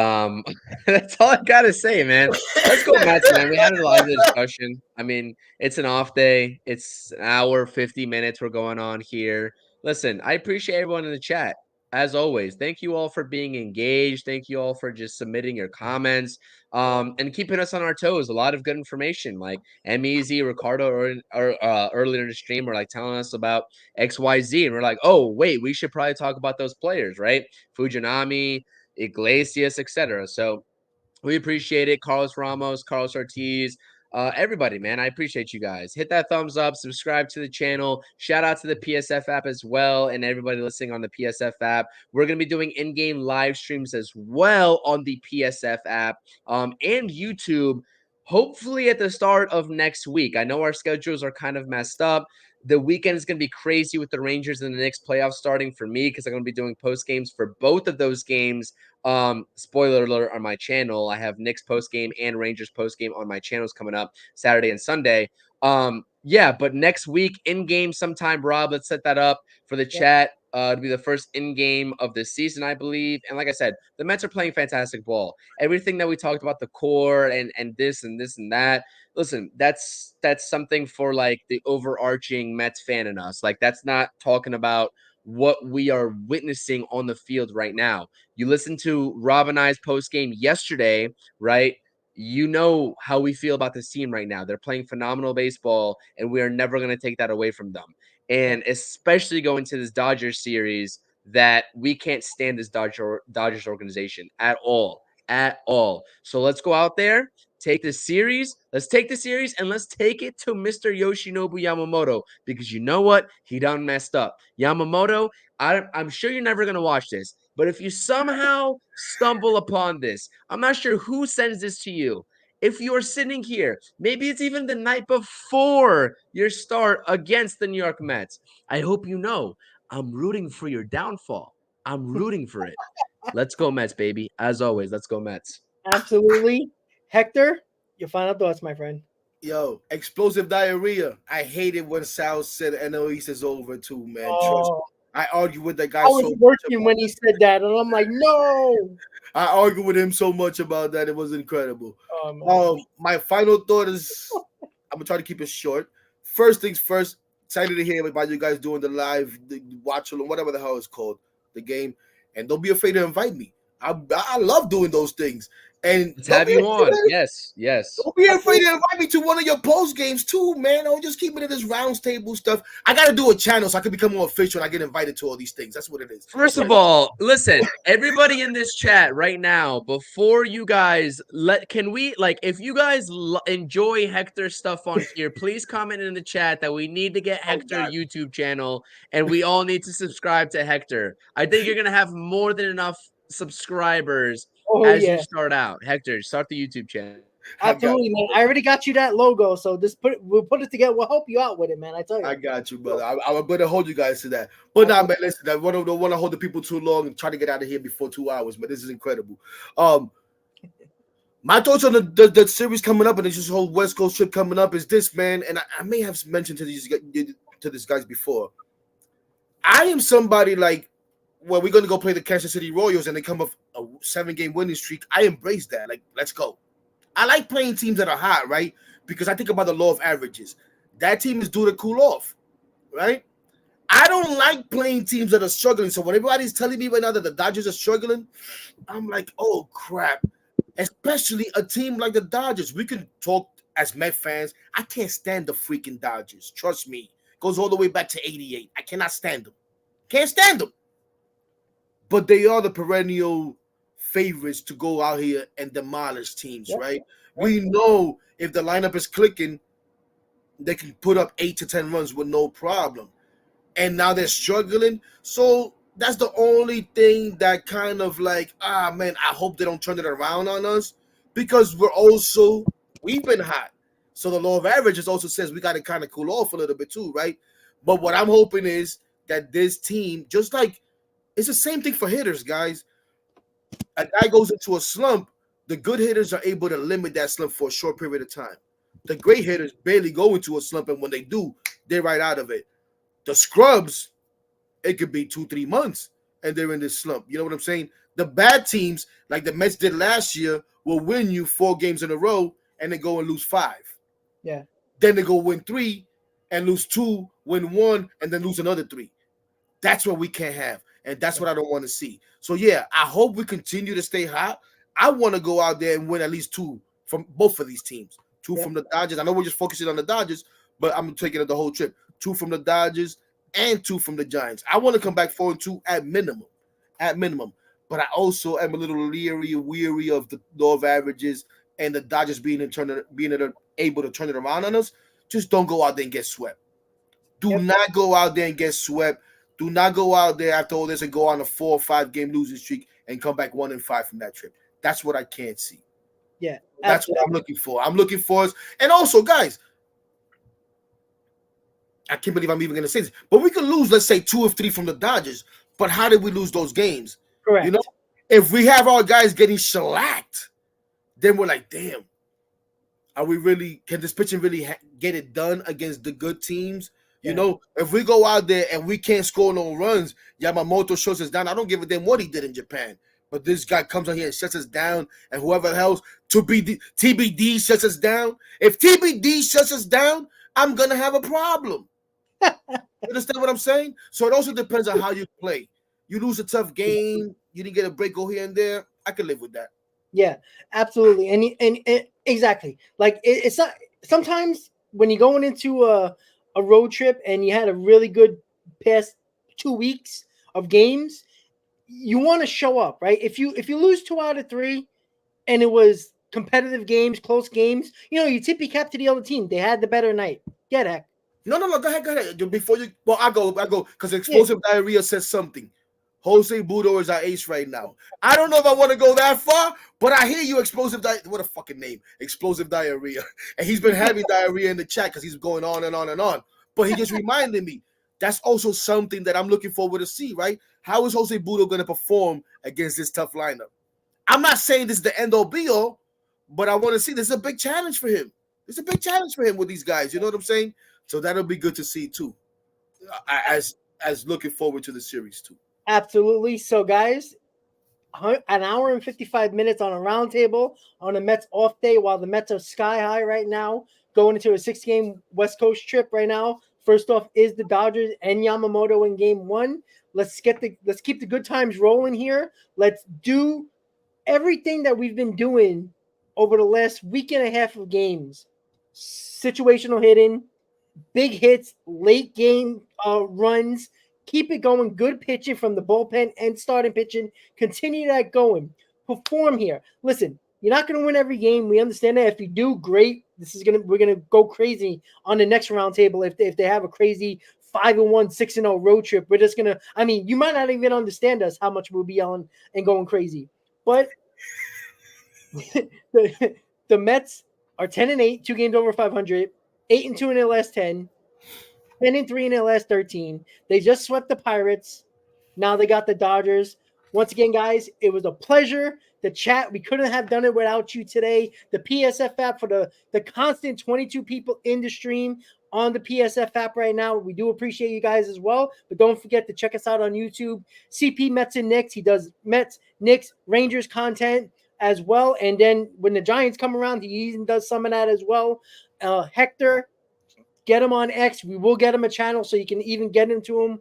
that's all I got to say, man. Let's go Mets, man. We had a lot of discussion. I mean, it's an off day. It's an hour, 50 minutes we're going on here. Listen, I appreciate everyone in the chat. As always, thank you all for being engaged. Thank you all for just submitting your comments and keeping us on our toes. A lot of good information, like MEZ, Ricardo, or earlier in the stream were like telling us about XYZ, and we're like, oh wait, we should probably talk about those players, right? Fujinami, Iglesias, etc. So we appreciate it. Carlos Ramos, Carlos Ortiz, everybody, man. I appreciate you guys. Hit that thumbs up, subscribe to the channel. Shout out to the PSF app as well, and everybody listening on the PSF app. We're going to be doing in-game live streams as well on the PSF app and YouTube, hopefully at the start of next week. I know our schedules are kind of messed up. The weekend is going to be crazy with the Rangers and the Knicks playoffs starting for me because I'm going to be doing post games for both of those games. Spoiler alert on my channel. I have Knicks post game and Rangers post game on my channels coming up Saturday and Sunday. Yeah, but next week in game sometime, Rob, let's set that up for the chat. To be the first in game of the season, I believe. And like I said, the Mets are playing fantastic ball. Everything that we talked about, the core and this and this and that. Listen, that's something for like the overarching Mets fan in us. Like that's not talking about what we are witnessing on the field right now. You listened to Rob and I's post game yesterday, right? You know how we feel about this team right now. They're playing phenomenal baseball, and we are never going to take that away from them. And especially going to this Dodgers series, that we can't stand this Dodgers organization at all. So let's go out there, take this series. Let's take the series and let's take it to Mr. Yoshinobu Yamamoto, because you know what? He done messed up. Yamamoto, I'm sure you're never going to watch this, but if you somehow stumble upon this, I'm not sure who sends this to you. If you're sitting here, maybe it's even the night before your start against the New York Mets, I hope you know I'm rooting for your downfall. I'm rooting for it. Let's go Mets, baby. As always, let's go Mets. Absolutely. Hector, your final thoughts, my friend. Yo, explosive diarrhea. I hated when Sal said NL East is over too, man. Trust me. I argued with that guy. I was working when he said that, and I'm like, no. I argued with him so much about that. It was incredible. Oh, my final thought is, I'm gonna try to keep it short. First things first. Excited to hear about you guys doing the live, the watch along, whatever the hell it's called, the game. And don't be afraid to invite me. I love doing those things. And Let's don't have be you on. afraid. Yes, yes. Don't be afraid to invite me to one of your post games too, man. Don't just keep it in this rounds table stuff. I gotta do a channel so I can become more official and I get invited to all these things. That's what it is. First of all, listen, everybody in this chat right now, before you guys can we if you guys enjoy Hector's stuff on here, please comment in the chat that we need to get Hector God. YouTube channel and we all need to subscribe to Hector. I think you're gonna have more than enough subscribers as you start out. Hector, start the YouTube channel. Absolutely, man. I already got you that logo, so we'll put it together. We'll help you out with it, man. I tell you. I got you, brother. I'm going to hold you guys to that. But nah, man, listen, I don't want to hold the people too long and try to get out of here before 2 hours, but this is incredible. My thoughts on the series coming up and this whole West Coast trip coming up is this, man, and I may have mentioned to these guys before. I am somebody like, well, we're going to go play the Kansas City Royals and they come off a 7-game winning streak. I embrace that. Like, let's go. I like playing teams that are hot, right? Because I think about the law of averages. That team is due to cool off, right? I don't like playing teams that are struggling. So when everybody's telling me right now that the Dodgers are struggling, I'm like, oh, crap. Especially a team like the Dodgers. We can talk as Met fans. I can't stand the freaking Dodgers. Trust me. Goes all the way back to 88. I cannot stand them. Can't stand them. But they are the perennial favorites to go out here and demolish teams, right? We know if the lineup is clicking, they can put up 8 to 10 runs with no problem. And now they're struggling. So that's the only thing that kind of like, man, I hope they don't turn it around on us because we've been hot. So the law of averages also says we got to kind of cool off a little bit too, right? But what I'm hoping is that this team, just like, it's the same thing for hitters, guys. A guy goes into a slump, the good hitters are able to limit that slump for a short period of time. The great hitters barely go into a slump, and when they do, they're right out of it. The scrubs, it could be 2-3 months, and they're in this slump. You know what I'm saying? The bad teams, like the Mets did last year, will win you 4 games in a row, and then go and lose 5. Yeah. Then they go win 3, and lose 2, win 1, and then lose another 3. That's what we can't have. And that's what I don't want to see. So, yeah, I hope we continue to stay hot. I want to go out there and win at least 2 from both of these teams. 2 from the Dodgers. I know we're just focusing on the Dodgers, but I'm taking it the whole trip. 2 from the Dodgers and 2 from the Giants. I want to come back 4-2 at minimum. At minimum. But I also am a little weary of the law of averages and the Dodgers being able to turn it around on us. Just don't go out there and get swept. Do not go out there and get swept. Do not go out there after all this and go on a 4 or 5 game losing streak and come back 1-5 from that trip. That's what I can't see. Yeah, that's what I'm looking for. I'm looking for us. And also, guys, I can't believe I'm even going to say this, but we could lose, let's say, 2 or 3 from the Dodgers. But how did we lose those games? Correct. You know, if we have our guys getting shellacked, then we're like, damn, are we really? Can this pitching really get it done against the good teams? You know, if we go out there and we can't score no runs, Yamamoto shuts us down. I don't give a damn what he did in Japan. But this guy comes on here and shuts us down, and whoever else, TBD shuts us down. If TBD shuts us down, I'm going to have a problem. You understand what I'm saying? So it also depends on how you play. You lose a tough game, you didn't get a break, go here and there, I can live with that. Yeah, absolutely. And exactly. Like, it's not – sometimes when you're going into a road trip and you had a really good past 2 weeks of games, you want to show up, right? If you lose 2 out of 3 and it was competitive games, close games, you know, you tip your cap to the other team. They had the better night. Get heck. No, go ahead. Before you, well, I go because explosive diarrhea says something. Jose Budo is our ace right now. I don't know if I want to go that far, but I hear you, explosive diarrhea. What a fucking name, explosive diarrhea. And he's been having diarrhea in the chat because he's going on and on and on. But he just reminded me. That's also something that I'm looking forward to see, right? How is Jose Budo going to perform against this tough lineup? I'm not saying this is the end-all be-all, but I want to see. This is a big challenge for him. It's a big challenge for him with these guys. You know what I'm saying? So that'll be good to see too. As looking forward to the series too. Absolutely. So, guys, an hour and 55 minutes on a roundtable on a Mets off day while the Mets are sky high right now, going into a 6-game West Coast trip right now. First off is the Dodgers and Yamamoto in game 1. Let's keep the good times rolling here. Let's do everything that we've been doing over the last week and a half of games, situational hitting, big hits, late game runs, keep it going, good pitching from the bullpen and starting pitching, continue that going. Perform here. Listen, you're not going to win every game. We understand that. If you do, great. We're gonna go crazy on the next roundtable if they have a crazy 5-1, 6-0 road trip. We're just gonna. I mean, you might not even understand us how much we'll be on and going crazy. But the Mets are 10-8, 2 games over 500, 8-2 in their last 10, 10-3 in their last 13. They just swept the Pirates. Now they got the Dodgers. Once again, guys, it was a pleasure to chat. We couldn't have done it without you today. The PSF app for the constant 22 people in the stream on the PSF app right now. We do appreciate you guys as well. But don't forget to check us out on YouTube. CP Mets and Knicks. He does Mets, Knicks, Rangers content as well. And then when the Giants come around, he even does some of that as well. Hector, get him on X. We will get him a channel so you can even get into him.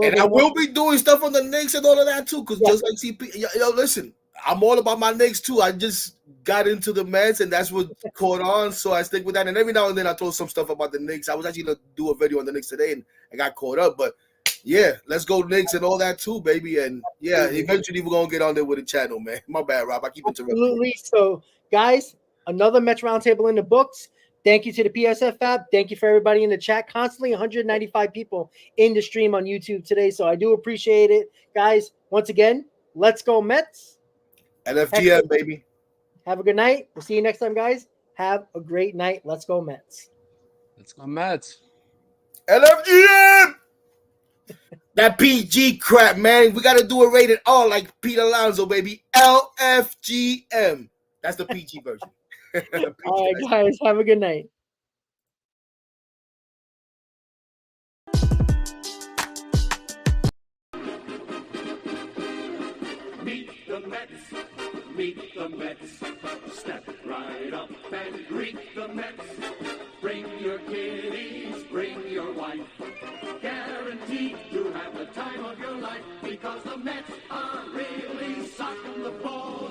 And I will be doing stuff on the Knicks and all of that too, because just like CP, listen, I'm all about my Knicks too. I just got into the Mets, and that's what caught on, so I stick with that. And every now and then I throw some stuff about the Knicks. I was actually going to do a video on the Knicks today, and I got caught up. But yeah, let's go Knicks and all that too, baby. And yeah, eventually we're going to get on there with a channel, man. My bad, Rob. I keep interrupting. Absolutely. So, guys, another Mets Roundtable in the books. Thank you to the PSF app. Thank you for everybody in the chat. Constantly 195 people in the stream on YouTube today. So I do appreciate it. Guys, once again, let's go Mets. LFGM, baby. Have a good night. We'll see you next time, guys. Have a great night. Let's go Mets. Let's go Mets. LFGM! That PG crap, man. We got to do a rated R like Pete Alonso, baby. LFGM. That's the PG version. All right, guys. Have a good night. Meet the Mets. Meet the Mets. Step right up and greet the Mets. Bring your kiddies, bring your wife. Guaranteed to have the time of your life because the Mets are really sucking the ball.